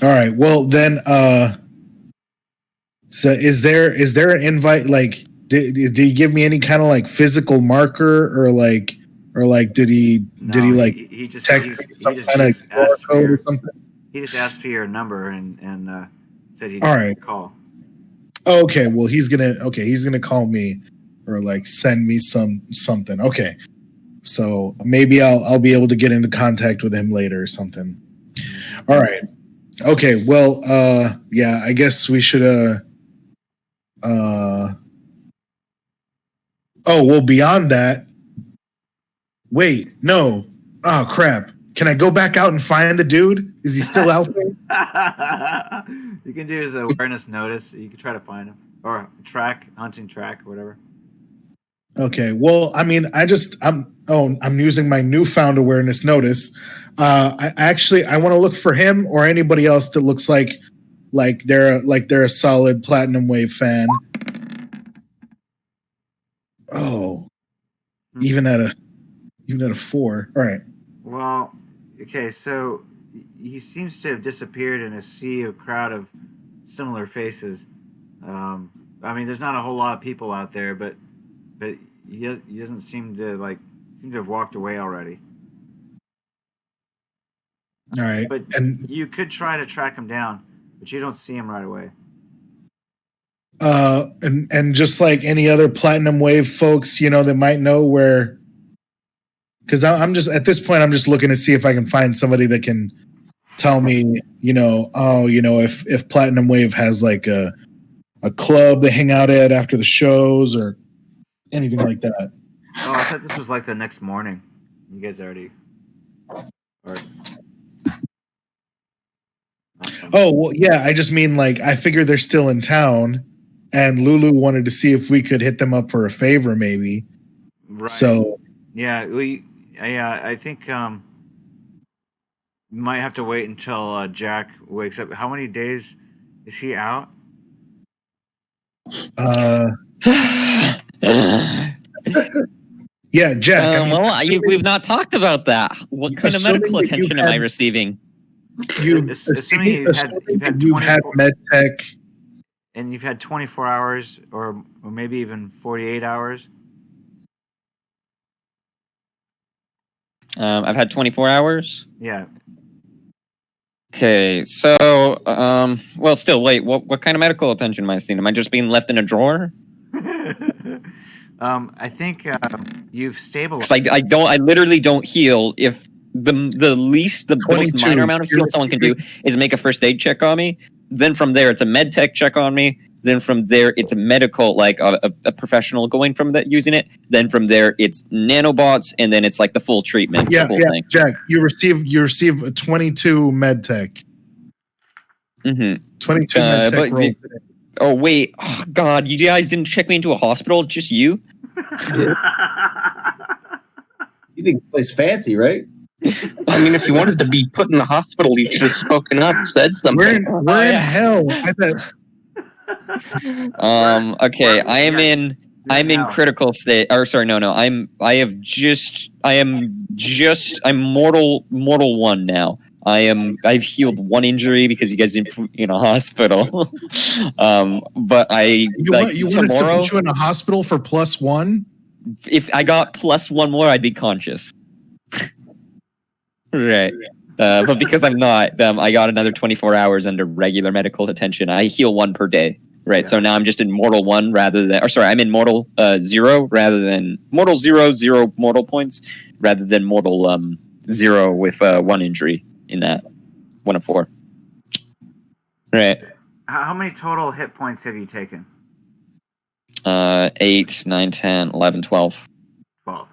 All right. Well, then, so is there an invite? Like, did he give me any kind of like physical marker or did he like
he just
text some
just
kind of
asked for
code
your,
or something?
he just asked for your number and said he'd
All right.
call.
Okay, well he's gonna call me or like send me something. Okay. So maybe I'll be able to get into contact with him later or something. All right. Okay, well yeah, I guess we should oh well beyond that. Wait, no. Oh crap. Can I go back out and find the dude? Is he still out there?
You can do his awareness notice. You can try to find him or hunting track, or whatever.
Okay. Well, I mean, I'm using my newfound awareness notice. I want to look for him or anybody else that looks like they're a solid Platinum Wave fan. Oh, even at a 4. All right.
Well, okay, so he seems to have disappeared in a crowd of similar faces. I mean, there's not a whole lot of people out there, but he doesn't seem to have walked away already.
All right.
But you could try to track him down, but you don't see him right away.
And just like any other Platinum Wave folks, that might know where. Because I'm just at this point, I'm just looking to see if I can find somebody that can tell me, if Platinum Wave has like a club they hang out at after the shows or anything like that.
Oh, I thought this was like the next morning. You guys already. Or,
Oh, well, yeah. I just mean like I figured they're still in town, and Lulu wanted to see if we could hit them up for a favor, maybe.
Right.
So
yeah, I think you might have to wait until Jack wakes up. How many days is he out?
Yeah, Jack.
We've not talked about that. What kind of medical attention am I receiving?
Assuming you've had
med tech,
and you've had 24 hours, or maybe even 48 hours.
I've had 24 hours.
Yeah.
Okay, so well, still, wait. What kind of medical attention am I seeing? Am I just being left in a drawer?
I think you've stabilized.
I literally don't heal. If the most minor amount of heal someone can do is make a first aid check on me. Then from there, it's a med tech check on me. Then from there, it's a medical, like a professional going from that using it. Then from there, it's nanobots, and then it's like the full treatment.
Yeah,
the whole thing.
Jack, you receive a 22 med tech.
Mm-hmm.
22 med tech roll today.
Oh wait, oh god, you guys didn't check me into a hospital, just you?
You think the place fancy, right?
I mean, if you wanted to be put in the hospital, you should have spoken up, said something.
We're in hell.
Okay, I'm in critical state. Or sorry, no. I'm mortal 1 now. I've healed 1 injury because you guys didn't put me in a hospital. But
you want us to put you in a hospital for +1?
If I got +1 more, I'd be conscious. Right. But because I'm not, I got another 24 hours under regular medical attention. I heal 1 per day. Right. Yeah. So now I'm just in mortal 1 I'm in mortal 0 rather than mortal 0 mortal points rather than mortal 0 with 1 injury in that 1 of 4. Right.
How many total hit points have you taken?
8, 9, 10, 11, 12.
12.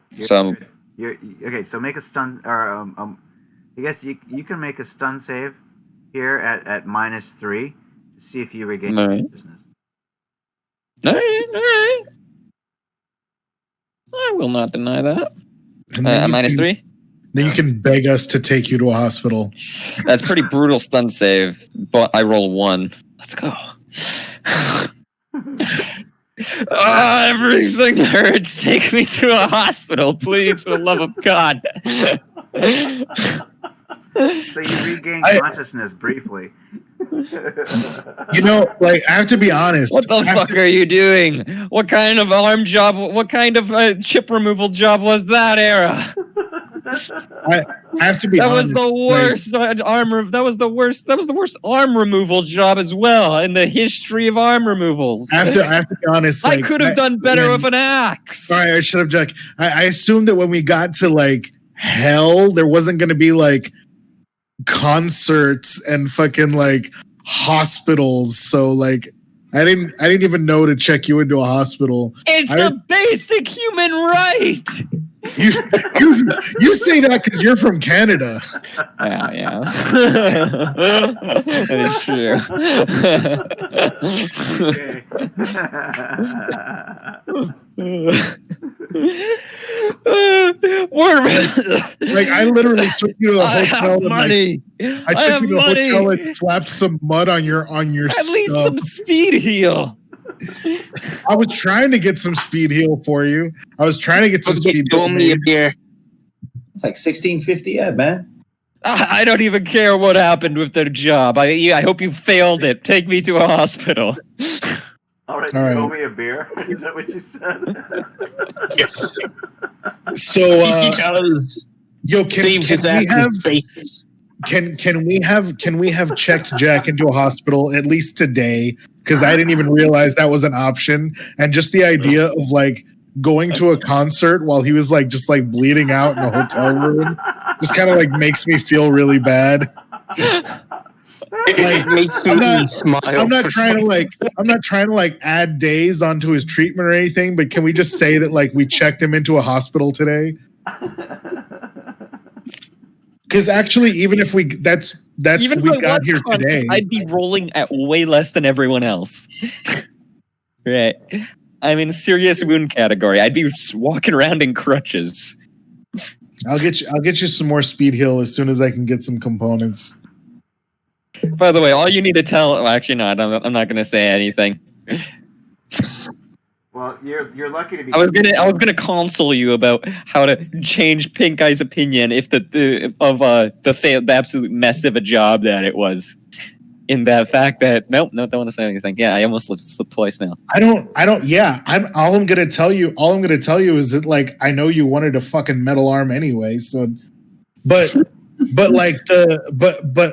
You're okay. So make a stun, or I guess you can make a stun save here at -3 to see if you regain consciousness.
All right. I will not deny that. -3.
Then you can beg us to take you to a hospital.
That's pretty brutal stun save, but I roll 1. Let's go. Everything hurts. Take me to a hospital, please, for the love of God.
So you regain consciousness briefly.
I have to be honest.
What the fuck are you doing? What kind of arm job? What kind of chip removal job was that, Era?
I have to be honest.
That was the worst arm. That was the worst arm removal job as well in the history of arm removals.
I have to be honest.
I could have done better with an axe.
All right, I should have, Jack. I assumed that when we got to hell, there wasn't going to be concerts and fucking hospitals. So I didn't even know to check you into a hospital.
It's a basic human right.
You say that because you're from Canada.
Yeah. That is true.
I literally took you to the hotel.
I took you to the
hotel and slapped some mud on your
At least some speed heal.
I was trying to get some speed heal for you. Speed heal.
Me a beer.
It's like $16.50, yeah, man.
I don't even care what happened with their job. I hope you failed it. Take me to a hospital.
All right. You owe me a beer. Is that what you said?
Yes.
So, can we have checked Jack into a hospital at least today? Because I didn't even realize that was an option, and just the idea of going to a concert while he was just bleeding out in a hotel room just kind of makes me feel really bad.
It makes me smile.
I'm not trying to add days onto his treatment or anything, but can we just say that we checked him into a hospital today? Because actually, even if that's
Even if
we
I
got
was
here
conscious,
today.
I'd be rolling at way less than everyone else. Right. I'm in serious wound category. I'd be walking around in crutches.
I'll get you some more speed heal as soon as I can get some components.
By the way, all you need to tell. Well, actually, no, I'm not going to say anything.
Well, you're lucky to be.
I was gonna console you about how to change Pink Eye's opinion if the absolute mess of a job that it was. In that fact that don't want to say anything. Yeah, I almost slipped twice now.
I don't. Yeah, all I'm gonna tell you is that like I know you wanted a fucking metal arm anyway. So, but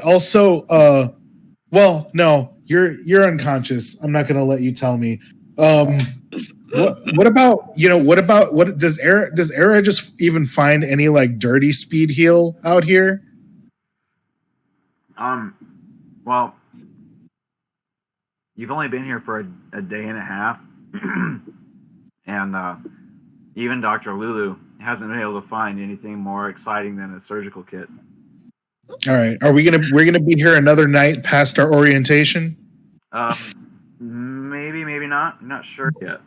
also well, no, you're unconscious. I'm not gonna let you tell me. What about what does Era just even find any like dirty speed heal out here?
Well, you've only been here for a day and a half, and even Dr. Lulu hasn't been able to find anything more exciting than a surgical kit.
All right, we're gonna be here another night past our orientation?
Maybe not. I'm not sure yet.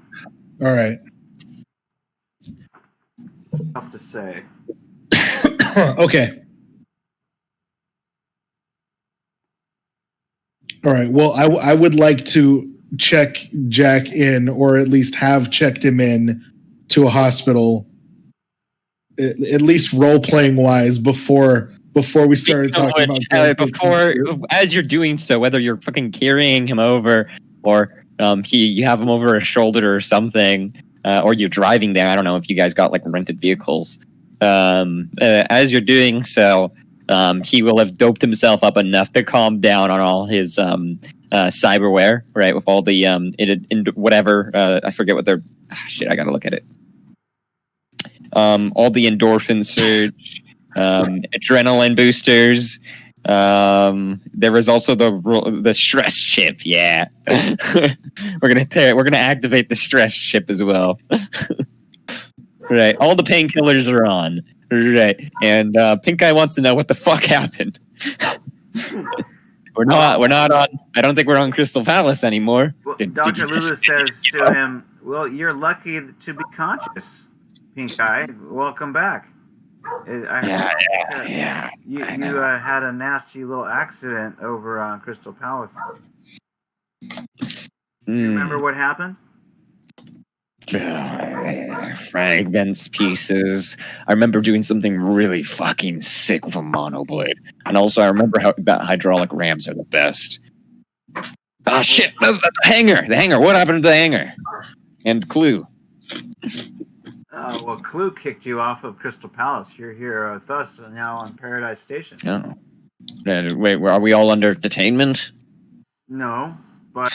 All right.
It's tough to say.
Okay. All right. Well, I would like to check Jack in, or at least have checked him in to a hospital, at least role playing wise, before we started talking about
as you're doing so, whether you're fucking carrying him over or you have him over a shoulder or something, or you're driving there. I don't know if you guys got like rented vehicles. As you're doing so, he will have doped himself up enough to calm down on all his cyberware, right? With all the whatever I forget what they're. Shit, I gotta look at it. All the endorphin surge, adrenaline boosters. There was also the stress chip. Yeah, we're gonna activate the stress chip as well. Right, all the painkillers are on. Right, and Pink Eye wants to know what the fuck happened. We're not on. I don't think we're on Crystal Palace anymore.
Well, Dr. Lulu says to him, "Well, you're lucky to be conscious, Pink Eye. Welcome back."
Yeah.
You had a nasty little accident over on Crystal Palace. Do you remember what happened?
Fragments, pieces. I remember doing something really fucking sick with a monoblade. And also I remember how that hydraulic rams are the best. Oh shit, the hangar. What happened to the hangar? And Clue.
Well, Clue kicked you off of Crystal Palace. You're here with us now on Paradise Station.
Oh. Wait, are we all under detainment?
No, but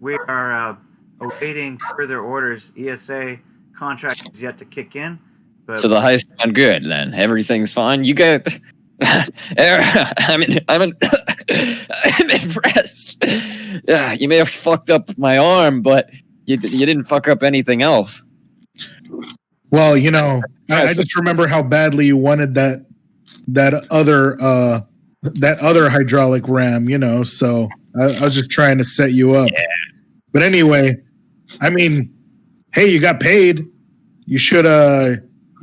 we are awaiting further orders. ESA contract is yet to kick in. But
So the heist gone good then. Everything's fine. You guys I'm impressed. You may have fucked up my arm, but you didn't fuck up anything else.
Well, I just remember how badly you wanted that other hydraulic ram, so I was just trying to set you up.
Yeah.
But anyway, I mean, hey, you got paid. You should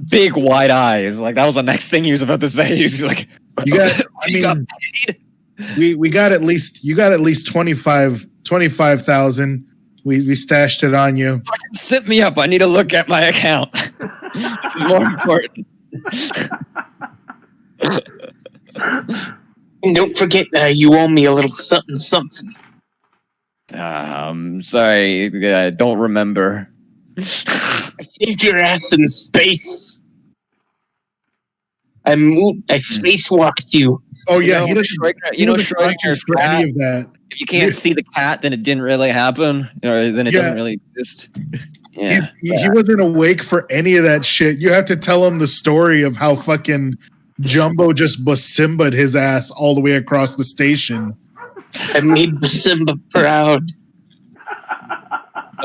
Big wide eyes. Like that was the next thing he was about to say. He was like,
you got paid? We got at least 25,000. We stashed it on you.
Fucking sit me up. I need to look at my account. This is more important.
And don't forget, you owe me a little something.
Sorry, I don't remember.
I saved your ass in space. I spacewalked you.
Oh yeah,
Schrodinger's
for
cat.
any of that.
If you can't see the cat, then it didn't really happen, or then it doesn't really exist. Yeah,
he wasn't awake for any of that shit. You have to tell him the story of how fucking Jumbo just Basimba'd his ass all the way across the station.
I made Basimba proud.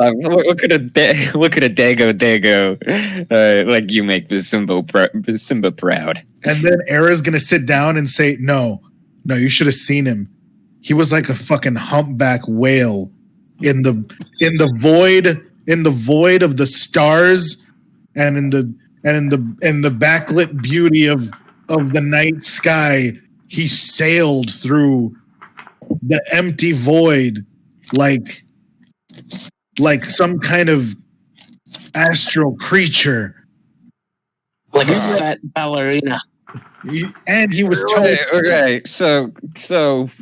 Look at a Dago. Like you make Basimba proud.
And then Era's gonna sit down and say, "No, No, you should have seen him. He was like a fucking humpback whale in the void of the stars, and in the backlit beauty of the night sky. He sailed through the empty void like some kind of astral creature.
Like a fat ballerina.
And he was told.
Okay. So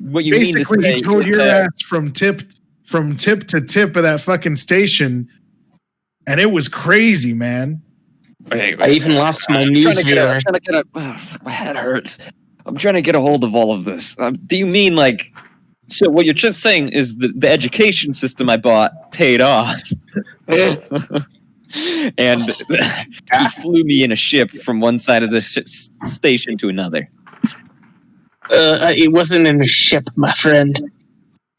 what you mean to
Basically,
say
he towed
is
your
that-
ass from tip to tip of that fucking station, and it was crazy, man.
Wait,
I even lost my
I'm
news
trying
viewer.
to get my head hurts. I'm trying to get a hold of all of this. Do you mean like? So what you're just saying is the education system I bought paid off, and he flew me in a ship from one side of the station to another.
It wasn't in a ship, my friend.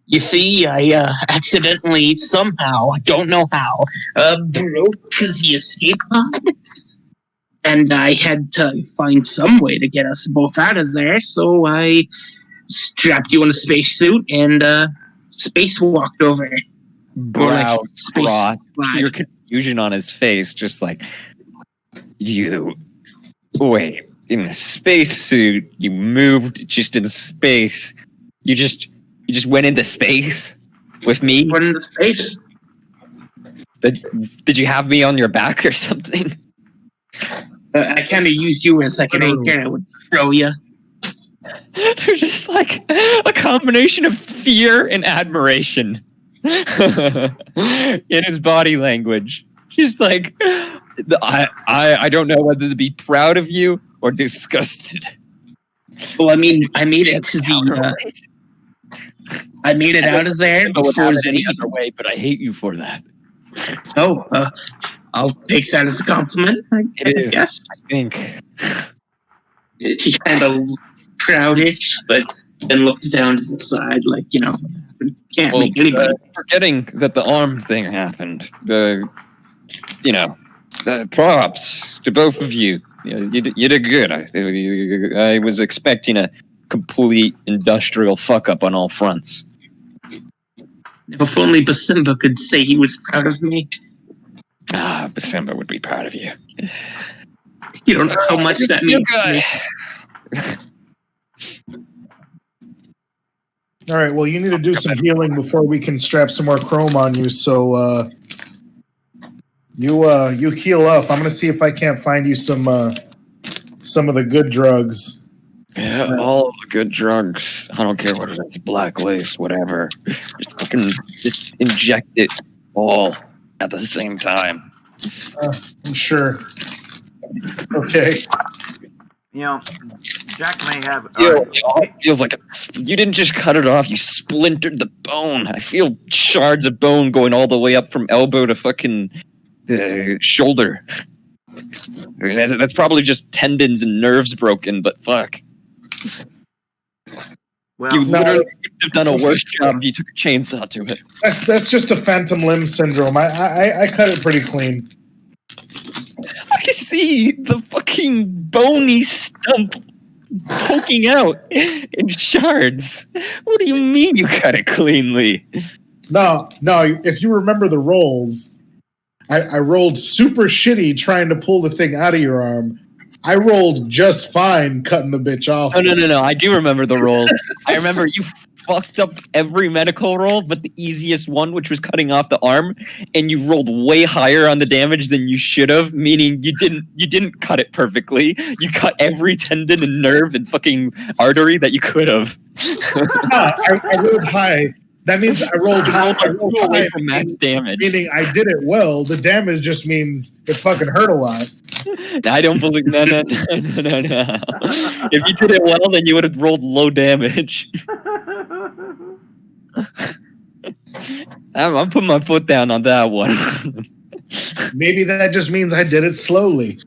You see, I accidentally, somehow, I don't know how, broke the escape pod. And I had to find some way to get us both out of there, so I strapped you in a spacesuit and spacewalked over.
Brow
space
brought
ride.
your confusion on his face, just like you. Wait, in a spacesuit, you moved just in space. You just went into space with me.
Went into space.
Did you have me on your back or something?
I kind of used you as like an anchor. I would throw you.
They're just like a combination of fear and admiration in his body language. He's like, I don't know whether to be proud of you or disgusted.
Well, I mean, I made it to the. I made it out of there
I don't know what
before
happened
any
any other way, but I hate you for that.
Oh, I'll take that as a compliment. I guess.
I think.
He kind of proudish, but then looks down to the side, like, can't
Well,
make anybody.
forgetting that the arm thing happened. Props to both of you. You did good. I was expecting a complete industrial fuck up on all fronts.
If only Basimba could say he was proud of me.
Basimba would be proud of you.
You don't know how much that means to me.
All right, well, you need to do some healing before we can strap some more chrome on you. So you heal up. I'm gonna see if I can't find you some of the good drugs.
Yeah, all the good drugs. I don't care what it is, black lace, whatever. Just inject it all at the same time.
I'm sure. Okay.
Jack may have.
It feels like you didn't just cut it off. You splintered the bone. I feel shards of bone going all the way up from elbow to fucking shoulder. That's probably just tendons and nerves broken, but fuck.
Well,
You literally could have done a worse job if you took a chainsaw to it.
That's just a phantom limb syndrome. I cut it pretty clean.
I can see the fucking bony stump poking out in shards. What do you mean you cut it cleanly?
No. If you remember the rolls, I rolled super shitty trying to pull the thing out of your arm. I rolled just fine cutting the bitch off.
No. I do remember the roll. I remember you fucked up every medical roll, but the easiest one, which was cutting off the arm, and you rolled way higher on the damage than you should have. Meaning you didn't cut it perfectly. You cut every tendon and nerve and fucking artery that you could have.
I rolled high. That means I rolled high. I rolled
Away
high
from max damage.
meaning I did it well. The damage just means it fucking hurt a lot.
I don't believe no. If you did it well, then you would have rolled low damage. I'm putting my foot down on that one.
Maybe that just means I did it slowly.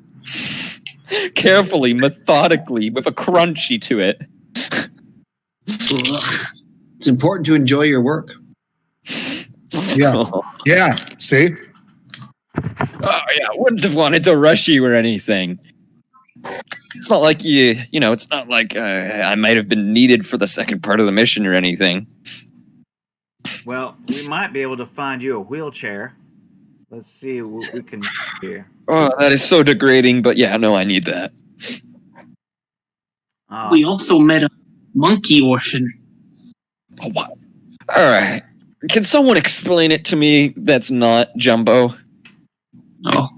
Carefully, methodically, with a crunchy to it.
It's important to enjoy your work.
Yeah. Yeah. See?
Oh yeah, I wouldn't have wanted to rush you or anything. it's not like it's not like I might have been needed for the second part of the mission or anything.
Well, we might be able to find you a wheelchair. Let's see what we can do here.
Oh, that is so degrading, but yeah, no, I need that.
We also met a monkey orphan.
Oh, what? All right. Can someone explain it to me that's not Jumbo?
Oh,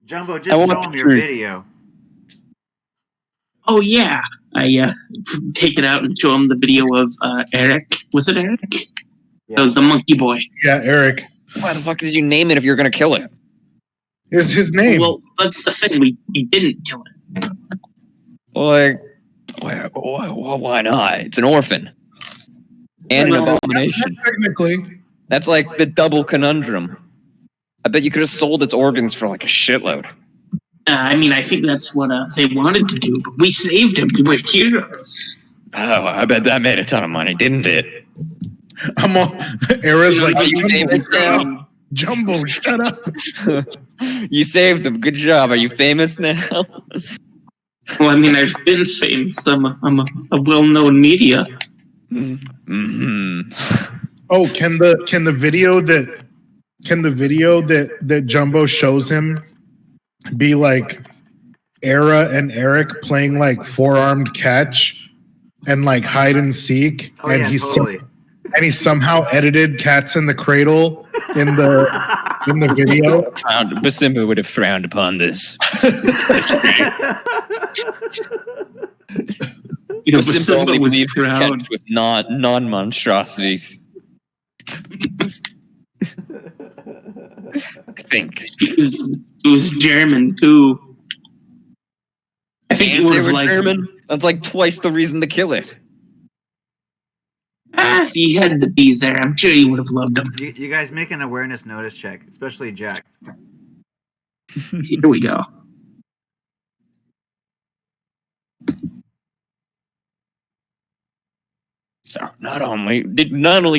Jumbo, just show him your video.
oh yeah. I take it out and show him the video of Eric. Was it Eric?
Yeah.
That was the monkey boy.
Yeah, Eric
Why the fuck did you name it if you're gonna kill it?
is his name.
Well, that's the thing. We didn't kill it.
Like, why not? It's an orphan. And an
Well,
abomination.
Technically,
That's like the double conundrum. I bet you could have sold its organs for like a shitload.
I mean, I think that's what they wanted to do, but we saved him. We were heroes.
Oh, I bet that made a ton of money, didn't it?
I'm all. Era's like,
Are you famous now?
Jumbo, shut up.
You saved them. Good job. Are you famous now?
Well, I mean, I've been famous. I'm a well-known media.
Mm-hmm.
Oh, can the video that Jumbo shows him be like Era and Eric playing like four-armed catch and like hide and seek,
Oh,
and
yeah,
he's
totally.
and he somehow edited Cats in the Cradle in the video.
Basimba would have frowned upon this.
You know,
Basimba only
Basimba was
believed in
proud.
catch with non-monstrosities. I think.
It was German too. I think he
And
would
they
have
were
liked.
German. That's like twice the reason to kill it.
He had to be there. I'm sure he would have loved him.
You guys make an awareness notice check, especially Jack.
Here we go.
So not only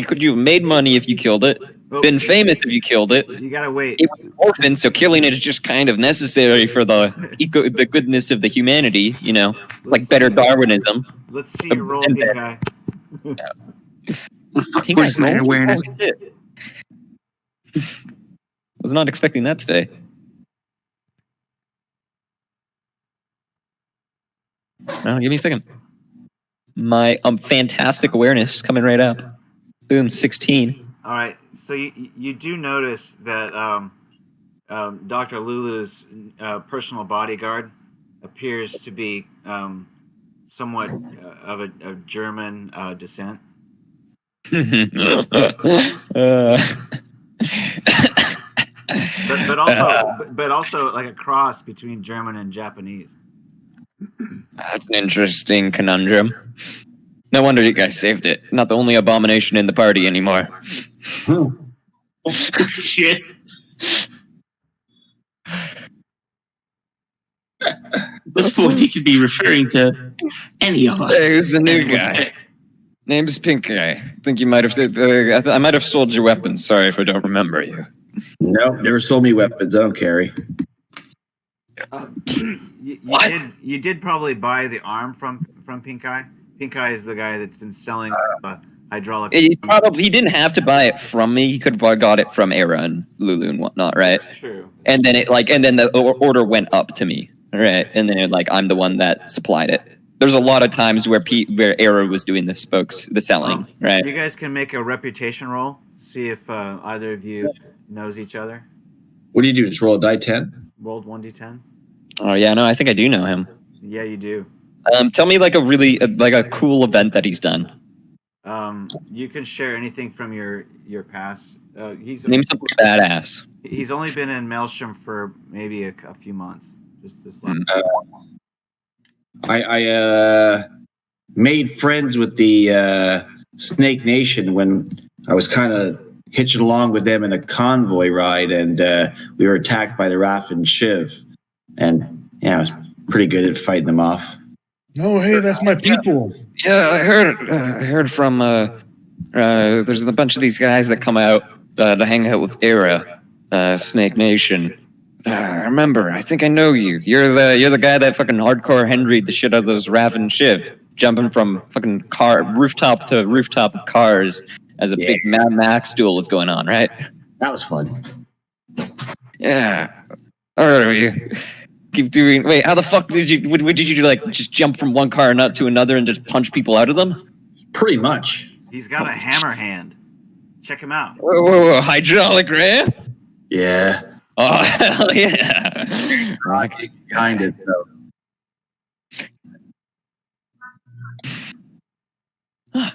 could you have made money if you killed it,
Well,
been famous if you killed it.
You gotta wait.
It was an orphan, so killing it is just kind of necessary for the goodness of the humanity. You know, like
Let's
better
see.
Darwinism.
Let's see your roll,
And
big guy.
King
Where's my
Guy's roll?
awareness?
Oh, shit. Was not expecting that today. Oh, give me a second. My fantastic awareness coming right up. Boom, 16.
All right. So you do notice that Dr. Lulu's personal bodyguard appears to be somewhat of German descent. But also like a cross between German and Japanese.
That's an interesting conundrum. No wonder you guys saved it. Not the only abomination in the party anymore.
Shit. At this point, he could be referring to any of us.
There's a new guy. Name's Pink Eye. I think you might have said. I might have sold your weapons. Sorry if I don't remember you.
Nope, never sold me weapons. I don't carry.
You did probably buy the arm from Pink Eye. Pink Eye is the guy that's been selling the hydraulic.
He didn't have to buy it from me. He could have got it from Era and Lulu and whatnot, right?
That's true.
And then the order went up to me, right? And then I'm the one that supplied it. There's a lot of times where Era was doing the selling, right?
You guys can make a reputation roll. See if either of you knows each other.
What do you do? Just roll a die 10?
Rolled 1d10.
Oh yeah, no, I think I do know him.
Yeah, you do.
Tell me like a really a cool event that he's done.
You can share anything from your past.
Name something badass.
He's only been in Maelstrom for maybe a few months. Just this last.
I made friends with the Snake Nation when I was kind of hitching along with them in a convoy ride, and we were attacked by the Raf and Shiv. And yeah, I was pretty good at fighting them off.
Oh, hey, that's my people.
Yeah, I heard from there's a bunch of these guys that come out to hang out with Era, Snake Nation. Remember, I think I know you. You're the guy that fucking hardcore Henry'd the shit out of those Raven Shiv, jumping from fucking rooftop to rooftop of cars as a big Mad Max duel was going on, right?
That was fun.
Yeah. Or you keep doing. Wait, how the fuck did you? Did you like just jump from one car nut to another and just punch people out of them?
Pretty much.
He's got a hammer hand. Check him out.
Whoa, hydraulic ram?
Yeah.
Oh hell yeah!
Rocky behind it, so.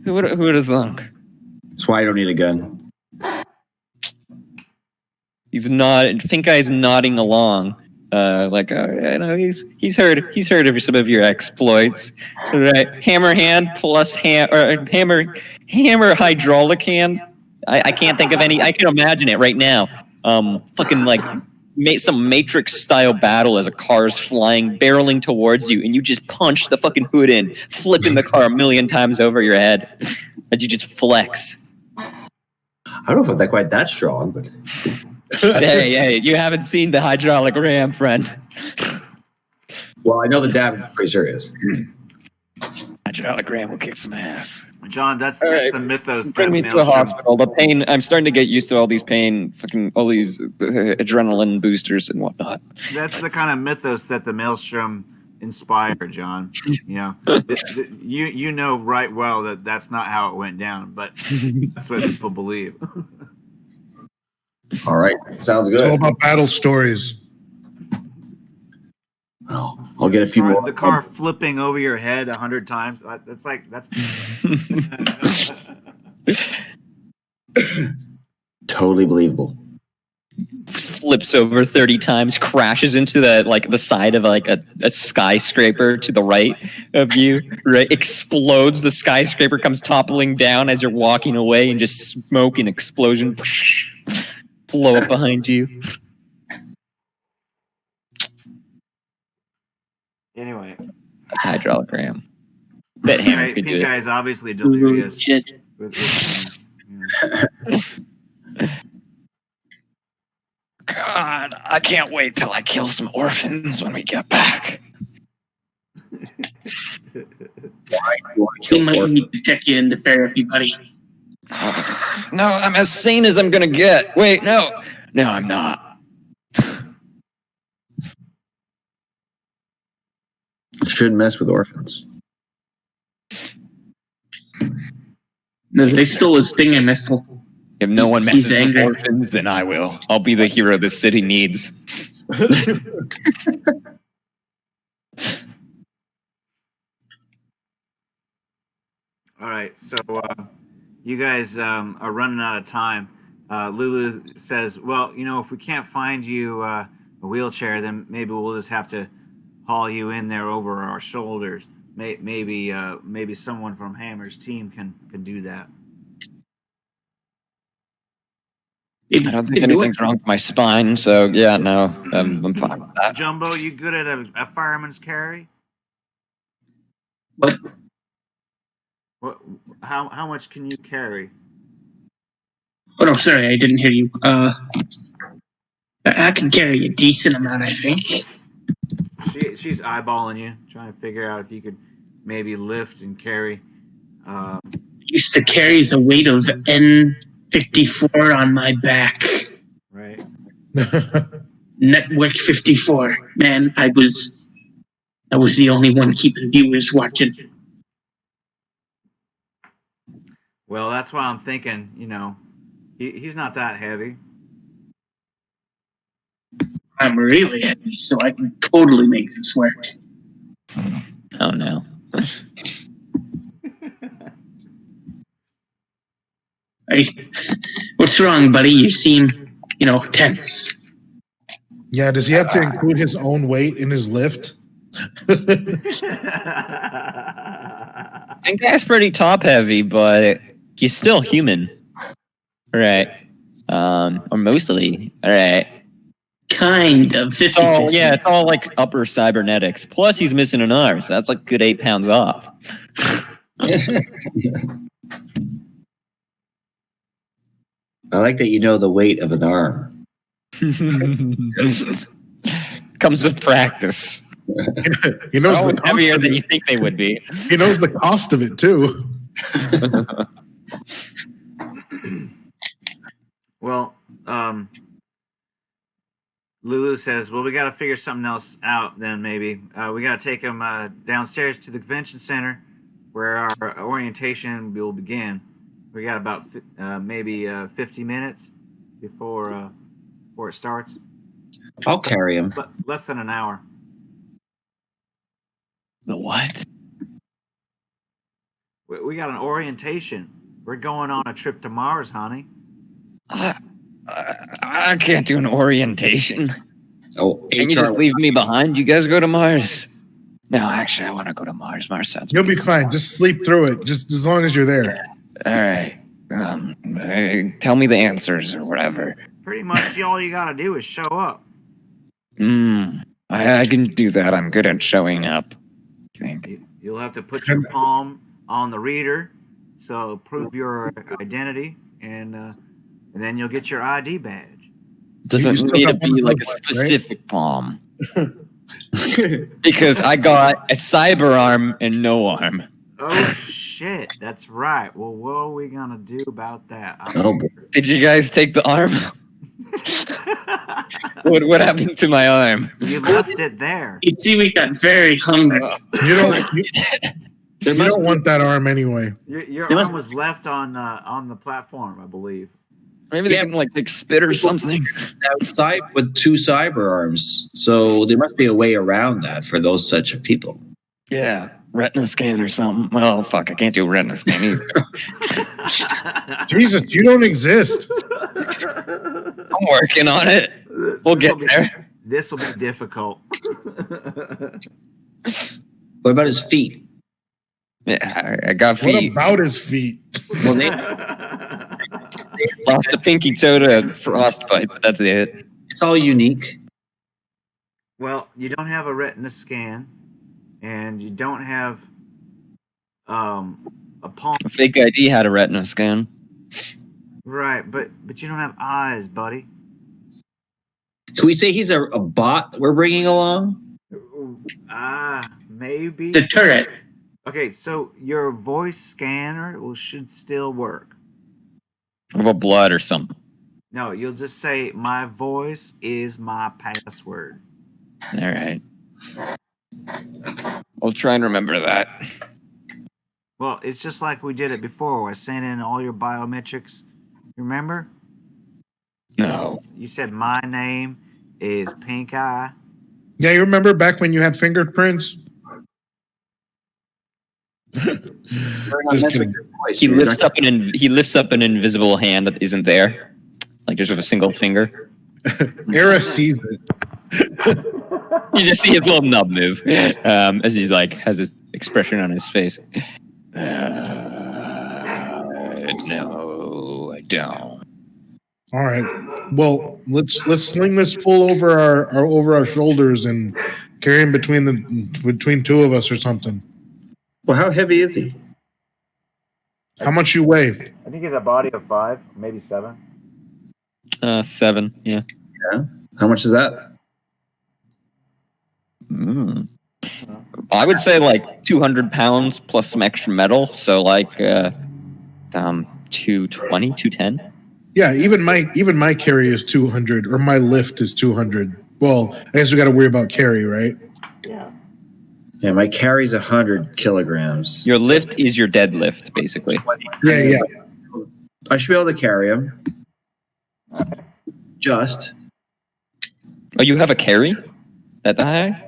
Who would have thunk?
That's why I don't need a gun.
He's not. Pink Guy's nodding along, he's heard of some of your exploits, right? Hammer hand plus hammer hydraulic hand. I can't think of any. I can imagine it right now. Fucking like some Matrix style battle as a car's flying, barreling towards you, and you just punch the fucking hood in, flipping the car a million times over your head, and you just flex.
I don't know if I'm quite that strong, but.
Hey, you haven't seen the hydraulic ram, friend.
Well, I know the damage is pretty serious.
Hydraulic ram will kick some ass.
John, that's
right.
the mythos.
Bring me to the hospital. The pain. I'm starting to get used to all these all these adrenaline boosters and whatnot.
That's the kind of mythos that the Maelstrom inspired, John. You know, you know right well that that's not how it went down, but that's what people believe.
All right, sounds good.
It's all about battle stories.
Oh, I'll get a few more.
The car flipping over your head 100 times. That's.
Totally believable.
Flips over 30 times, crashes into the side of a skyscraper to the right of you, right? Explodes, the skyscraper comes toppling down as you're walking away, and just smoke and explosion blow up behind you.
Anyway.
That's hydraulic ram. That hammer could do
Pink
it.
Guy is obviously delirious.
Shit.
God, I can't wait till I kill some orphans when we get back.
He might need to check you into therapy, buddy.
No, I'm as sane as I'm gonna get. Wait, no, I'm not.
Shouldn't mess with orphans.
They stole his stinging missile.
If no one messes
He's
with
angry.
orphans, then I will. I'll be the hero this city needs.
All right, so you guys are running out of time. Lulu says, "Well, if we can't find you a wheelchair, then maybe we'll just have to haul you in there over our shoulders. Maybe someone from Hammer's team can do that."
I don't think anything's wrong with my spine, so yeah, no, I'm fine with that.
Jumbo, you good at a fireman's carry?
What?
What? How much can you carry?
Oh no, sorry, I didn't hear you. I can carry a decent amount, I think.
She's eyeballing you, trying to figure out if you could maybe lift and carry.
Used to carry the weight of N54 on my back.
Right.
Network 54. Man, I was the only one keeping viewers watching.
Well, that's why I'm thinking, he's not that heavy.
I'm really heavy, so I can totally make this work.
Oh no.
Hey, what's wrong, buddy? You seem, tense.
Yeah, does he have to include his own weight in his lift?
I think that's pretty top heavy, but he's still human. Right. Or mostly. Alright.
Kind of 50.
It's all like upper cybernetics. Plus he's missing an arm, so that's like a good 8 pounds off.
I like that you know the weight of an arm.
Comes with practice.
He knows
Oh,
the cost
heavier
of
than
it.
you think they would be.
He knows the cost of it too.
Well, Lulu says, well, we got to figure something else out then, maybe. We got to take him downstairs to the convention center where our orientation will begin. We got about maybe 50 minutes before it starts.
I'll carry him.
Less than an hour.
The what?
We got an orientation. We're going on a trip to Mars, honey.
I can't do an orientation.
Oh,
Can you just leave me behind? You guys go to Mars? No, actually, I want to go to Mars. Mars sounds.
You'll be fine. Just sleep through it. Just as long as you're there.
All right. Tell me the answers or whatever.
Pretty much all you got to do is show up.
I can do that. I'm good at showing up. I think.
You'll have to put your palm on the reader, so prove your identity, and then you'll get your ID badge.
Doesn't need to be like a specific palm. Because I got a cyber arm and no arm.
Oh shit, that's right. Well, what are we gonna do about that?
Did you guys take the arm? What happened to my arm?
You left it there.
You see, we got very hungry.
You don't want that arm anyway.
Your arm was left on the platform, I believe.
Maybe they can like take spit or something.
Outside with 2 cyber arms, so there must be a way around that for those such of people.
Yeah, retina scan or something. Well, fuck, I can't do retina scan either.
Jesus, you don't exist.
I'm working on it. We'll get there.
This will be difficult.
What about his feet?
Yeah, I got feet.
What about his feet?
Well, they
Lost the pinky toe to frostbite, but that's it.
it's all unique.
Well, you don't have a retina scan, and you don't have a palm.
A fake ID had a retina scan.
Right, but you don't have eyes, buddy.
Can we say he's a bot we're bringing along?
Maybe.
The turret.
Okay, so your voice scanner should still work.
What about blood or something?
No, you'll just say, my voice is my password.
All right. I'll try and remember that.
Well, it's just like we did it before. I sent in all your biometrics. Remember?
No.
You said my name is Pink Eye.
Yeah, you remember back when you had fingerprints? Just kidding.
He lifts up an invisible hand that isn't there, like just with a single finger.
Era sees it.
You just see his little nub move as he's like has his expression on his face. No, I don't.
All right. Well, let's sling this full over our shoulders and carry him between 2 of us or something.
Well, how heavy is he?
How much you weigh?
I think he's a body of 5, maybe 7.
7, yeah.
Yeah. How much is that?
I would say like 200 pounds plus some extra metal, so like 220, 210.
Yeah, even my carry is 200, or my lift is 200. Well, I guess we got to worry about carry, right?
Yeah.
Yeah, my carry's 100 kilograms.
Your lift is your deadlift, basically.
Yeah.
I should be able to carry him. Just.
Oh, you have a carry? That high?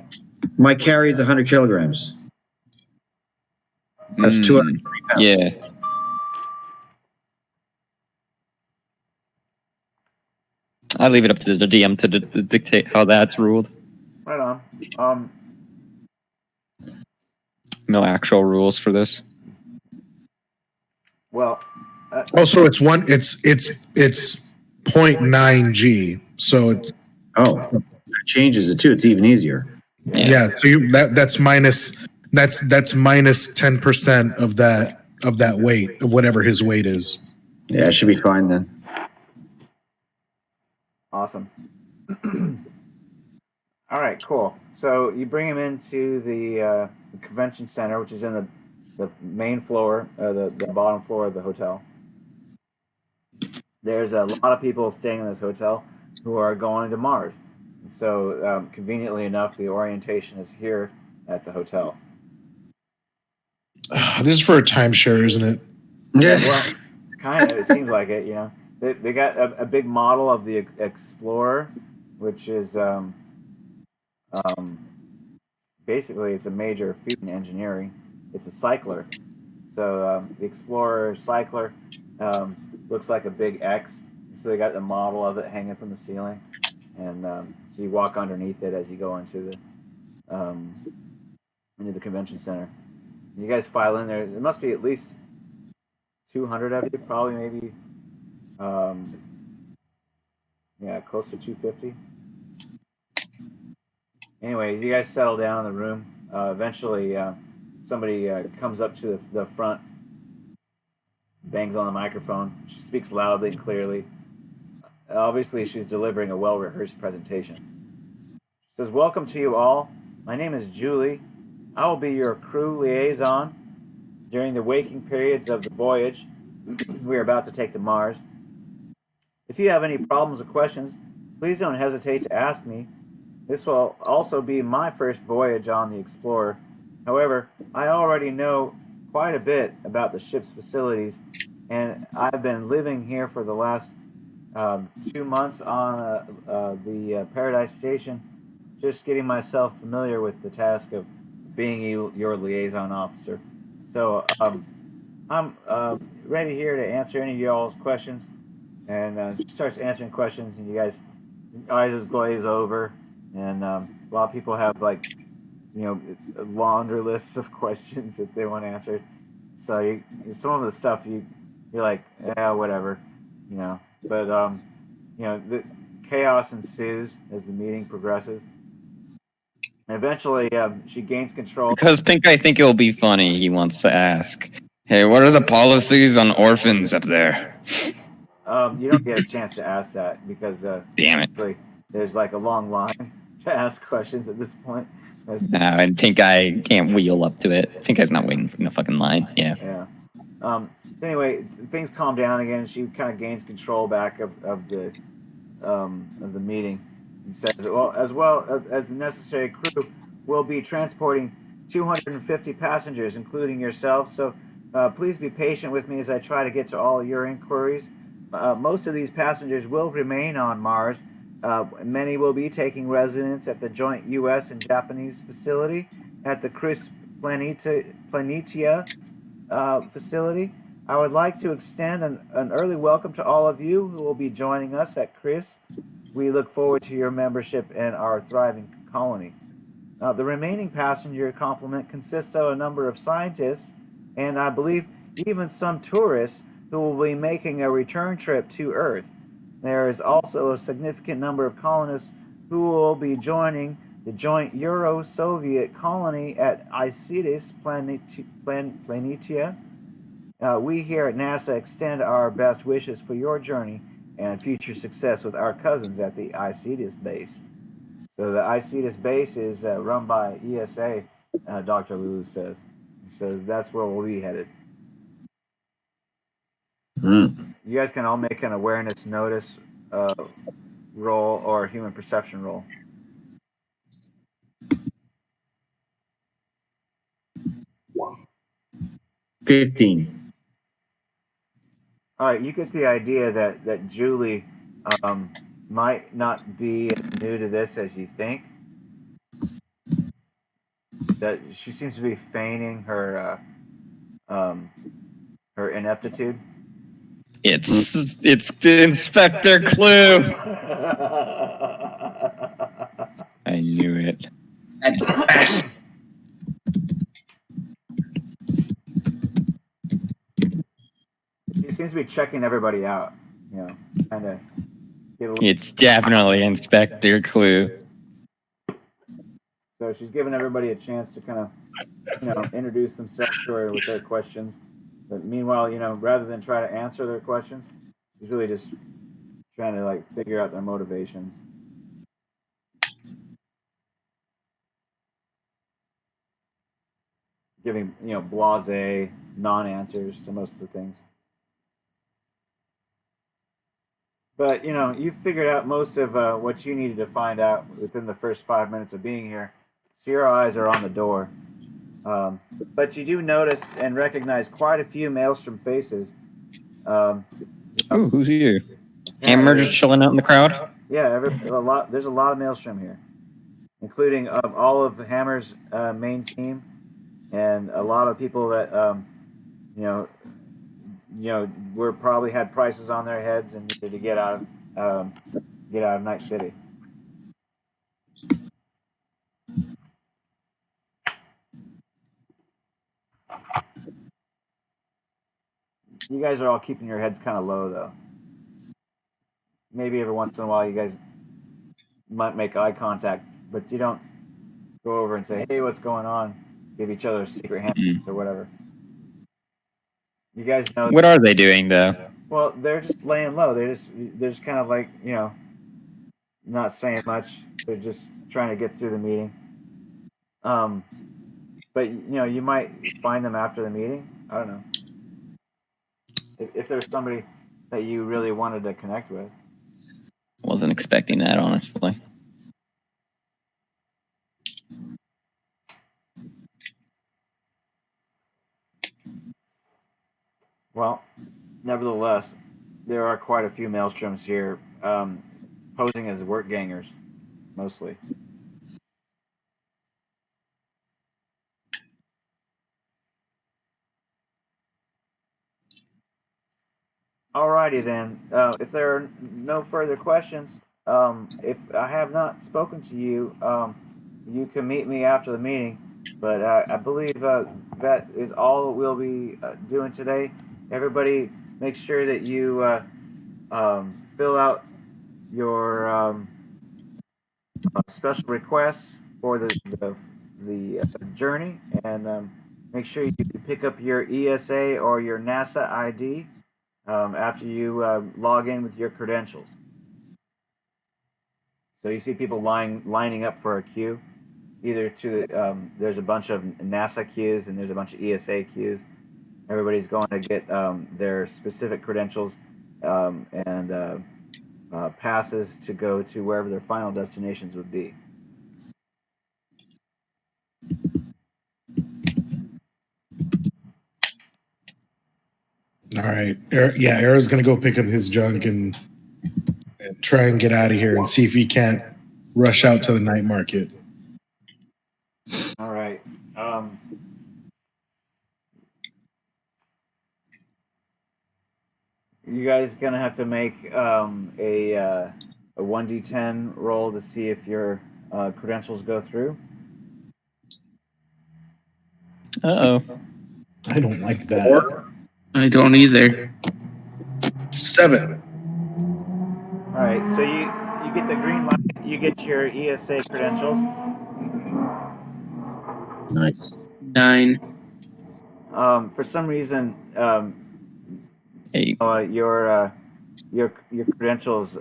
My carry is 100 kilograms. That's 230 pounds.
Yeah. I leave it up to the DM to dictate how that's ruled.
Right on.
No actual rules for this.
Well.
Also, it's 0.9 G, so it's
that changes it too. It's even easier.
yeah. So that's minus 10% of that weight of whatever his weight is.
Yeah, it should be fine then.
Awesome. All right, cool. So you bring him into the convention center, which is in the main floor, the bottom floor of the hotel. There's a lot of people staying in this hotel who are going to Mars. So conveniently enough, the orientation is here at the hotel.
This is for a timeshare, isn't it?
Well, kind of. It seems like it. They got a big model of the Explorer, which is basically it's a major feat in engineering. It's a cycler. So the Explorer cycler looks like a big X. So they got the model of it hanging from the ceiling, and so you walk underneath it as you go into the convention center. You guys file in there. There must be at least 200 of you, probably maybe, close to 250. Anyway, you guys settle down in the room. Eventually, somebody comes up to the front, bangs on the microphone. She speaks loudly and clearly. Obviously, she's delivering a well-rehearsed presentation. She says, "Welcome to you all. My name is Julie. I will be your crew liaison during the waking periods of the voyage we are about to take to Mars. If you have any problems or questions, please don't hesitate to ask me. This will also be my first voyage on the Explorer. However, I already know quite a bit about the ship's facilities, and I've been living here for the last 2 months on the Paradise Station, just getting myself familiar with the task of being your liaison officer. So I'm ready here to answer any of y'all's questions." And she starts answering questions, and you guys' eyes just glaze over. And a lot of people have laundry lists of questions that they want answered. So some of the stuff you're like, yeah, whatever, But the chaos ensues as the meeting progresses. And eventually, she gains control.
Because Pink, I think it will be funny. He wants to ask, "Hey, what are the policies on orphans up there?"
You don't get a chance to ask that because
Damn it!
there's like a long line to ask questions at this point.
And Pink Eye can't wheel up to it. Pink Eye's not waiting in the fucking line. Yeah.
Yeah. Anyway, things calm down again. She kind of gains control back of the meeting. He says, well as the necessary crew, we'll be transporting 250 passengers, including yourself. So please be patient with me as I try to get to all your inquiries. Most of these passengers will remain on Mars. Many will be taking residence at the joint U.S. and Japanese facility at the Chris Planitia facility. I would like to extend an early welcome to all of you who will be joining us at Chris. We look forward to your membership in our thriving colony. The remaining passenger complement consists of a number of scientists and I believe even some tourists who will be making a return trip to Earth. There is also a significant number of colonists who will be joining the joint Euro-Soviet colony at Isidis Planitia. We here at NASA extend our best wishes for your journey and future success with our cousins at the Isidis base. So the Isidis base is run by ESA, Dr. Lulu says. He says that's where we'll be headed. You guys can all make an awareness notice roll or human perception roll.
15.
All right, you get the idea that Julie might not be as new to this as you think. That she seems to be feigning her ineptitude.
It's Inspector Clue. I knew it.
She seems to be checking everybody out. Kind of.
It's definitely Inspector Clue.
So she's giving everybody a chance to kind of, introduce themselves to her with their questions. But meanwhile, rather than try to answer their questions, she's really just trying to figure out their motivations. giving blasé non-answers to most of the things. But you figured out most of what you needed to find out within the first 5 minutes of being here, so your eyes are on the door. But you do notice and recognize quite a few Maelstrom faces.
Ooh, who's here?
Yeah,
Hammer just chilling out in the crowd.
Yeah, there's a lot of Maelstrom here, including all of Hammer's main team, and a lot of people that were probably had prices on their heads and needed to get out of Night City. You guys are all keeping your heads kind of low, though. Maybe every once in a while you guys might make eye contact, but you don't go over and say, "Hey, what's going on?" Give each other secret handshakes or whatever. You guys know.
What are they doing, though?
Well, they're just laying low. They're just kind of like not saying much. They're just trying to get through the meeting. But you might find them after the meeting. I don't know. If there's somebody that you really wanted to connect with.
Wasn't expecting that, honestly.
Well, nevertheless, there are quite a few Maelstroms here, posing as work gangers, mostly. Alrighty then. If there are no further questions, if I have not spoken to you, you can meet me after the meeting. But I believe that is all we'll be doing today. Everybody, make sure that you fill out your special requests for the journey, and make sure you pick up your ESA or your NASA ID. After you log in with your credentials. So you see people lining up for a queue. Either there's a bunch of NASA queues and there's a bunch of ESA queues. Everybody's going to get their specific credentials and passes to go to wherever their final destinations would be.
All right. Arrow's going to go pick up his junk and try and get out of here and see if he can't rush out to the night market.
All right. You guys going to have to make a 1d10 roll to see if your credentials go through.
Uh-oh.
I don't like that.
I don't either.
7.
All right, so you get the green light. You get your ESA credentials.
Nice.
9.
For some reason,
8.
your credentials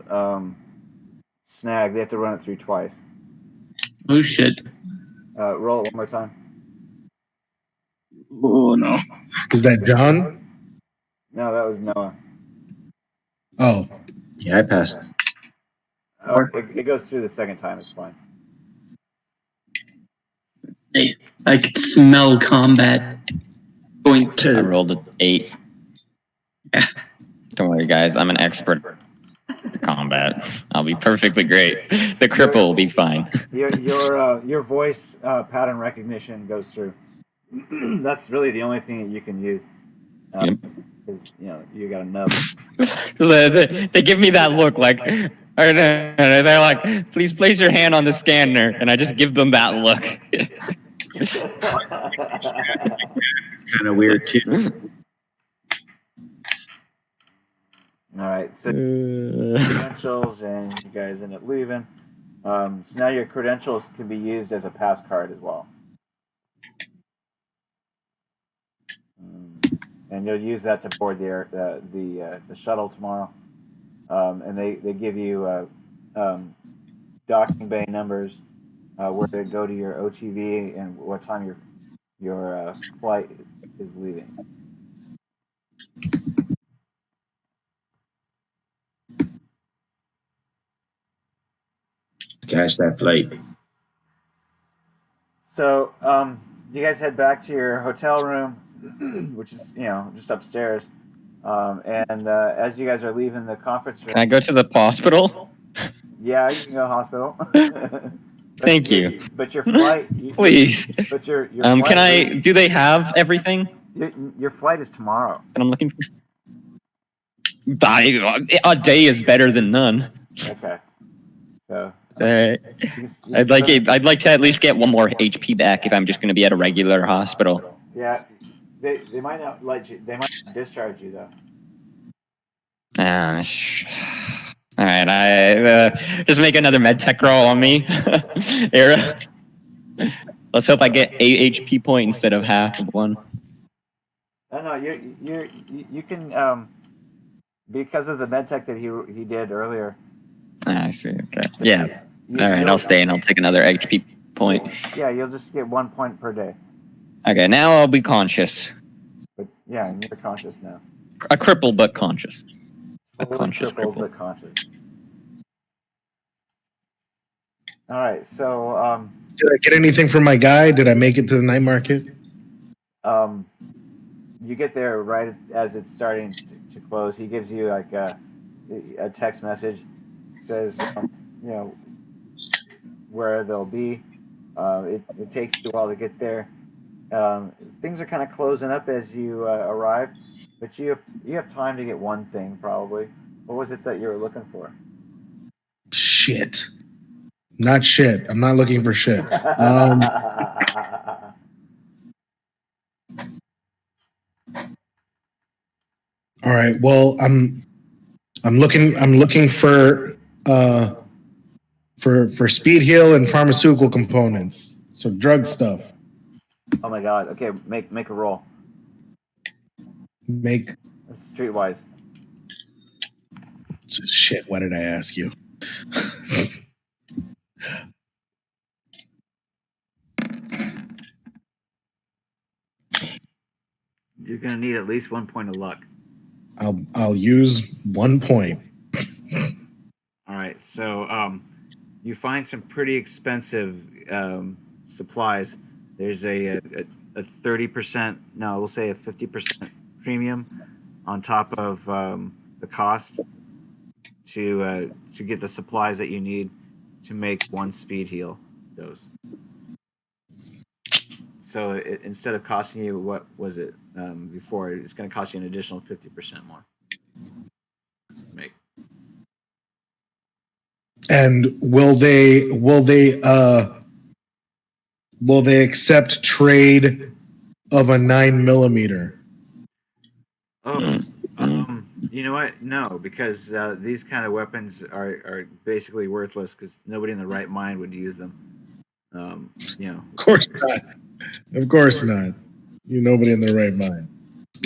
snag. They have to run it through twice.
Oh shit.
Roll it one more time.
Oh no.
Is that John?
No, that was Noah.
Oh.
Yeah, I passed.
It goes through the second time. It's fine.
Hey, I can smell combat. Going
I
to
rolled an 8.
Yeah.
Don't worry, guys. I'm an expert at combat. I'll be perfectly great. The cripple will be fine.
Your voice pattern recognition goes through. That's really the only thing that you can use.
Yep.
Because you got a nub.
They give me that look like, or they're like, please place your hand on the scanner, and I just give them that look.
It's kind of weird too.
All right, so credentials, and you guys end up leaving. So now your credentials can be used as a pass card as well. And you'll use that to board the shuttle tomorrow. And they give you docking bay numbers, where to go to your OTV, and what time your flight is leaving.
Catch that flight.
So, you guys head back to your hotel room, which is just upstairs. And as you guys are leaving the conference room,
Can I go to the hospital?
yeah, you can go to the hospital.
Thank you.
But your flight,
Please.
But your
Can
flight,
I? Do they have everything
your flight is tomorrow.
that I'm looking for? A day is better than none.
Okay. So
I'd like to at least get one more HP back if I'm just going to be at a regular hospital.
Yeah, they might not let you. They might not discharge you though.
All right, I just make another med tech roll on me, Era. Let's hope I get 8 HP point instead of half of one.
No, you can because of the med tech that he did earlier.
I see. Okay. Yeah. All right, I'll stay and I'll take another HP point.
Yeah, you'll just get 1 point per day.
Okay, now I'll be conscious.
But yeah, you're conscious now.
A cripple but conscious. A
Totally
conscious
crippled,
cripple.
but conscious. All right, so
Did I get anything from my guy? Did I make it to the night market?
you get there right as it's starting to close. He gives you like a text message, says where they'll be. It takes you a while to get there. Things are kind of closing up as you arrive, but you have time to get one thing probably. What was it that you were looking for?
Shit. Not shit. I'm not looking for shit. All right. Well, I'm looking for speed heal and pharmaceutical components. So drug stuff.
Oh my god. Okay, make a roll.
Make
Streetwise.
shit. What did I ask you?
You're gonna need at least 1 point of luck.
I'll use 1 point.
All right, so you find some pretty expensive supplies. There's a 30%, no, we'll say a 50% premium on top of the cost to get the supplies that you need to make one speed heal dose. So instead of costing you, what was it before, it's going to cost you an additional 50% more. Make.
And will they accept trade of a 9mm?
Oh, you know what? No, because these kind of weapons are basically worthless because nobody in the right mind would use them.
Of course not. Of course not. You nobody in their right mind.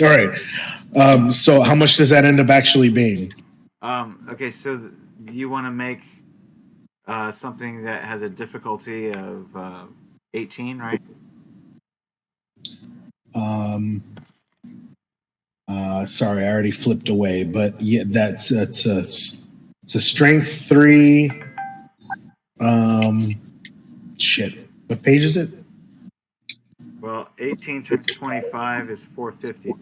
All right. So how much does that end up actually being?
Okay, so you want to make something that has a difficulty of 18, right?
Sorry, I already flipped away, but yeah, it's a strength 3. Shit. What page is it?
Well, 18 times 25 is 450.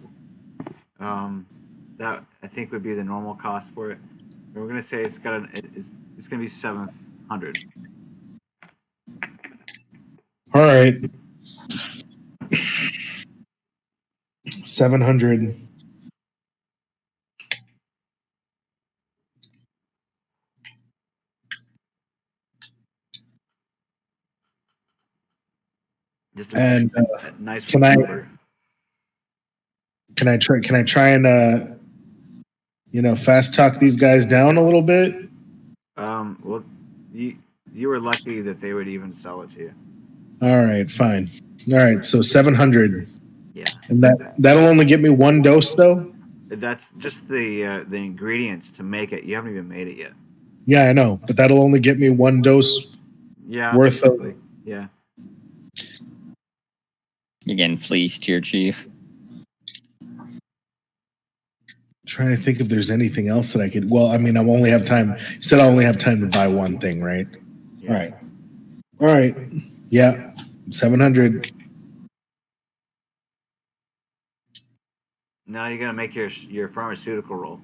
That I think would be the normal cost for it. We're gonna say it's gonna be 700.
All right. 700.
Just
And
a nice
can I-
number.
Can I try and fast talk these guys down a little bit?
Well, you were lucky that they would even sell it to you.
All right, fine. All right, so 700.
Yeah.
And that'll only get me one dose though?
That's just the ingredients to make it. You haven't even made it yet.
Yeah, I know, but that'll only get me one dose
Yeah.
worth of.
Yeah.
You're getting fleeced here, Chief.
Trying to think if there's anything else that I could. Well, I mean, I only have time. You said I only have time to buy one thing, right?
Yeah.
All right. Yeah, 700.
Now you're gonna make your pharmaceutical roll.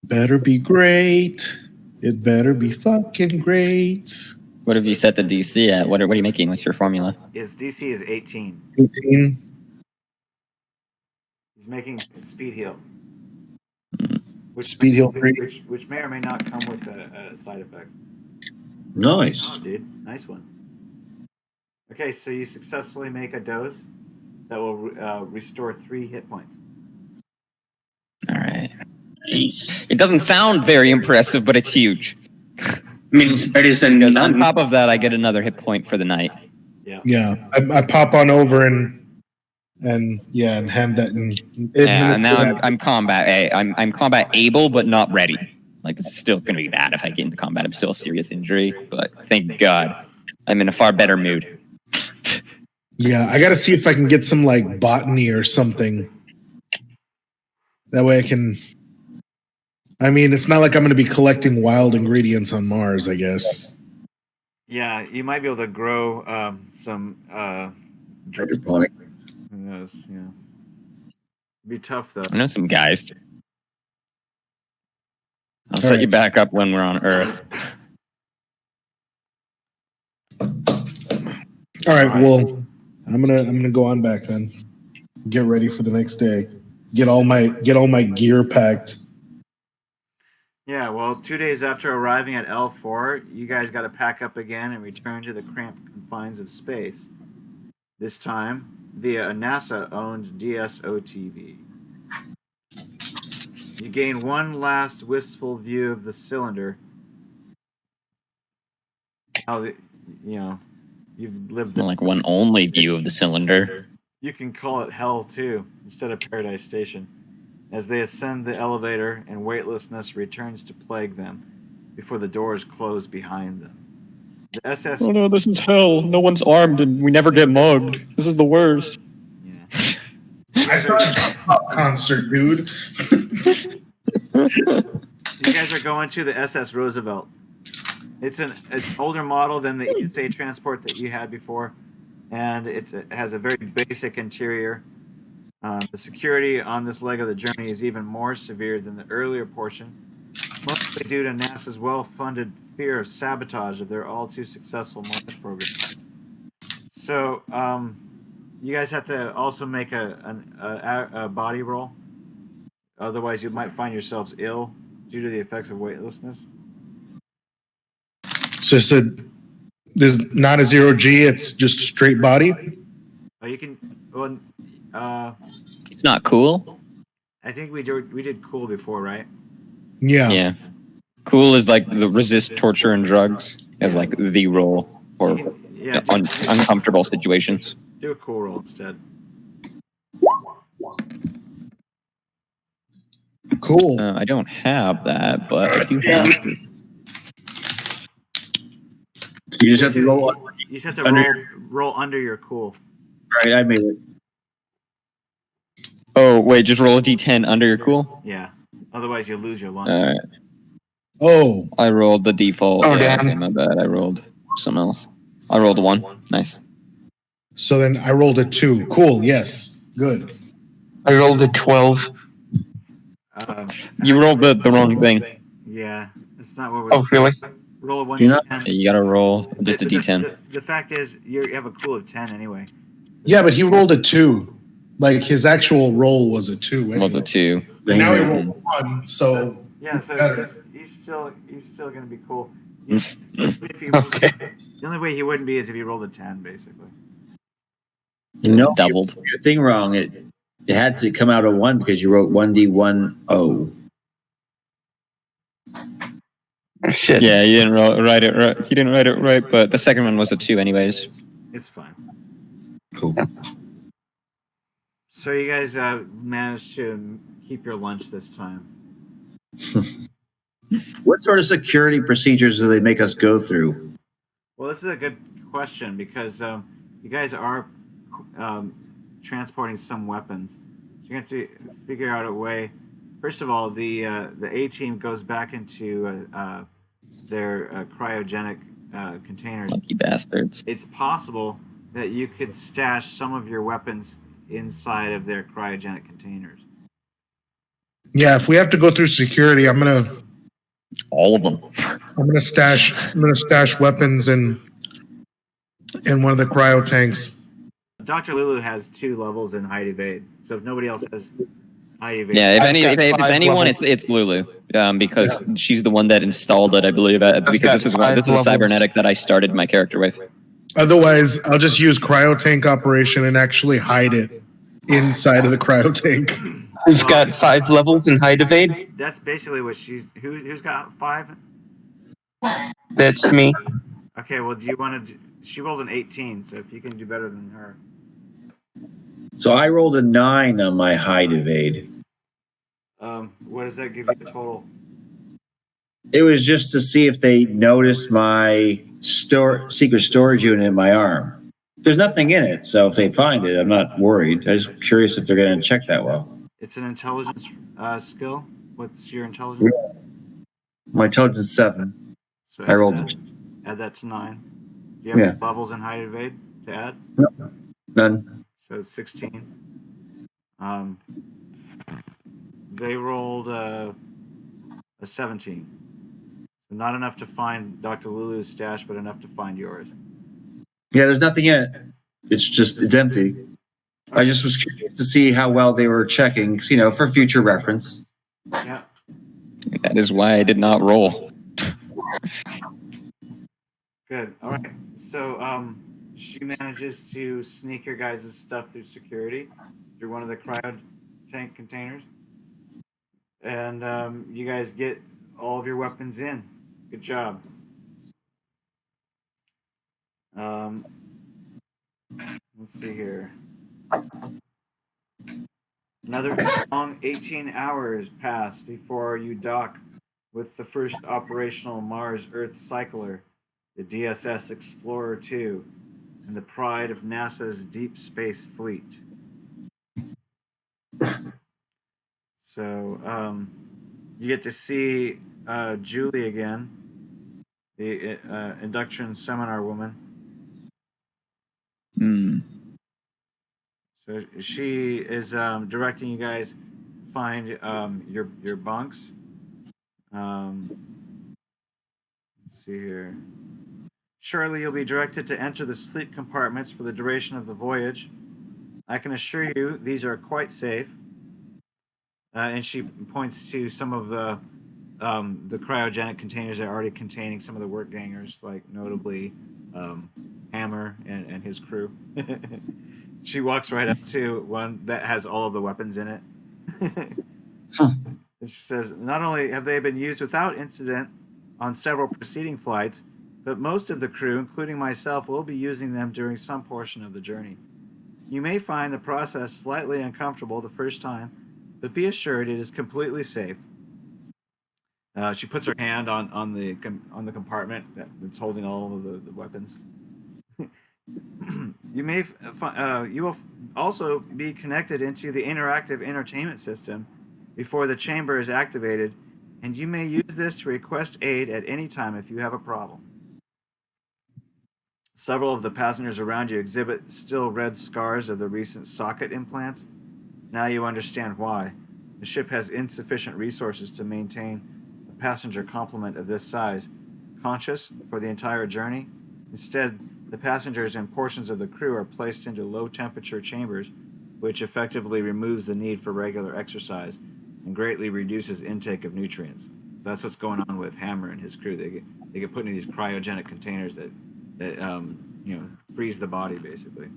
Better be great. It better be fucking great.
What have you set the DC at? What are you making? What's your formula?
His DC is 18.
18.
He's making a speed heal.
Speed heal 3.
Which may or may not come with a side effect.
Nice.
Oh, dude, nice one. Okay, so you successfully make a dose that will restore 3 hit points.
All right.
Nice.
It doesn't sound very impressive, but it's huge.
I mean, it's better than
Because on
none.
top of that, I get another hit point for the night.
Yeah, I pop on over and hand that.
And now I'm combat. I'm combat able, but not ready. Like, it's still going to be bad if I get into combat. I'm still a serious injury, but thank God I'm in a far better mood.
Yeah, I got to see if I can get some like botany or something. That way I can. I mean, it's not like I'm going to be collecting wild ingredients on Mars, I guess.
Yeah, you might be able to grow some.
Hydroponic.
Who knows? Yeah. Be tough though.
I know some guys. I'll set you back up when we're on Earth.
All right, well, I'm gonna go on back then. Get ready for the next day. Get all my gear packed.
Yeah, well, 2 days after arriving at L4, you guys got to pack up again and return to the cramped confines of space. This time via a NASA-owned DSOTV. You gain one last wistful view of the cylinder. You've lived
Like one only view of the cylinder.
You can call it hell too, instead of Paradise Station, as they ascend the elevator and weightlessness returns to plague them before the doors close behind them. The SS.
Oh no, this is hell. No one's armed and we never get mugged. This is the worst.
Yeah.
I saw a concert, dude.
You guys are going to the SS Roosevelt. It's an older model than the ESA transport that you had before, and it has a very basic interior. The security on this leg of the journey is even more severe than the earlier portion, mostly due to NASA's well-funded fear of sabotage of their all-too-successful Mars program. So, you guys have to also make a body roll. Otherwise, you might find yourselves ill due to the effects of weightlessness.
So there's not a 0G, it's just a straight body?
Oh, you can. Well,
It's not cool.
I think we did cool before, right?
Yeah.
Yeah. Cool is like the resist torture and drugs as like the role for
Yeah,
uncomfortable situations.
do a cool roll instead.
Cool.
I don't have that, but I do have.
You just have to roll.
You just have to roll under your cool.
Right, I made it.
Oh wait, just roll a d10 under your cool.
Yeah. Otherwise, you lose your lunch.
All right.
Oh,
I rolled the default.
Oh,
yeah,
damn.
okay, my bad. I rolled something else. I rolled a 1. Nice.
so then I rolled a 2. Cool, yes. Good.
I rolled a 12.
You rolled the wrong thing.
Yeah, it's not what we
Oh, really?
roll a 1.
You're not-
Yeah, you gotta roll just a d10.
The fact is, you have a cool of 10 anyway.
Yeah, but he rolled a 2. Like his actual roll was a 2.
Roll
Anyway.
the 2.
Now he rolled a 1, so
Yeah, so
Better.
he's still gonna be cool.
Mm-hmm.
If he rolled,
Okay.
the only way he wouldn't be is if he rolled a 10, basically.
You know,
Doubled.
your thing wrong. It had to come out of 1 because you wrote 1D10.
Oh, shit.
Yeah, you didn't write it right. He didn't write it right, but the second one was a 2 anyways.
It's fine.
Cool.
So you guys managed to keep your lunch this time.
What sort of security procedures do they make us go through?
Well, this is a good question because you guys are transporting some weapons. So you have to figure out a way. First of all, the A team goes back into their cryogenic containers.
Lucky bastards.
It's possible that you could stash some of your weapons inside of their cryogenic containers.
Yeah, if we have to go through security, I'm gonna
All of them.
stash weapons in one of the cryo tanks.
Dr. Lulu has 2 levels in hide evade, so if nobody else has hide evade,
Yeah, if
I've got
it's
5
anyone,
levels.
it's Lulu, because she's the one that installed it, I believe. Because
got
this is
5
a
levels.
cybernetic that I started my character with.
Otherwise, I'll just use cryo tank operation and actually hide it inside of the cryo tank.
Who's got 5 levels in hide evade?
that's basically what she's. Who's got 5?
That's me.
Okay, well, do you want to? She rolled an 18, so if you can do better than her.
So I rolled a 9 on my hide evade.
What does that give you total?
It was just to see if they noticed my secret storage unit in my arm. There's nothing in it, so if they find it, I'm not worried. I'm just curious if they're going to check that well.
It's an intelligence skill. What's your intelligence?
My intelligence 7.
So
I rolled it.
Add that to 9. Do you have
Yeah.
any levels in hide evade to add?
None.
So it's 16. They rolled a 17. So not enough to find Dr. Lulu's stash, but enough to find yours.
Yeah, there's nothing in it. It's empty. I just was curious to see how well they were checking, for future reference.
Yeah.
That is why I did not roll.
Good. All right. So she manages to sneak your guys' stuff through security, through one of the cryo tank containers. And you guys get all of your weapons in. Good job. Let's see here. Another long 18 hours pass before you dock with the first operational Mars-Earth cycler, the DSS Explorer 2, and the pride of NASA's deep space fleet. So you get to see Julie again, the induction seminar woman. So she is directing you guys find your bunks. Let's see here. Shortly, you'll be directed to enter the sleep compartments for the duration of the voyage. I can assure you these are quite safe. And she points to some of the cryogenic containers that are already containing some of the work gangers, like notably Hammer and his crew. She walks right up to one that has all of the weapons in it. And she says, not only have they been used without incident on several preceding flights, but most of the crew, including myself, will be using them during some portion of the journey. You may find the process slightly uncomfortable the first time, but be assured it is completely safe. She puts her hand on the compartment that's holding all of the weapons. You will also be connected into the interactive entertainment system before the chamber is activated, and you may use this to request aid at any time if you have a problem. Several of the passengers around you exhibit still red scars of the recent socket implants. Now you understand why. The ship has insufficient resources to maintain a passenger complement of this size, conscious for the entire journey. Instead, the passengers and portions of the crew are placed into low-temperature chambers, which effectively removes the need for regular exercise and greatly reduces intake of nutrients. So that's what's going on with Hammer and his crew. They get put into these cryogenic containers that freeze the body, basically.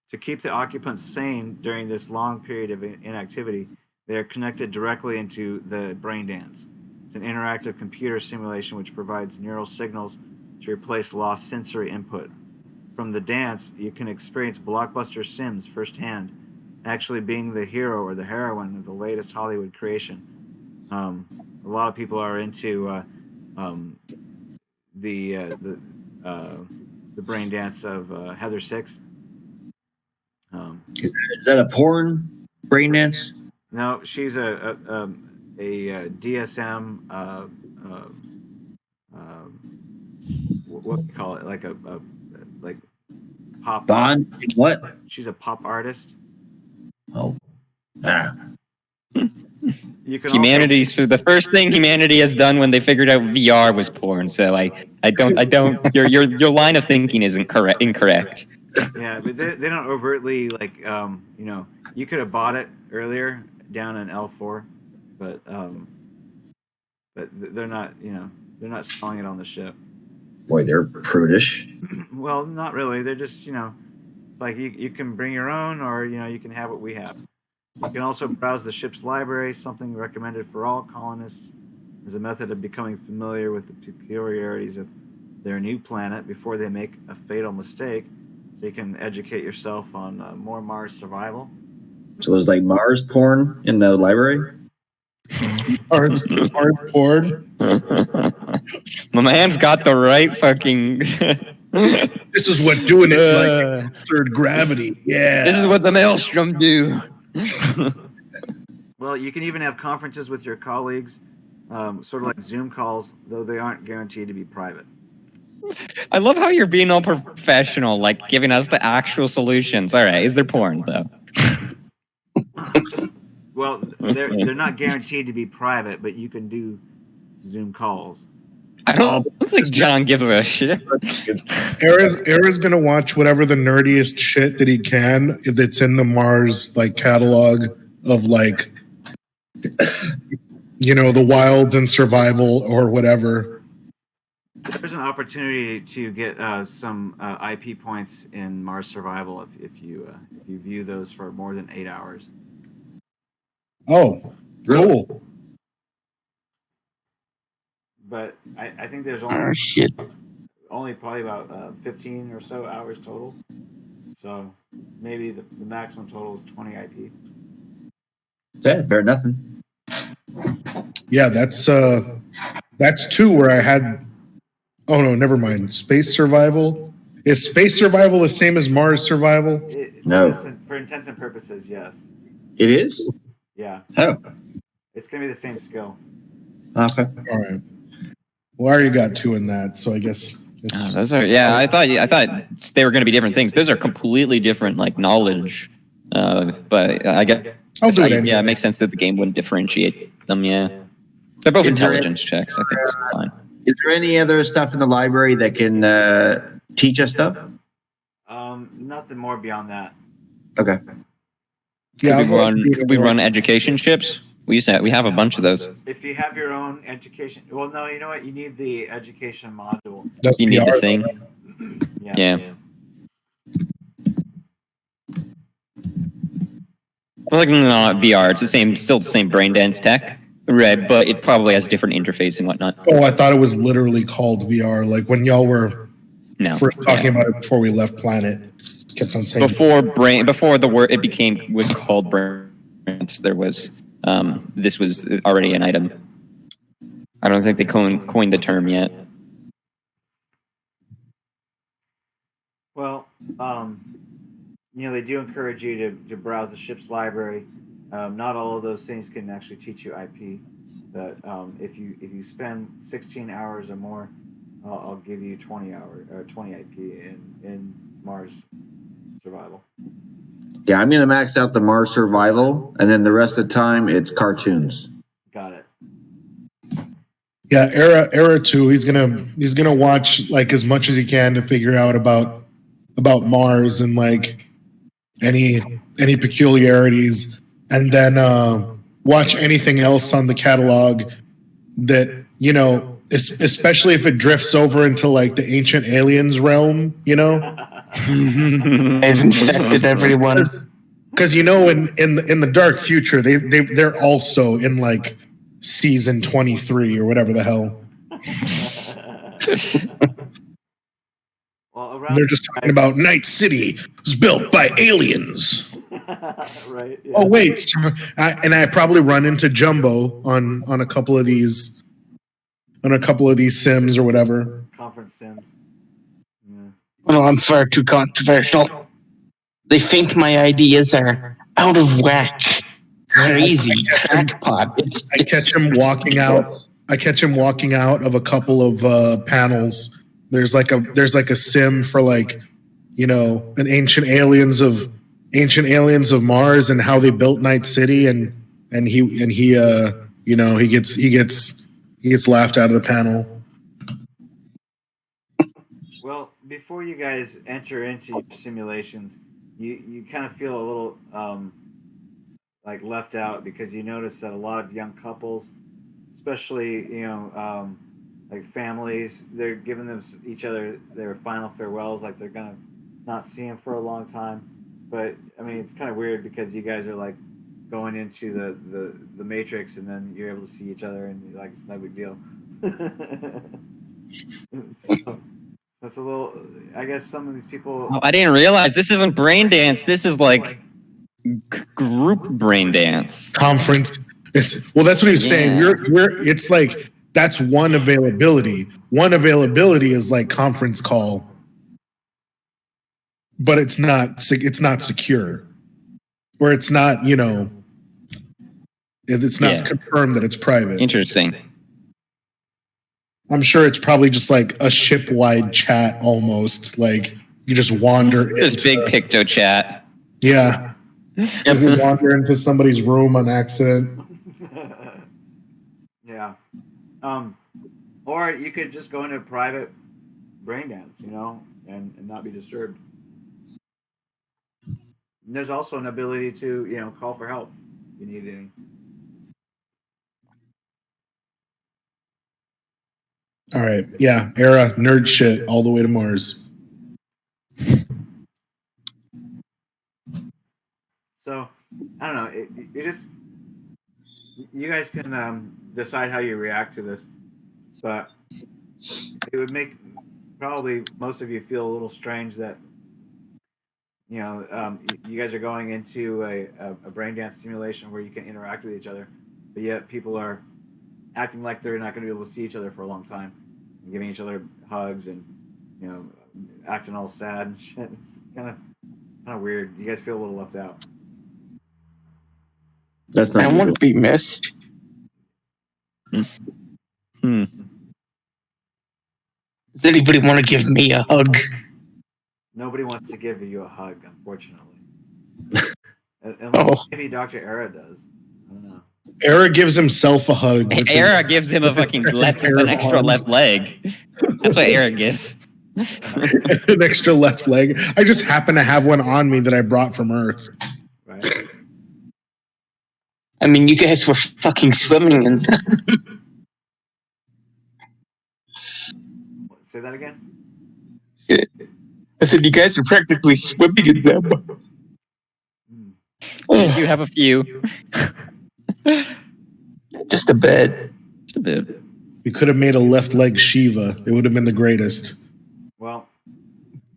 To keep the occupants sane during this long period of inactivity, they are connected directly into the brain dance. It's an interactive computer simulation which provides neural signals to replace lost sensory input. From the dance, you can experience blockbuster sims firsthand, actually being the hero or the heroine of the latest Hollywood creation. A lot of people are into the brain dance of Heather Six.
Is that a porn brain dance?
No, she's a DSM. What do you call it? Like a like pop.
Bond? What?
She's a pop artist.
Oh. Ah.
You can
Humanity's for the first thing humanity has done when they figured out VR was porn. So I don't. Your line of thinking is incorrect.
Yeah, but they don't overtly like you could have bought it earlier down in L4, but they're not they're not selling it on the ship.
Boy, they're prudish.
Well, not really. They're just it's like you can bring your own, or you can have what we have. You can also browse the ship's library, something recommended for all colonists as a method of becoming familiar with the peculiarities of their new planet before they make a fatal mistake. So you can educate yourself on more Mars survival.
So there's like Mars porn in the library?
Mars porn?
My man's got the right fucking...
This is what doing it like third gravity. Yeah.
This is what the Maelstrom do.
Well, you can even have conferences with your colleagues, sort of like Zoom calls, though they aren't guaranteed to be private.
I love how you're being all professional, like giving us the actual solutions. All right, is there porn though?
Well, they're not guaranteed to be private, but you can do Zoom calls.
I don't think John gives a shit.
Era's gonna watch whatever the nerdiest shit that he can that's in the Mars like catalog of like the wilds and survival or whatever.
There's an opportunity to get some IP points in Mars survival if you view those for more than 8 hours.
Oh, cool.
But I think there's only probably about 15 or so hours total. So maybe the maximum total is 20 IP.
Yeah, better nothing.
Yeah, that's two where I had. Oh no, never mind. Space survival. Is space survival the same as Mars survival?
No.
For intents and purposes, yes.
It is?
Yeah.
Oh.
It's gonna be the same skill.
Okay.
All right. Well, I already got two in that, so I guess it's.
Those are I thought they were going to be different things. Those are completely different, like knowledge. But I guess
I'll do it anyway.
Yeah, it makes sense that the game wouldn't differentiate them. Yeah, they're both intelligence checks. I think it's fine.
Is there any other stuff in the library that can teach us stuff?
Nothing more beyond that.
Okay.
Yeah,
Could we run education ships? We have a bunch of those.
If you have your own education, well, no, you know what? You need the education module.
You need the thing. Yeah. Well, like not VR. It's still the same brain dance tech, right? But it probably has different interface and whatnot.
Oh, I thought it was literally called VR. Like when y'all were first talking about it before we left planet, kept on saying
before the word was called brain dance. There was. This was already an item. I don't think they coined the term yet.
Well, they do encourage you to browse the ship's library. Not all of those things can actually teach you IP. But if you spend 16 hours or more, I'll give you 20 IP in Mars survival.
Yeah, I'm gonna max out the Mars survival, and then the rest of the time it's cartoons.
Got it.
Yeah, Era too. He's gonna watch like as much as he can to figure out about Mars and like any peculiarities, and then watch anything else on the catalog that especially if it drifts over into like the ancient aliens realm.
They've infected everyone.
Because in the dark future, they're also in like season 23 or whatever the hell.
Well,
they're just talking about Night City was built by aliens.
Right. Yeah.
Oh wait, I probably run into Jumbo on a couple of these sims or whatever.
Conference sims. Yeah.
Oh, I'm far too controversial. They think my ideas are out of whack, crazy, crackpot.
I catch him walking out. I catch him walking out of a couple of panels. There's like a sim for like, an ancient aliens of Mars and how they built Night City, and he gets laughed out of the panel.
Well, before you guys enter into your simulations, you kind of feel a little like left out because you notice that a lot of young couples, especially like families, they're giving them each other their final farewells, like they're gonna not see them for a long time. But I mean, it's kind of weird because you guys are like going into the Matrix, and then you're able to see each other, and you're like it's no big deal. So it's a little. I guess some of these people.
Oh, I didn't realize this isn't brain dance. This is like group brain dance.
Conference. Well, that's what he was saying. It's like that's one availability. One availability is like conference call, but it's not secure, or it's not it's not confirmed that it's private.
Interesting.
I'm sure it's probably just like a ship-wide chat almost. Like you just wander.
Just big picto chat.
Yeah. You wander into somebody's room on accident.
Yeah. Or you could just go into a private brain dance, and not be disturbed. And there's also an ability to, call for help if you need any.
All right. Yeah. Era nerd shit all the way to Mars.
So, I don't know. You guys can decide how you react to this, but it would make probably most of you feel a little strange that you guys are going into a brain dance simulation where you can interact with each other, but yet people are acting like they're not going to be able to see each other for a long time, and giving each other hugs and acting all sad and shit. It's kind of weird. You guys feel a little left out.
That's not.
I want to be missed.
Hmm.
Does anybody want to give me a hug?
Nobody wants to give you a hug, unfortunately. Unless maybe Dr. Era does. I don't know.
Era gives himself a hug.
Era gives him a fucking an extra left leg. That's what Era gives.
An extra left leg. I just happen to have one on me that I brought from Earth.
Right.
I mean, you guys were fucking swimming in them.
Say that again?
I said you guys were practically swimming in them.
You do have a few.
Just a bit.
Just a bit.
We could have made a left leg Shiva. It would have been the greatest.
Well,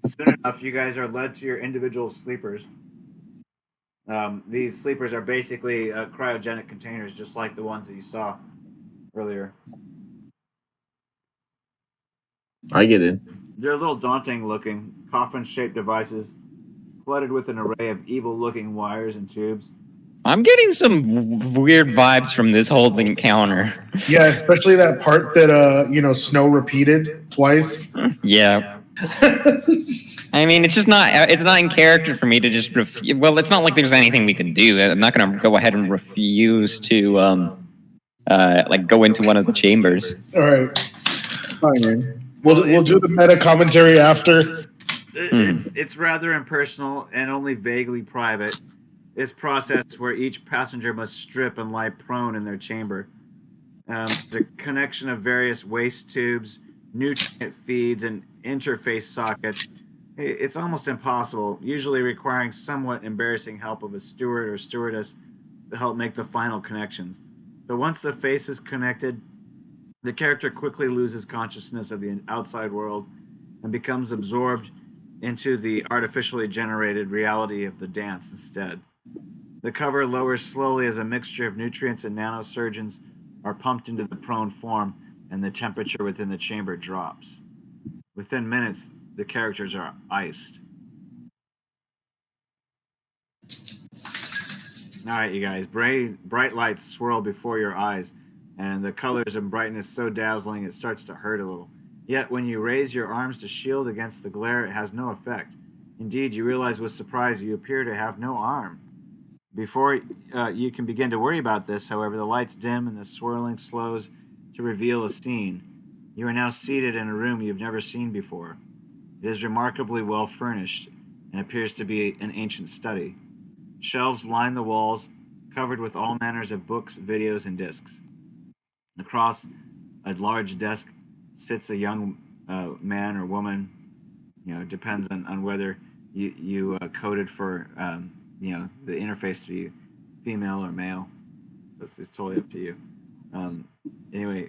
soon enough, you guys are led to your individual sleepers. These sleepers are basically cryogenic containers, just like the ones that you saw earlier.
I get it.
They're a little daunting looking, coffin-shaped devices, flooded with an array of evil-looking wires and tubes.
I'm getting some weird vibes from this whole encounter.
Yeah, especially that part that Snow repeated twice.
Yeah. I mean, it's not in character for me to just well, it's not like there's anything we can do. I'm not going to go ahead and refuse to go into one of the chambers.
All right. Fine, man. We'll do the meta commentary after.
It's rather impersonal and only vaguely private. This process where each passenger must strip and lie prone in their chamber. The connection of various waste tubes, nutrient feeds, and interface sockets. It's almost impossible, usually requiring somewhat embarrassing help of a steward or stewardess to help make the final connections. But once the face is connected, the character quickly loses consciousness of the outside world and becomes absorbed into the artificially generated reality of the dance instead. The cover lowers slowly as a mixture of nutrients and nanosurgeons are pumped into the prone form, and the temperature within the chamber drops. Within minutes, the characters are iced. All right, you guys. Bright lights swirl before your eyes, and the colors and brightness so dazzling it starts to hurt a little. Yet when you raise your arms to shield against the glare, it has no effect. Indeed, you realize with surprise you appear to have no arm. Before you can begin to worry about this, however, the lights dim and the swirling slows to reveal a scene. You are now seated in a room you've never seen before. It is remarkably well furnished and appears to be an ancient study. Shelves line the walls, covered with all manners of books, videos, and discs. Across a large desk sits a young man or woman. Depends on whether you coded for the interface to be female or male. It's totally up to you. Anyway,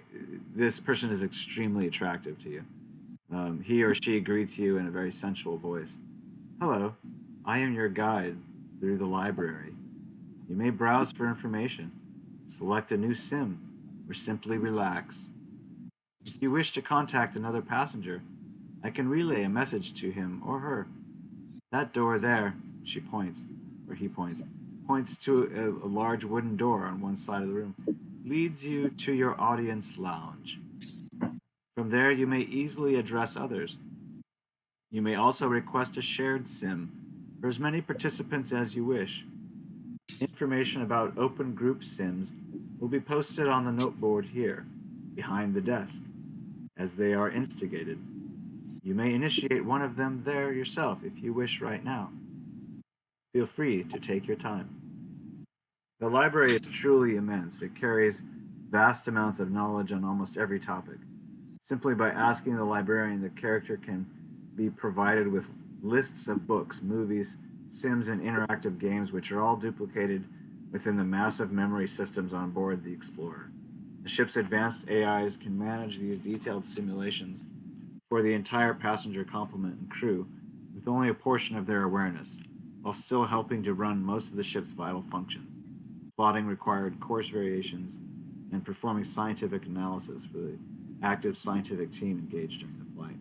this person is extremely attractive to you. He or she greets you in a very sensual voice. Hello, I am your guide through the library. You may browse for information, select a new sim, or simply relax. If you wish to contact another passenger, I can relay a message to him or her. That door there, she points, or he points to a large wooden door on one side of the room, leads you to your audience lounge. From there, you may easily address others. You may also request a shared sim for as many participants as you wish. Information about open group sims will be posted on the noteboard here, behind the desk, as they are instigated. You may initiate one of them there yourself if you wish right now. Feel free to take your time. The library is truly immense. It carries vast amounts of knowledge on almost every topic. Simply by asking the librarian, the character can be provided with lists of books, movies, sims, and interactive games which are all duplicated within the massive memory systems on board the Explorer. The ship's advanced AIs can manage these detailed simulations for the entire passenger complement and crew with only a portion of their awareness, while still helping to run most of the ship's vital functions, plotting required course variations, and performing scientific analysis for the active scientific team engaged during the flight.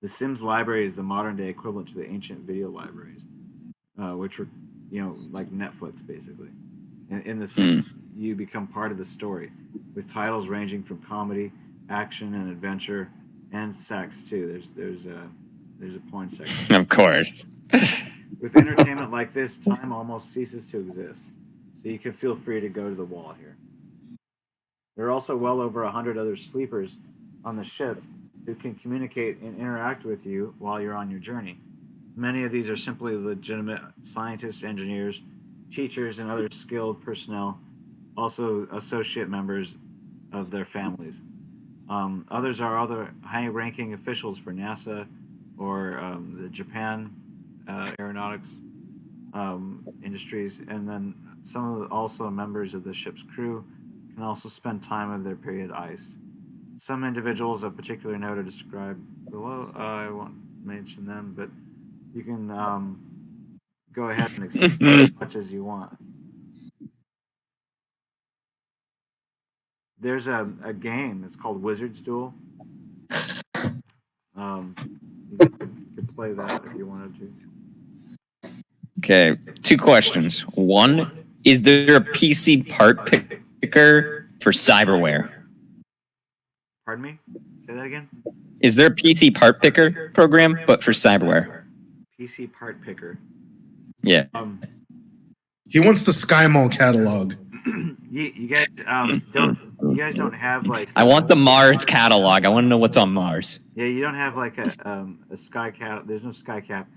The Sims library is the modern-day equivalent to the ancient video libraries, which were, like Netflix, basically. In the Sims, you become part of the story, with titles ranging from comedy, action, and adventure, and sex too. There's a porn section.
Of course.
With entertainment like this, time almost ceases to exist, so you can feel free to go to the wall here. There are also well over 100 other sleepers on the ship who can communicate and interact with you while you're on your journey. Many of these are simply legitimate scientists, engineers, teachers, and other skilled personnel, also associate members of their families. Others are other high-ranking officials for NASA or the Japan aeronautics industries, and then some of also members of the ship's crew can also spend time of their period iced. Some individuals of particular note are described below. I won't mention them, but you can go ahead and explore as much as you want. There's a game. It's called Wizard's Duel. You could play that if you wanted to.
Okay, 2 questions. 1, is there a PC part picker for cyberware?
Pardon me? Say that again?
Is there a PC part picker program, but for cyberware?
PC part picker.
Yeah.
He wants the SkyMall catalog.
You guys don't have like.
I want the Mars catalog. I want to know what's on Mars.
Yeah, you don't have like a sky cap. There's no sky cap.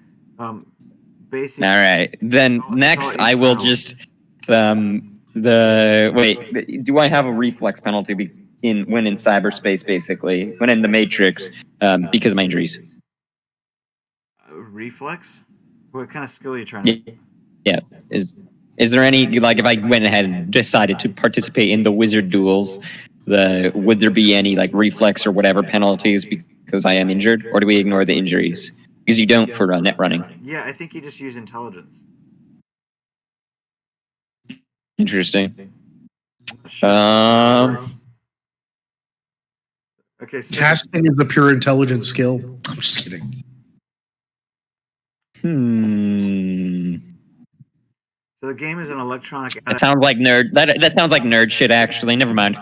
Basically.
All right. Then next, I will just wait. Do I have a reflex penalty when in cyberspace? Basically, when in the Matrix, because of my injuries.
Reflex? What kind of skill are you trying to?
Yeah. Is there any, like, if I went ahead and decided to participate in the wizard duels, would there be any, like, reflex or whatever penalties because I am injured, or do we ignore the injuries? Because you don't for net running.
Yeah, I think you just use intelligence.
Interesting.
Okay, so
Casting is a pure intelligence skill. I'm just kidding.
So the game is an electronic.
That sounds like nerd. That sounds like nerd shit. Actually, never mind.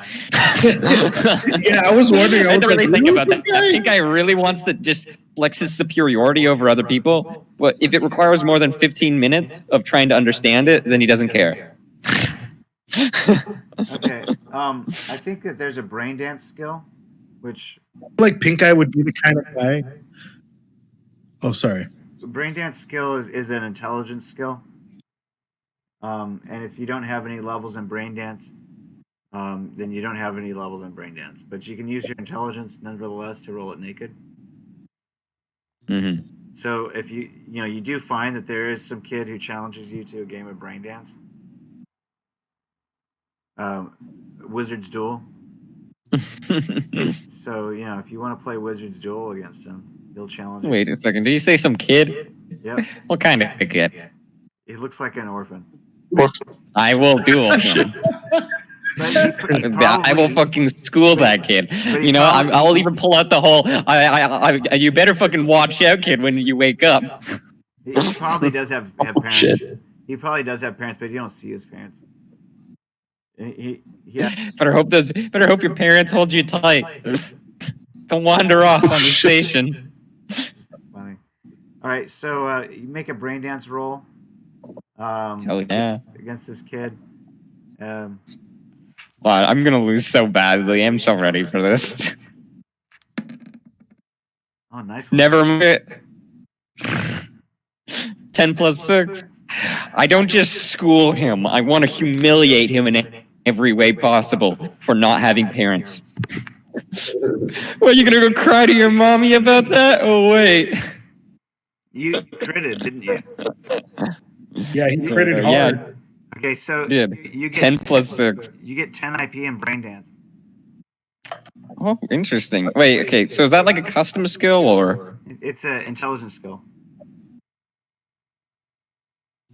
Yeah, I was wondering.
I had to really think about that. I think I really wants to just flex his superiority over other people. But if it requires more than 15 minutes of trying to understand it, then he doesn't care.
Okay. I think that there's a brain dance skill, which
Like Pink Eye would be the kind of guy. Oh, sorry.
brain dance skill is an intelligence skill. And if you don't have any levels in brain dance, then you don't have any levels in brain dance. But you can use your intelligence nevertheless to roll it naked.
Mm-hmm.
So if you do find that there is some kid who challenges you to a game of brain dance, Wizard's Duel. So if you want to play Wizard's Duel against him, he'll challenge you.
Wait a second. Did you say some kid?
Yep.
What kind of kid?
He looks like an orphan.
I will duel him.
But he
I will fucking school that kid. I'll even pull out the whole. You better fucking watch out, kid, when you wake up.
He probably does have parents.
Shit.
He probably does have parents, but you don't see his parents.
Better hope your parents hold you tight. Don't wander off on the station.
Funny. All right, so you make a brain dance roll.
Hell yeah.
Against this kid.
Wow, I'm gonna lose so badly. I'm so ready for this.
Oh, nice one.
Never. 10 plus 6. I don't just school him. I want to humiliate him in every way possible for not having parents. What, you gonna go cry to your mommy about that? Oh wait.
You critted, didn't you?
Yeah, he critted
Yeah.
hard.
Okay, so
Did.
you get
10 plus 6.
You get 10 IP in brain dance.
Oh, interesting. Wait, okay, so is that like a custom skill or
It's an intelligence skill.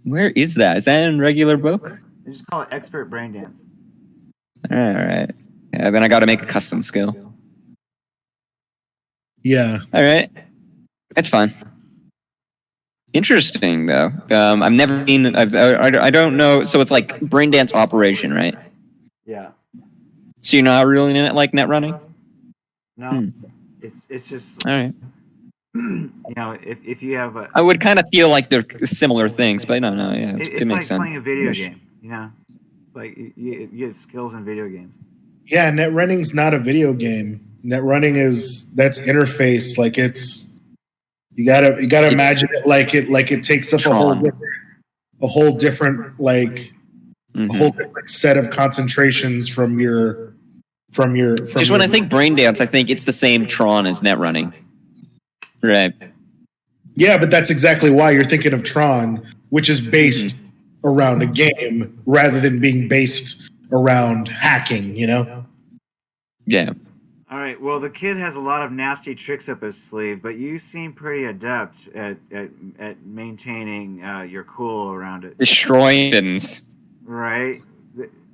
where is that? Is that in regular book?
They just call it expert brain dance.
Alright. Yeah, then I gotta make a custom skill.
Yeah.
Alright. That's fine. Interesting though. I've never seen. I don't know. So it's like brain dance operation, right?
Yeah.
So you're not really in it like net running.
No. It's just
All right.
if you have a
I would kind of feel like they're similar things, but no, yeah, it
it's
makes
like
sense.
playing a video game. It's like you get skills in video games.
Yeah, net running's not a video game. Net running that's interface. Like you gotta imagine it like it takes up a whole different a whole different set of concentrations from your
Just when I think brain dance, I think it's the same Tron as net running. Right.
Yeah, but that's exactly why you're thinking of Tron, which is based around a game rather than being based around hacking,
Yeah.
All right. Well, the kid has a lot of nasty tricks up his sleeve, but you seem pretty adept at maintaining your cool around it.
Destroying buttons.
Right.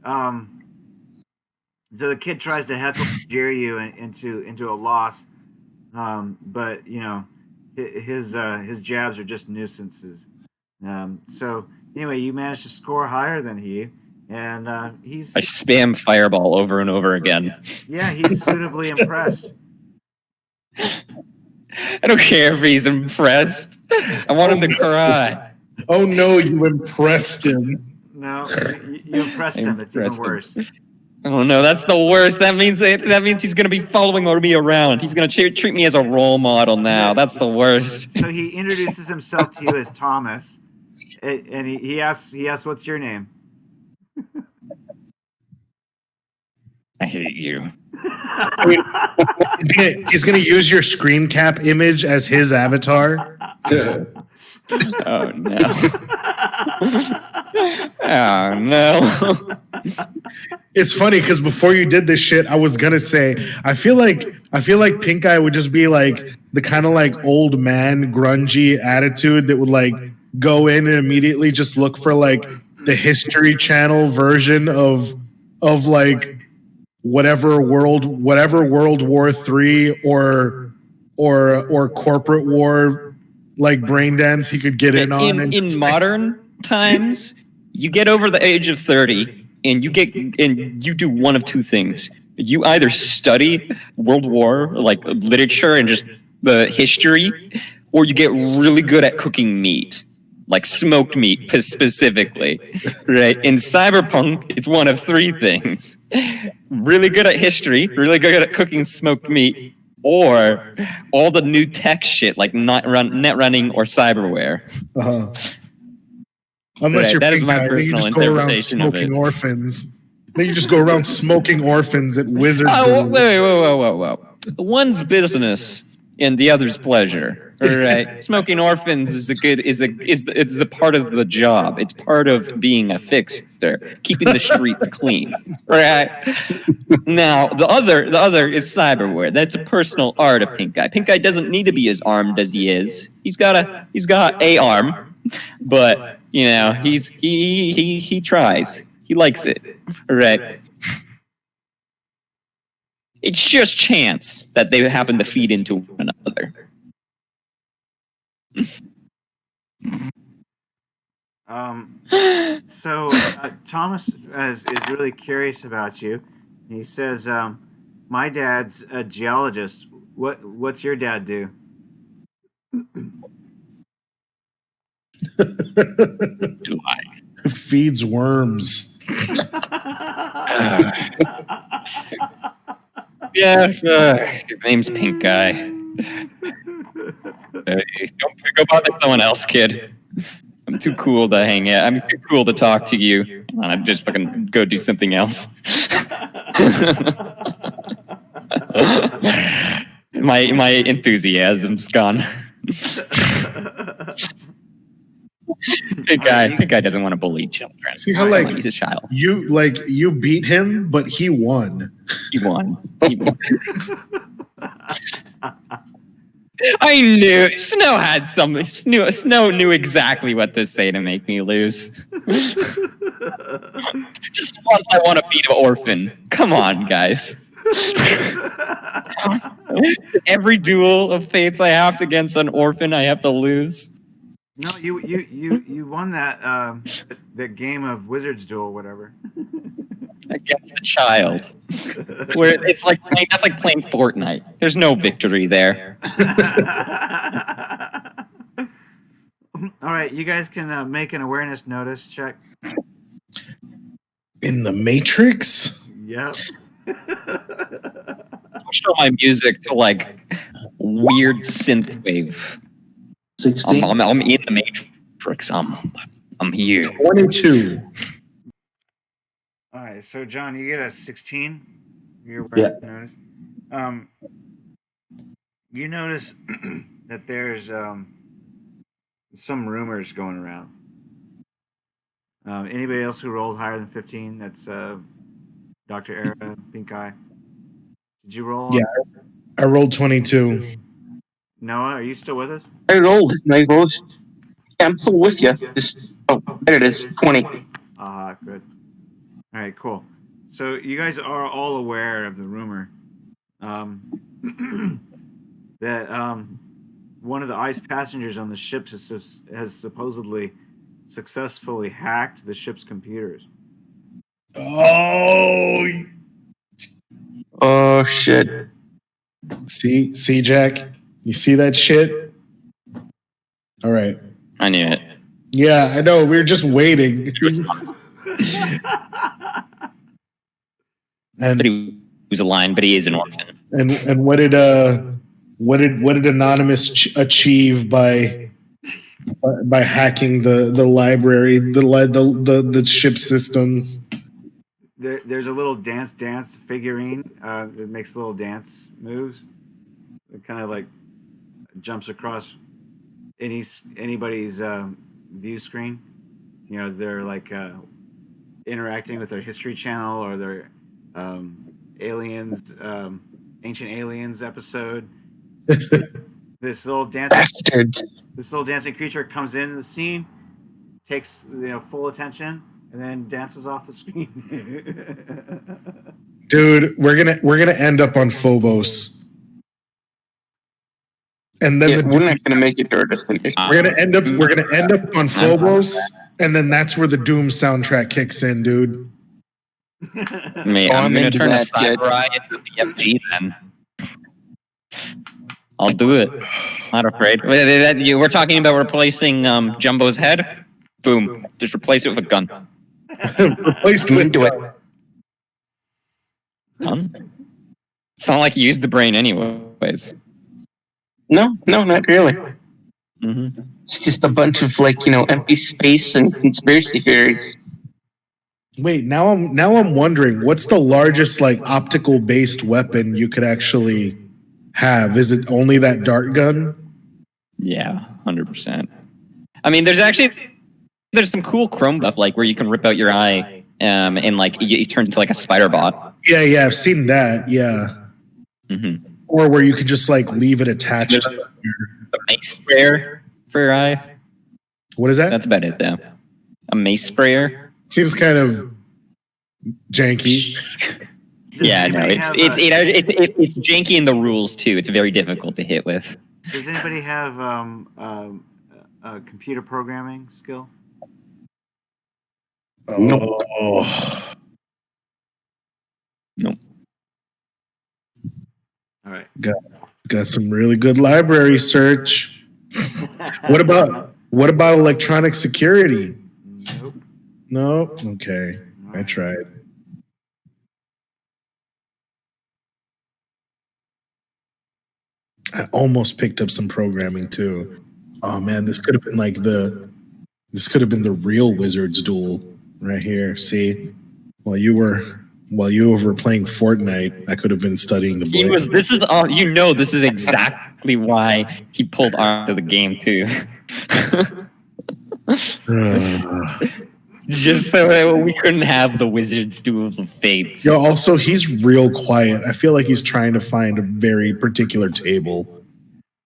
So the kid tries to heckle jeer you into a loss, but his jabs are just nuisances. So anyway, you managed to score higher than he, and
I spam fireball over and over again.
Yeah, he's suitably impressed.
I don't care if he's impressed. I want him to cry.
Oh no, you impressed him.
No, you impressed him. It's even worse.
Oh no, that's the worst. That means he's gonna be following me around. He's gonna treat me as a role model now. That's the worst.
So he introduces himself to you as Thomas, and he asks, "What's your name?"
I hate you.
He's gonna use your screen cap image as his avatar.
Oh no. Oh no.
It's funny because before you did this shit, I was gonna say I feel like Pink Eye would just be like the kind of like old man grungy attitude that would like go in and immediately just look for like the History Channel version of like whatever World War III or corporate war like brain dance he could get in on.
In modern times, you get over the age of 30 and you do one of two things. You either study World War like literature and just the history, or you get really good at cooking meat, like smoked meat specifically, right? In Cyberpunk, it's one of three things: really good at history, really good at cooking smoked meat, or all the new tech shit like net running or cyberware.
Uh-huh. Unless you're
that is
pink
my
guy, then you
personal
just go around
interpretation of
smoking
it.
orphans. Then you just go around smoking orphans at Wizards.
Oh, whoa. One's business and the other's pleasure. All right. Smoking orphans is the part of the job. It's part of being a fixer, keeping the streets clean. Right. Now the other is cyberware. That's a personal art of Pink Guy. Pink Guy doesn't need to be as armed as he is. He's got a arm, but he tries. He likes it. Right. It's just chance that they happen to feed into one another.
So Thomas is really curious about you. He says, "My dad's a geologist. What's your dad do?"
Feeds worms.
Yeah, his name's Pink Guy. Don't go bother someone else, kid. I'm too cool to hang out. I'm too cool to talk to you. I'm just fucking go do something else. my enthusiasm's gone. Big guy doesn't want to bully children.
See how like
he's a child.
You beat him, but he won.
He won. I knew Snow had some. Snow knew exactly what to say to make me lose. Just once, I want to beat an orphan. Come on, guys. Every duel of fates I have against an orphan, I have to lose.
No, you won that game of Wizards Duel, whatever.
Against a child, where that's like playing Fortnite. There's no victory there.
All right, you guys can make an awareness notice check.
In the Matrix?
Yep.
I'll show my music to like weird synthwave.
16.
I'm in the Matrix. I'm here.
22.
All right, so John, you get a 16. Your
Yeah.
notice. You notice that there's some rumors going around. Anybody else who rolled higher than 15? That's Dr. Era, Pink Eye. Did you roll?
Yeah, I rolled 22.
Noah, are you still with us?
I rolled. Yeah, I'm still with you. There it is. 20.
Good. All right, cool. So you guys are all aware of the rumor that one of the ice passengers on the ship has supposedly successfully hacked the ship's computers.
Oh shit!
See, Jack, you see that shit? All right.
I knew it.
Yeah, I know. We were just waiting.
But he was a lion, but he is an orphan.
And what did Anonymous achieve by hacking the library, the ship systems?
There's a little dance figurine that makes little dance moves. It kind of like jumps across anybody's view screen. You know, they're like interacting with their History Channel or their aliens, Ancient Aliens episode. This little dancing creature comes in the scene, takes full attention, and then dances off the screen.
Dude, we're gonna end up on Phobos, and then
we're not gonna make it to our destination.
we're gonna end up on Phobos, and then that's where the Doom soundtrack kicks in, dude.
Me,
Oh,
I'm
I'm
gonna
into
turn a
that, kid.
samurai into BFG then. I'll do it. Not afraid. We're talking about replacing Jumbo's head. Boom. Just replace it with a gun.
Replaced
I'm
with
into it.
Gun? It's not like you use the brain anyways.
No, not really.
hmm
It's just a bunch of empty space and conspiracy theories.
Wait, now I'm wondering what's the largest like optical based weapon you could actually have? Is it only that dart gun?
Yeah, 100%. I mean, there's some cool chrome stuff like where you can rip out your eye and like you turn into like a spider bot.
Yeah, I've seen that. Yeah,
Mm-hmm.
or where you could just like leave it attached.
There's a mace sprayer for your eye.
What is that?
That's about it though. A mace sprayer.
Seems kind of janky.
Yeah, no,
anybody
it's janky in the rules too. It's very difficult to hit with.
Does anybody have a computer programming skill?
Oh,
Nope.
All right.
got some really good library search. What about electronic security?
Nope.
No. Okay, I tried. I almost picked up some programming too. Oh man, this could have been the real Wizards duel right here. See, while you were playing Fortnite, I could have been studying the blade.
This is exactly why he pulled out of the game too. Just so that we couldn't have the Wizards Duel of Fates.
Yo, also he's real quiet. I feel like he's trying to find a very particular table.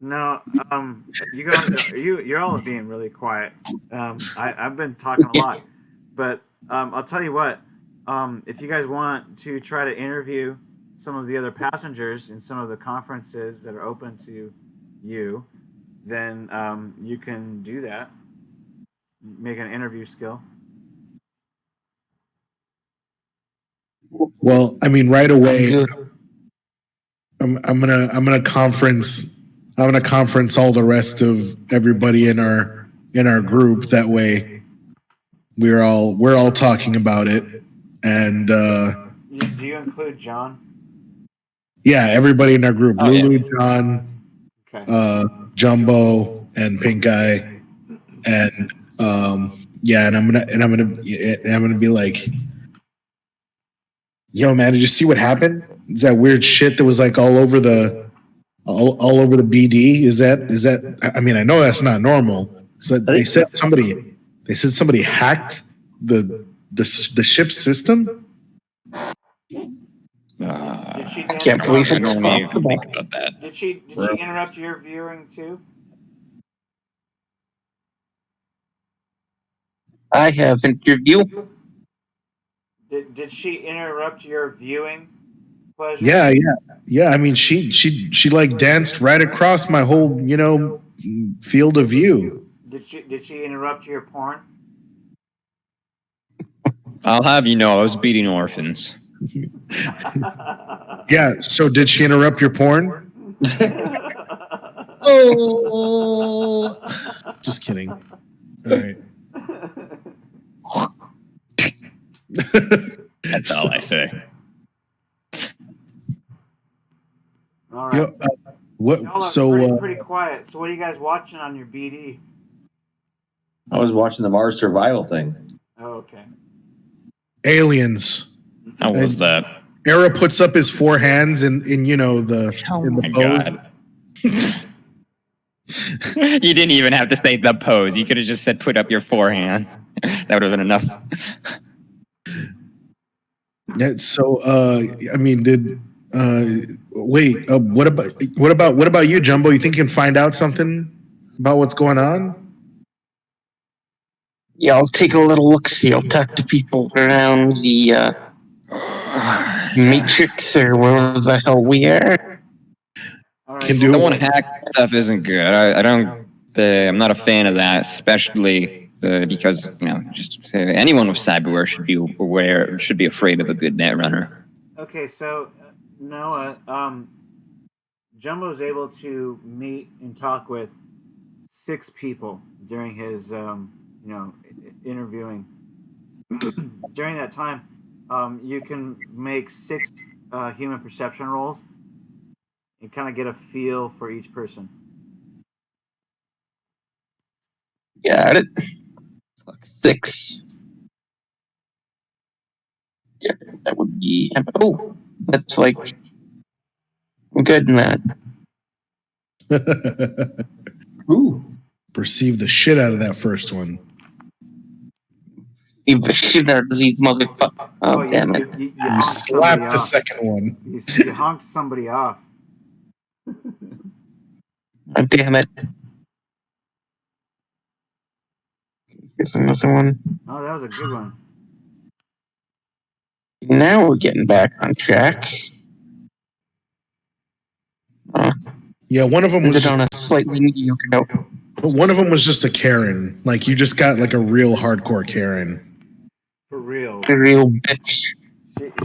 No, you guys, you're all being really quiet. I've been talking a lot, but I'll tell you what. If you guys want to try to interview some of the other passengers in some of the conferences that are open to you, then you can do that. Make an interview skill.
Well, I mean, right away, I'm gonna conference all the rest of everybody in our group. That way, we're all talking about it. And
Do you include John?
yeah, everybody in our group:
Oh,
Lulu, John,
Okay.
Jumbo, and Pink Eye, and yeah, and I'm gonna be like, yo, man, did you see what happened? Is that weird shit that was like all over the BD? Is that? I mean, I know that's not normal. So they said somebody hacked the ship's system.
I can't believe it's possible.
Think about that.
Did she interrupt your viewing too?
I have interview.
Did she interrupt your viewing pleasure?
Yeah. I mean, she like danced right across my whole field of view.
Did she interrupt your porn?
I'll have you know, I was beating orphans.
Yeah. So did she interrupt your porn? Oh, just kidding. All right.
That's all I say.
All right.
Yo, what?
Y'all are
So
pretty quiet. So what are you guys watching on your BD?
I was watching the Mars survival thing.
Oh, okay.
aliens.
How was that?
Era puts up his four hands in the
Oh
in the
my
pose.
god. You didn't even have to say the pose. You could have just said put up your four hands. That would have been enough.
Yeah, so I mean, wait, what about you, Jumbo? You think you can find out something about what's going on?
Yeah, I'll take a little look. See, I'll talk to people around the Matrix or where the hell we are.
All right.
Can do-
Someone hack stuff isn't good. I don't. I'm not a fan of that, especially because just anyone with cyberware should be aware, should be afraid of a good netrunner.
Okay, so Noah, Jumbo's able to meet and talk with 6 people during his, interviewing. During that time, you can make 6 human perception rolls and kind of get a feel for each person.
Got it. Fuck, 6. Yeah, that would be. Oh, that's like. I'm good in that. Ooh.
Perceive the shit out of that first one.
Leave the shit out of these motherfuckers. Oh, damn it.
You
You
honked somebody
slapped the
off.
second one.
You honked somebody off.
Oh, damn it. Here's another one.
Oh, that was a good one.
Now we're getting back on track.
Yeah, one of them was
Ended on a slightly mediocre note.
one of them was just a Karen. Like you just got like a real hardcore Karen.
For real.
The real bitch.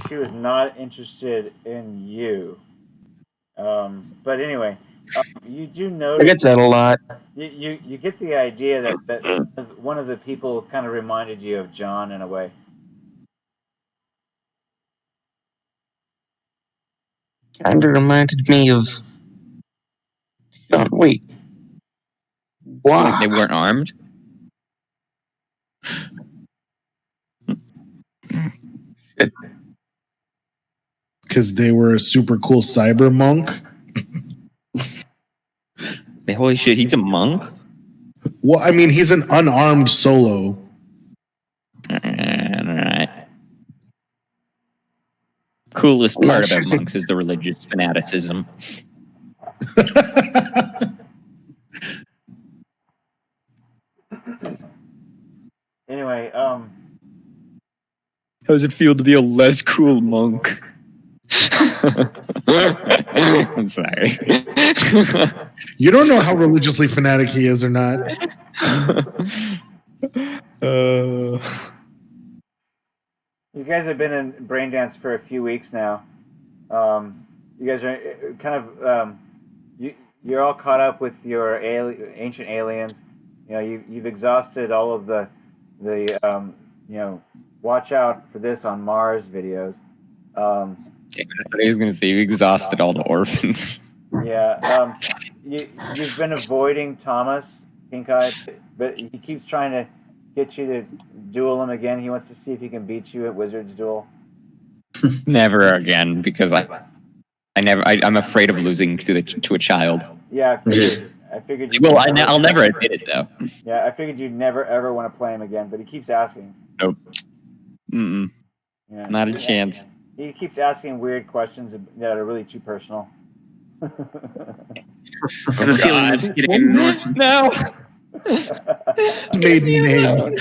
She was not interested in you. But anyway, you do
I
notice
get that a lot.
you get the idea that one of the people kind of reminded you of John in a way.
Kinda reminded me of. John, wait. Wow.
Like they weren't armed.
Because they were a super cool cyber monk.
Holy shit, he's a monk.
Well, I mean, he's an unarmed solo.
Alright. Coolest
I'm not
part
sure
about
if-
monks is the religious fanaticism.
Anyway,
How does it feel to be a less cool monk? I'm sorry.
You don't know how religiously fanatic he is or not.
you guys have been in Braindance for a few weeks now. You guys are kind of you're all caught up with your ancient aliens. You know, you've exhausted all of the watch out for this on Mars videos.
He was going to say you exhausted all the orphans.
Yeah, you've been avoiding Thomas Pink-Eye, but he keeps trying to get you to duel him again. He wants to see if he can beat you at Wizard's Duel.
Never again, because I'm afraid of losing to a child.
Yeah, I figured.
Well, I'll never admit it though.
Yeah, I figured you'd never ever want to play him again, but he keeps asking.
Nope. Mm-mm.
Yeah.
Not a chance.
He keeps asking weird questions that are really too personal.
I have a feeling this is getting more.
No.
Maiden name.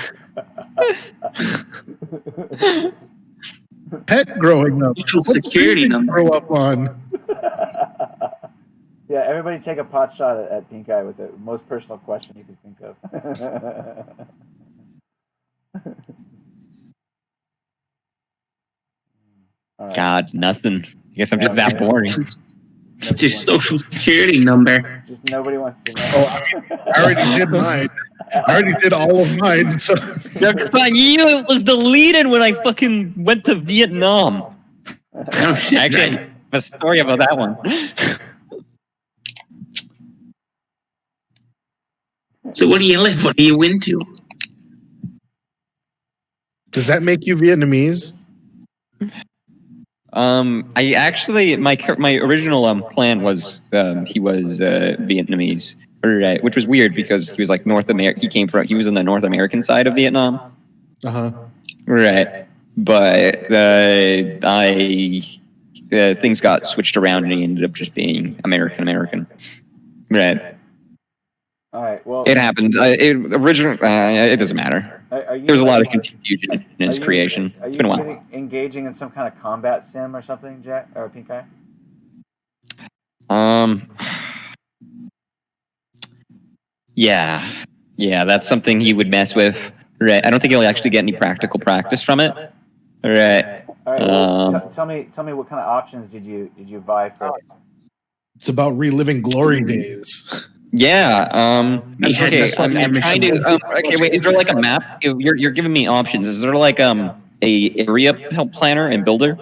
Pet growing up.
Social
What
security
food did you
number.
Grow up on.
Yeah, everybody take a pot shot at Pink Eye with the most personal question you can think of. All right.
God, nothing. I guess I'm just that boring.
It's your social security number.
Just nobody wants to know.
I already did mine. I already did all of mine. So
You was deleted when I fucking went to Vietnam.
Oh, shit.
Actually, I have a story about that one.
So what do you live? What do you into?
does that make you Vietnamese?
I actually my original plan was he was Vietnamese, right? Which was weird because he was like North America. He was in the North American side of Vietnam, right? But things got switched around and he ended up just being American, right?
All right. Well,
It happened. It doesn't matter.
are you
There's a lot of
like,
confusion in its creation.
Are
It's
you
been a while.
engaging in some kind of combat sim or something, Jack or Pink Eye?
Yeah, that's something he would mess with. Right. I don't think he'll actually get any practical practice from it. Right.
All right. Well, tell me what kind of options did you vie for?
It's about reliving glory days.
Yeah. Okay.
That's what
I'm trying to. Okay. Wait. Is there like a map? You're giving me options. Is there like a area planner and builder?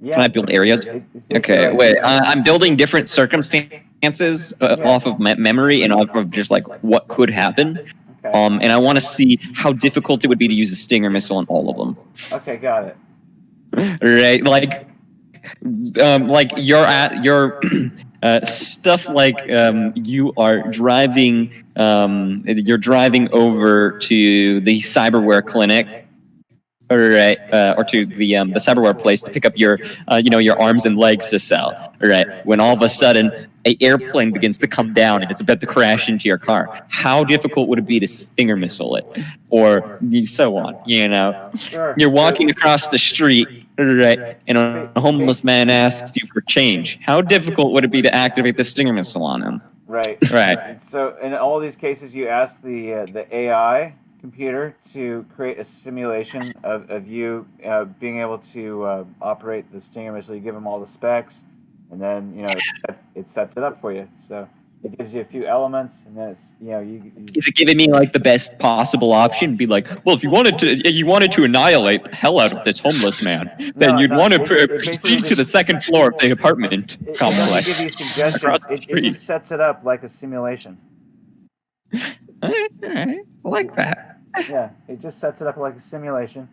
Yeah.
Can I build areas? Okay. Wait. I'm building different circumstances off of memory and off of just like what could happen.
Okay.
And I want to see how difficult it would be to use a Stinger missile on all of them.
Okay. Got it.
Right. Like you're at your stuff like you are driving you're driving over to the cyberware clinic or to the cyberware place to pick up your your arms and legs to sell, right? When all of a sudden an airplane begins to come down and it's about to crash into your car, how difficult would it be to Stinger missile it, or so on?
Sure.
You're walking across the street, right, and a homeless man asks you for change. How difficult would it be to activate the Stinger missile on him?
Right.
Right.
So in all these cases, you ask the AI computer to create a simulation of you being able to operate the Stinger missile. You give them all the specs, and then it sets it up for you. So it gives you a few elements, and then it's you
Is it giving me like the best possible option? Be like, well, if you wanted to annihilate the hell out of this homeless man, then you'd want to proceed to the second floor of the apartment
it
complex.
doesn't give you suggestions. It just sets it up like a simulation.
All right. I like that.
Yeah, it just sets it up like a simulation.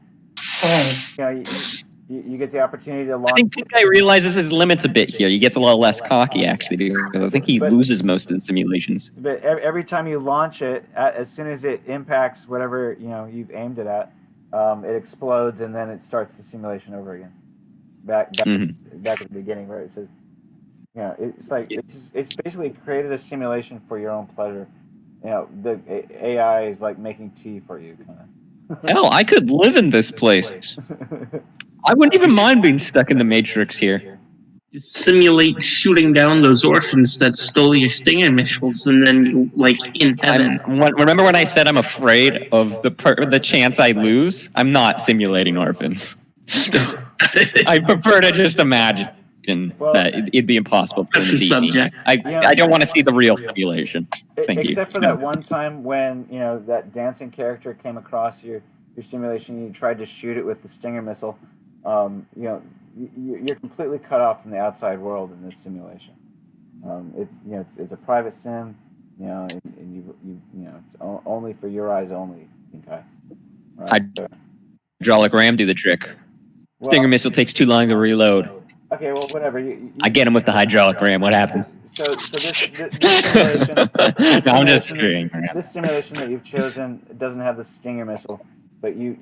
You get the opportunity to
I
launch.
think Pink Guy realizes his limits a bit here. He gets a lot less cocky, actually, because I think he loses most of the simulations.
But every time you launch it, as soon as it impacts whatever you've aimed it at, it explodes, and then it starts the simulation over again. Back at the beginning, where it says, it's like it's basically created a simulation for your own pleasure. The AI is like making tea for you, kind of.
Hell, I could live in this place. I wouldn't even mind being stuck in the Matrix here.
Just simulate shooting down those orphans that stole your Stinger missiles, and then you in heaven.
Remember when I said I'm afraid of the chance I lose? I'm not simulating orphans. I prefer to just imagine that it'd be impossible for them to beat me. I don't want to see the real simulation.
Except for that one time when that dancing character came across your simulation, and you tried to shoot it with the Stinger missile. You're completely cut off from the outside world in this simulation. It's a private sim, and it's only for your eyes only. Okay. Right?
Hydraulic ram do the trick. Stinger missile takes too long to reload.
Okay, well, whatever.
I get him with the hydraulic ram. What happened?
So this simulation.
No, I'm just screwing.
This simulation that you've chosen doesn't have the Stinger missile, but you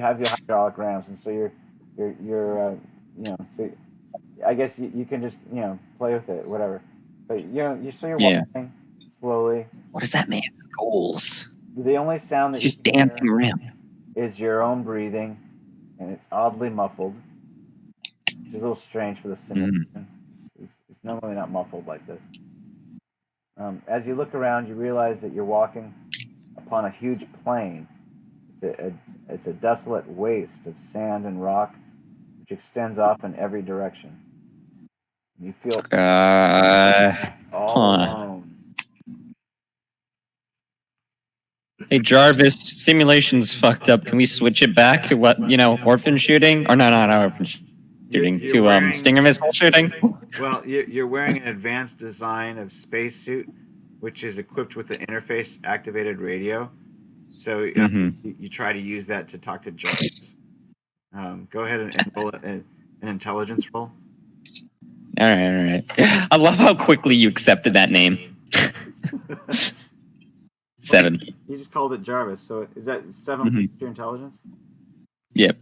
have your hydraulic rams, and so you're so I guess you can just play with it, whatever. But you're walking slowly.
What does that mean? Goals.
The only sound that
Just dancing around
is your own breathing, and it's oddly muffled, which is a little strange for the simulation. Mm-hmm. It's normally not muffled like this. As you look around, you realize that you're walking upon a huge plain. It's a desolate waste of sand and rock, which extends off in every direction. You feel all alone.
Hey Jarvis, simulation's fucked up. Can we switch it back to orphan shooting? Or not orphan shooting. To Stinger missile shooting?
Well, you're wearing an advanced design of spacesuit, which is equipped with an interface-activated radio. So you try to use that to talk to Jarvis. Go ahead and roll an intelligence roll.
All right. I love how quickly you accepted that name. 7.
You just called it Jarvis, so is that 7 your intelligence?
Yep.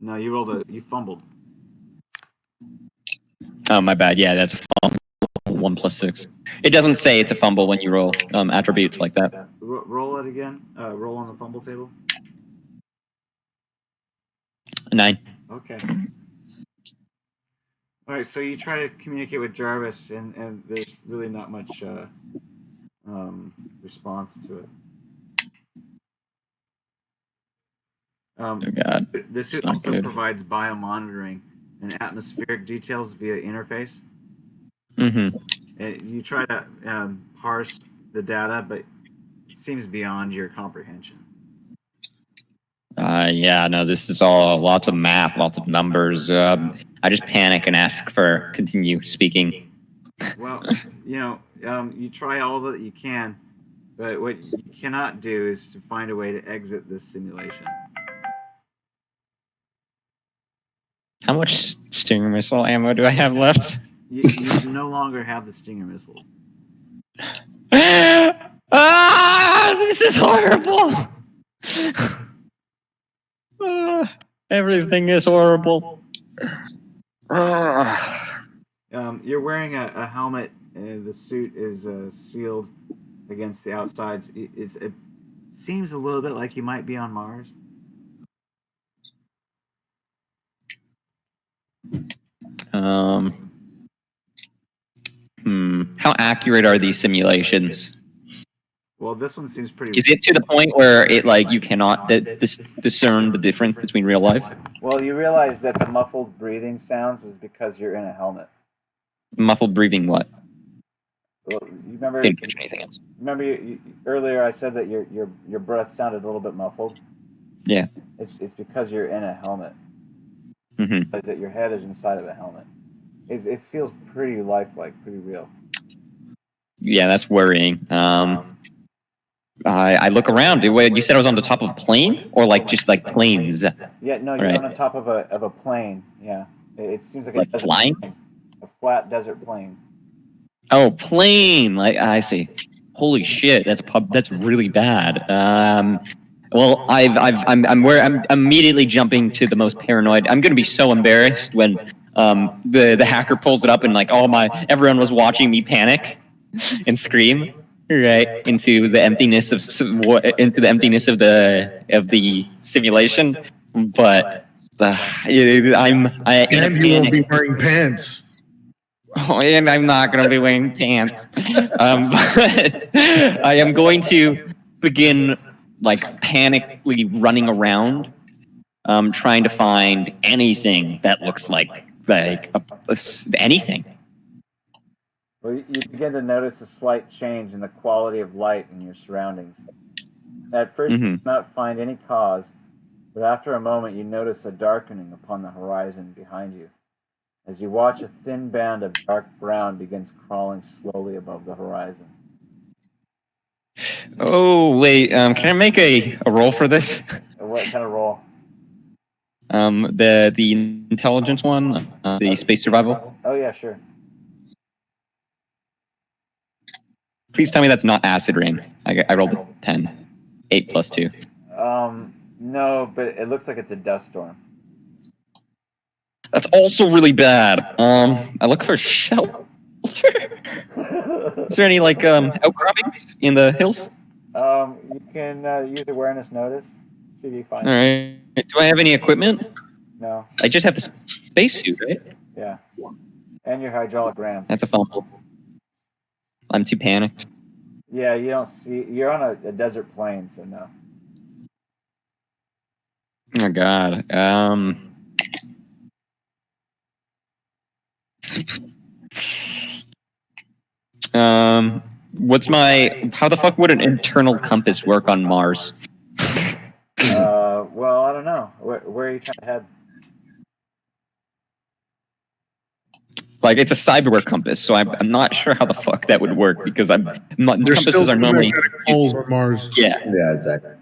No, you fumbled.
Oh, my bad. Yeah, that's a fumble. 1 + 6. It doesn't say it's a fumble when you roll attributes like that.
Roll it again. Roll on the fumble table.
9.
Okay. All right. So you try to communicate with Jarvis, and there's really not much response to it.
Oh God.
The suit
not
also
good.
provides biomonitoring and atmospheric details via interface.
Mm-hmm.
And you try to parse the data, but it seems beyond your comprehension.
Yeah, no, this is all lots of math, lots of numbers. I just panic and ask for continue speaking.
Well, you try all that you can, but what you cannot do is to find a way to exit this simulation.
How much Stinger missile ammo do I have left?
You no longer have the Stinger missiles.
This is horrible. Everything is horrible.
You're wearing a helmet. The suit is sealed against the outsides. It seems a little bit like you might be on Mars.
How accurate are these simulations?
Well, this one seems pretty.
Is it to the point where it you cannot discern the difference between real life?
Well, you realize that the muffled breathing sounds is because you're in a helmet.
Muffled breathing, what?
Well, you remember?
Didn't catch anything else.
Remember earlier I said that your breath sounded a little bit muffled.
Yeah.
It's because you're in a helmet.
Mm-hmm.
Because that your head is inside of a helmet. It feels pretty lifelike, pretty real.
Yeah, that's worrying. I look around. You said I was on the top of a plane, or just planes?
Yeah, no, you're on the top of a plane. Yeah, it seems like a
flying,
a flat desert plane.
Oh, plane! I see. Holy shit, that's really bad. Well, I'm immediately jumping to the most paranoid. I'm gonna be so embarrassed when the hacker pulls it up and everyone was watching me panic and scream right into the emptiness of the simulation. But I'm
and you won't be wearing pants.
Oh, and I'm not going to be wearing pants. But I am going to begin panically running around, trying to find anything that looks like anything.
Well, you begin to notice a slight change in the quality of light in your surroundings. At first, you do not find any cause, but after a moment, you notice a darkening upon the horizon behind you. As you watch, a thin band of dark brown begins crawling slowly above the horizon.
Oh, wait. Can I make a roll for this?
What kind of roll?
The intelligence one, the space survival.
Oh, yeah, sure.
Please tell me that's not acid rain. I rolled a 10. 8 + 2.
No, but it looks like it's a dust storm.
That's also really bad. I look for shelter. Is there any outcroppings in the hills?
You can use awareness notice. See if you find.
All right. Do I have any equipment?
No.
I just have the spacesuit, right?
Yeah. And your hydraulic ram.
That's a fumble. I'm too panicked.
Yeah, you don't see. You're on a desert plain, so no.
Oh God. How the fuck would an internal compass work on Mars?
Well, I don't know. Where are you trying to head?
It's a cyber compass, so I'm not sure how the fuck that would work because compasses are normally
poles on Mars.
Yeah,
exactly.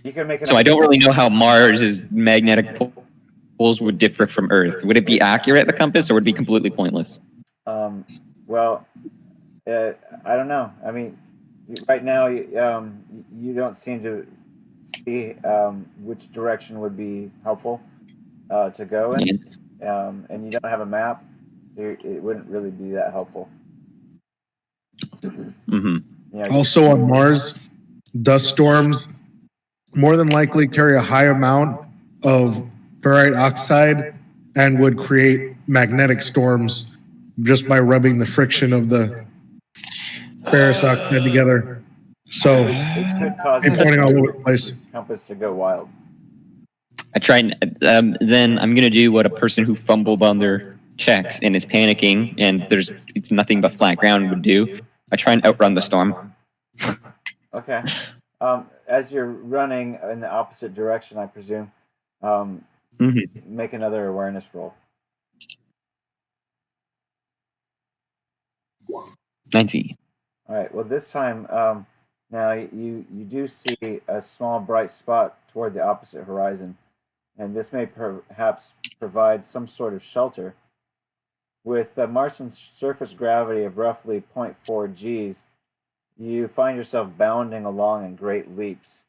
You can make
so I don't really know how Mars' magnetic poles would differ from Earth. Would it be accurate, the compass, or would it be completely pointless?
Well, I don't know. I mean, right now, you don't seem to see which direction would be helpful. to go in, and you don't have a map, so it wouldn't really be that helpful.
Mm-hmm.
Also on Mars, dust storms more than likely carry a high amount of ferrite oxide and would create magnetic storms just by rubbing the friction of the ferrous oxide together. So
It could cause
it's pointing all over the place.
compass to go wild.
I try and then I'm gonna do what a person who fumbled on their checks and is panicking and it's nothing but flat ground would do. I try and outrun the storm.
Okay. As you're running in the opposite direction, I presume, make another awareness roll.
19.
All right. Well, this time, now you do see a small bright spot toward the opposite horizon, and this may perhaps provide some sort of shelter. With a Martian surface gravity of roughly 0.4 Gs, you find yourself bounding along in great leaps.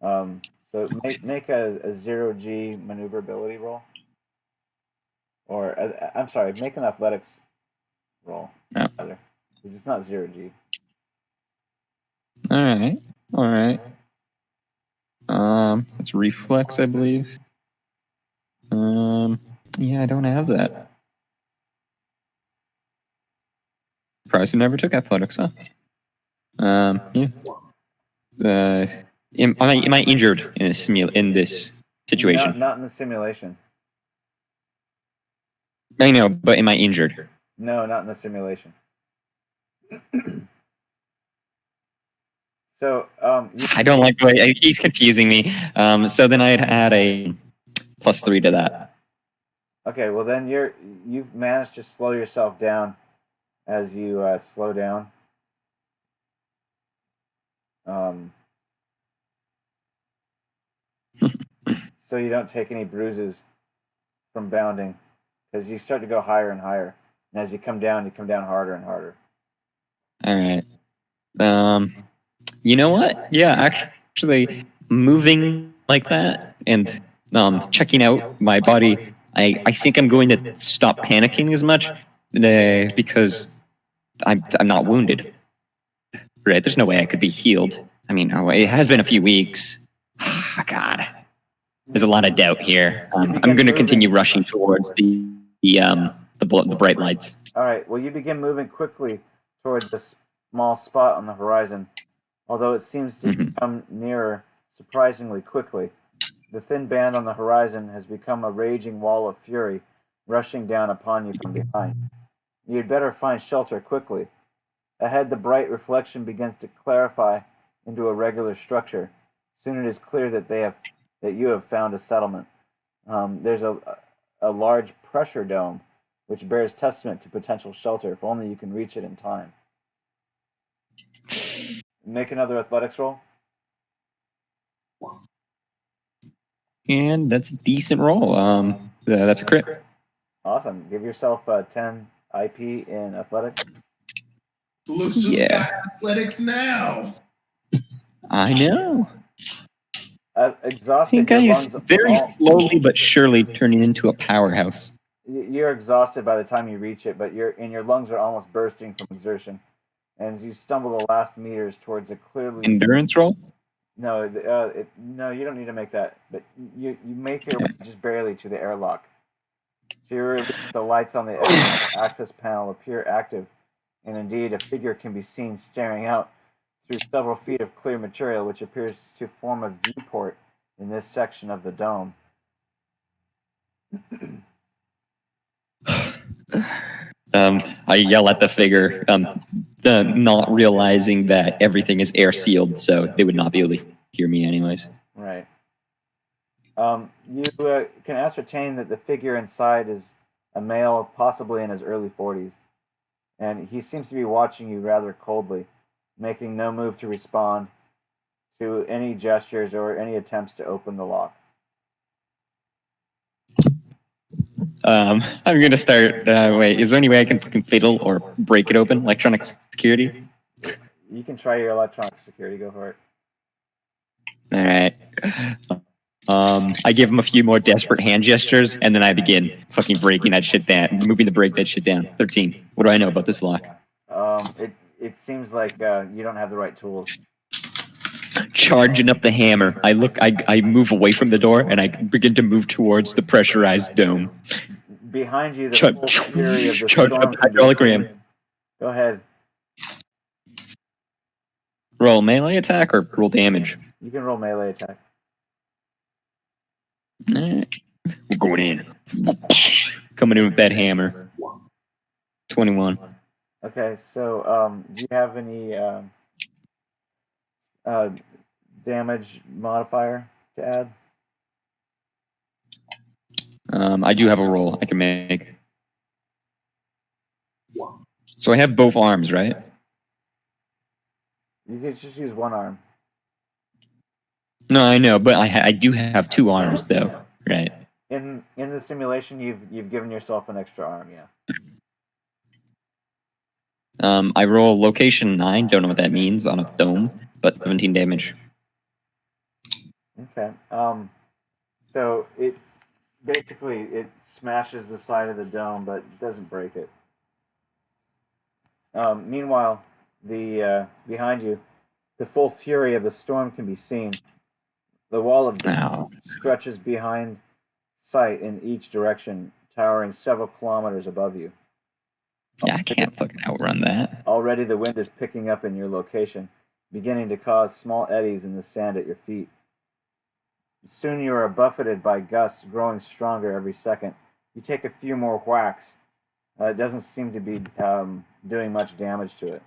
So make a 0G maneuverability roll, or I'm sorry, make an athletics roll.
Oh.
Rather, because it's not 0G.
All right. It's reflex, I believe. Yeah, I don't have that. Surprised who never took athletics, huh? Yeah. Am I injured in this situation?
Not in the simulation.
I know, but am I injured?
No, not in the simulation. So,
I don't like the way he's confusing me. So then I'd add a +3 to that.
Okay, well then you've managed to slow yourself down as you slow down. So you don't take any bruises from bounding, because you start to go higher and higher, and as you come down harder and harder.
All right. You know what? Yeah, actually, moving like that and checking out my body, I think I'm going to stop panicking as much because I'm not wounded. Right? There's no way I could be healed. I mean, it has been a few weeks. God, there's a lot of doubt here. I'm going to continue rushing towards the bright lights.
All right. Well, you begin moving quickly toward the small spot on the horizon, although it seems to come nearer surprisingly quickly. The thin band on the horizon has become a raging wall of fury, rushing down upon you from behind. You'd better find shelter quickly. Ahead, the bright reflection begins to clarify into a regular structure. Soon it is clear that you have found a settlement. There's a large pressure dome, which bears testament to potential shelter, if only you can reach it in time. Make another athletics roll.
And that's a decent roll. That's a crit.
Awesome. Give yourself 10 IP in athletics.
Look who's got athletics now.
I know.
Exhausted.
I think I is very slowly but surely turning into a powerhouse.
You're exhausted by the time you reach it, but your lungs are almost bursting from exertion. And as you stumble the last meters towards a clearly...
Endurance roll?
No, no, you don't need to make that. But you make your way just barely to the airlock. The lights on the access panel appear active, and indeed a figure can be seen staring out through several feet of clear material, which appears to form a viewport in this section of the dome.
I yell at the figure, not realizing that everything is air sealed, so they would not be able to hear me anyways.
Right. You can ascertain that the figure inside is a male, possibly in his early 40s, and he seems to be watching you rather coldly, making no move to respond to any gestures or any attempts to open the lock.
I'm going to start... wait, is there any way I can fiddle or break it open? Electronic security?
You can try your electronic security. Go for it.
All right. I give him a few more desperate hand gestures, and then I begin fucking breaking that shit down, moving to break that shit down. 13. What do I know about this lock?
It seems like you don't have the right tools.
Charging up the hammer, I move away from the door, and I begin to move towards the pressurized dome.
Behind you, the full fury of the
Charge
storm.
up the hydraulic ram.
Go ahead.
Roll melee attack or roll damage?
You can roll melee attack.
We're going in. Coming in with that hammer. 21.
Okay, so do you have any damage modifier to add?
I do have a roll I can make. So I have both arms, right?
You can just use one arm.
No, I know, but I do have 2 arms, though, right?
In the simulation, you've given yourself an extra arm, yeah.
I roll location 9, don't know what that means on a dome, but 17 damage.
Okay. So it basically smashes the side of the dome, but doesn't break it. Meanwhile, the behind you, the full fury of the storm can be seen. The wall of stretches behind sight in each direction, towering several kilometers above you.
Yeah, I can't fucking outrun that.
Already the wind is picking up in your location, beginning to cause small eddies in the sand at your feet. Soon you are buffeted by gusts growing stronger every second. You take a few more whacks. It doesn't seem to be doing much damage to it.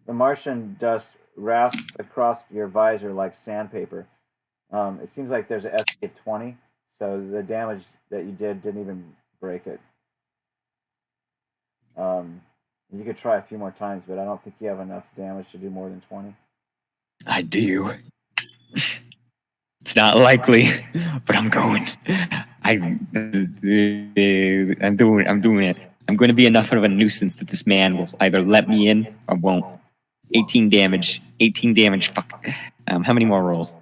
The Martian dust rasps across your visor like sandpaper. It seems like there's an SC of 20, so the damage that you didn't even break it. You could try a few more times, but I don't think you have enough damage to do more than 20.
I do. It's not likely, but I'm going. I'm doing it. I'm going to be enough of a nuisance that this man will either let me in or won't. 18 damage. 18 damage. Fuck. How many more rolls?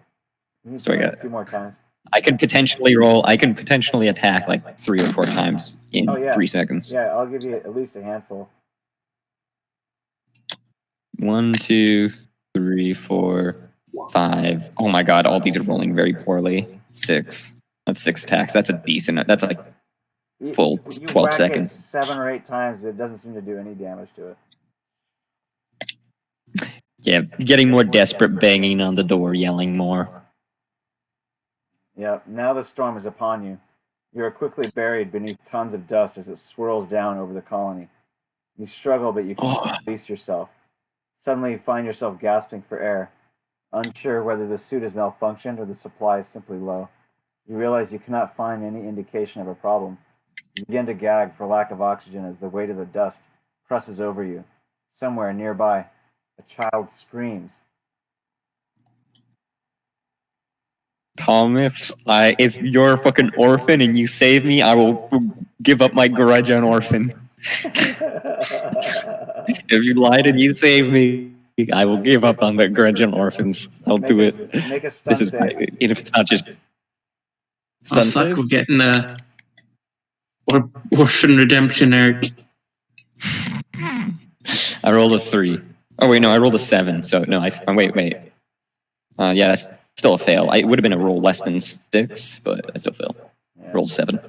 So I got
a few more times.
I can potentially roll. I can potentially attack like 3 or 4 times in 3 seconds.
Yeah, I'll give you at least a handful.
1, 2, 3, 4, 5. Oh my god! All these are rolling very poorly. 6. That's 6 attacks. That's a decent. That's like full 12 seconds.
7 or 8 times, but it doesn't seem to do any damage to it.
Yeah, getting more desperate, banging on the door, yelling more.
Yeah, now the storm is upon you. You are quickly buried beneath tons of dust as it swirls down over the colony. You struggle, but you can't release yourself. Suddenly, you find yourself gasping for air, unsure whether the suit has malfunctioned or the supply is simply low. You realize you cannot find any indication of a problem. You begin to gag for lack of oxygen as the weight of the dust presses over you. Somewhere nearby, a child screams.
Thomas, if you're a fucking orphan and you save me, I will give up my grudge on orphan. If you lied and you save me, I will give up on that grudge on orphans. I'll do it.
Make a stun save.
If it's not just stun save.
We're getting a orphan redemption arc.
I rolled a 3. Oh wait, no, I rolled a 7. So no, wait. Yeah, that's still a fail. It would have been a roll less than 6, but I still failed.
Yeah.
Rolled 7.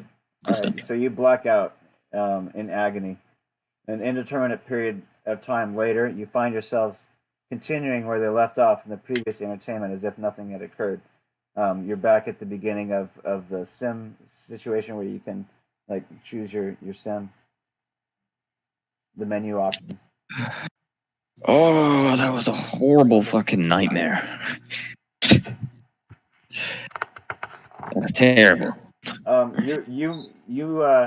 Right, so you black out in agony. An indeterminate period of time later, you find yourselves continuing where they left off in the previous entertainment as if nothing had occurred. You're back at the beginning of the sim situation where you can like choose your sim, the menu options.
Oh, that was a horrible fucking nightmare. That was terrible.
You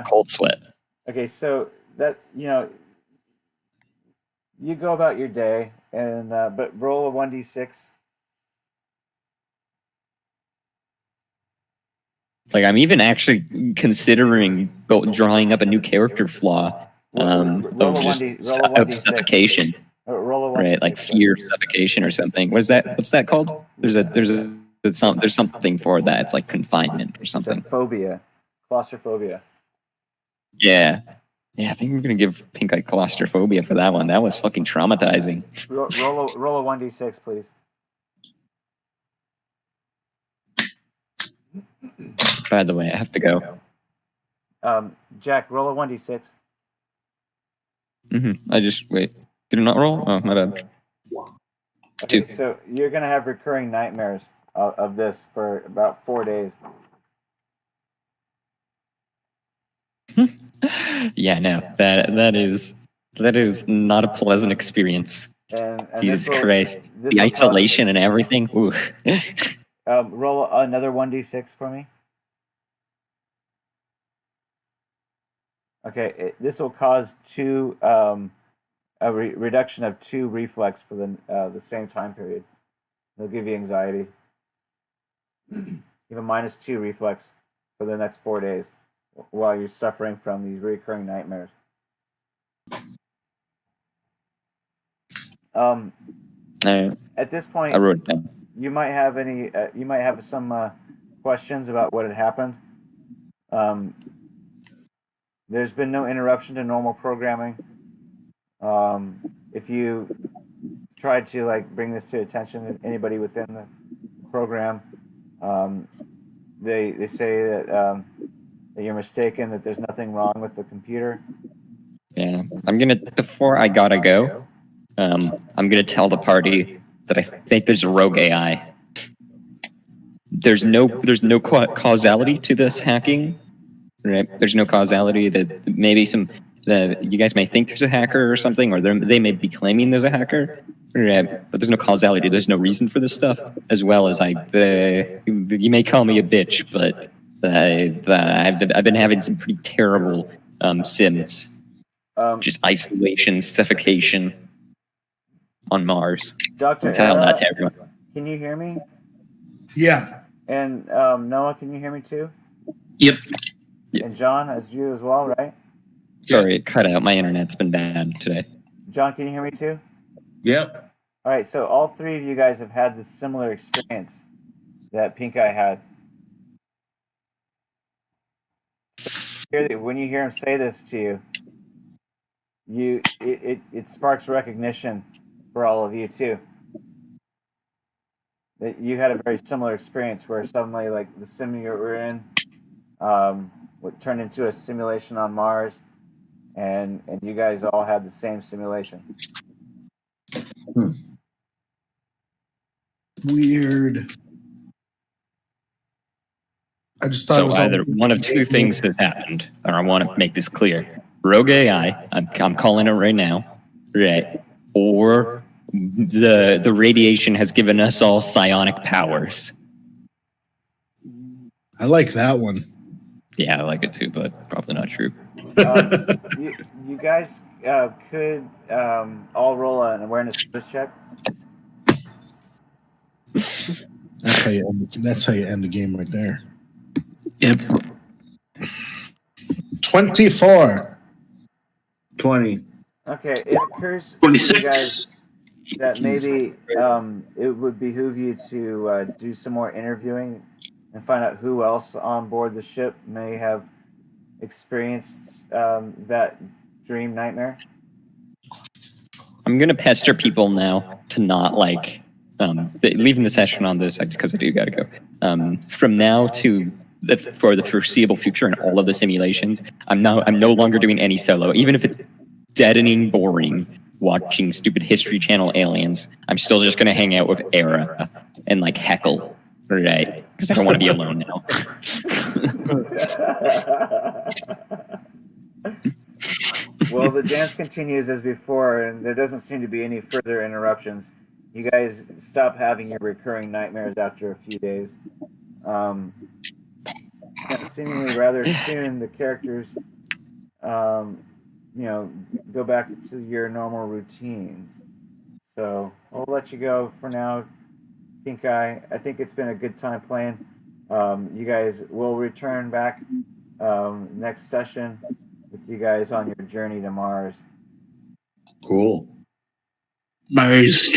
Cold sweat.
Okay, so that you go about your day and but roll a 1d6.
Like I'm even actually considering drawing up a new character flaw of suffocation.
Roll a 1d6.
Right, like fear suffocation or something. What's that called? There's a There's something for that. It's like confinement or
It's a
something.
phobia, claustrophobia.
Yeah. Yeah, I think we're gonna give Pink Eye claustrophobia for that one. That was fucking traumatizing.
Roll a 1d6, please.
By the way, I have to go.
Jack, roll a 1d6.
I just wait. Did it not roll? Oh, my bad.
Okay,
Two.
so you're gonna have recurring nightmares of this for about 4 days.
Yeah, no, that is not a pleasant experience.
And
Jesus
this will-
Christ,
this
the
will
isolation and everything. Ooh.
roll another 1d6 for me. Okay, this will cause a reduction of 2 reflex for the same time period. It'll give you anxiety. You have a -2 reflex for the next 4 days while you're suffering from these recurring nightmares. At this point,
I wrote it down.
you might have some questions about what had happened. There's been no interruption to normal programming. If you tried to bring this to attention of anybody within the program, they say that you're mistaken, that there's nothing wrong with the computer.
Yeah, before I gotta go, I'm gonna tell the party that I think there's a rogue AI. There's no causality to this hacking, right? There's no causality that maybe you guys may think there's a hacker or something, or they may be claiming there's a hacker, right? But there's no causality. There's no reason for this stuff. As well as you may call me a bitch, but I've been having some pretty terrible sims, just isolation, suffocation on Mars.
Dr.
I'm telling that to everyone.
Can you hear me?
Yeah.
And Noah, can you hear me too?
Yep.
And John, as you as well, right?
Sorry, it cut out. My internet's been bad today.
John, can you hear me too?
Yep.
All right, so all 3 of you guys have had this similar experience that Pink Eye had. When you hear him say this to you, it sparks recognition for all of you too. That you had a very similar experience where suddenly, the sim you were in, would turn into a simulation on Mars, and you guys all had the same simulation.
Weird. I just thought it
So
was
either one of two things has happened, or I want to make this clear. Rogue AI, I'm calling it right now, right? Or the radiation has given us all psionic powers.
I like that one.
Yeah, I like it too, but probably not true.
You guys could all roll an awareness check.
That's how you end the game right there.
Yep.
24.
20.
Okay, it occurs to you
26.
guys that maybe it would behoove you to do some more interviewing and find out who else on board the ship may have experienced that dream nightmare.
I'm gonna pester people now to not leaving the session on this because I do gotta go. From now to for the foreseeable future in all of the simulations, I'm no longer doing any solo, even if it's deadening boring watching stupid History Channel aliens. I'm still just gonna hang out with Era and heckle, right? Because I don't want to be alone now.
Well, the dance continues as before, and there doesn't seem to be any further interruptions. You guys stop having your recurring nightmares after a few days. Seemingly rather soon, the characters, go back to your normal routines. So I'll let you go for now, Pink Eye. I think it's been a good time playing. You guys will return back next session with you guys on your journey to Mars.
Cool.
Mars.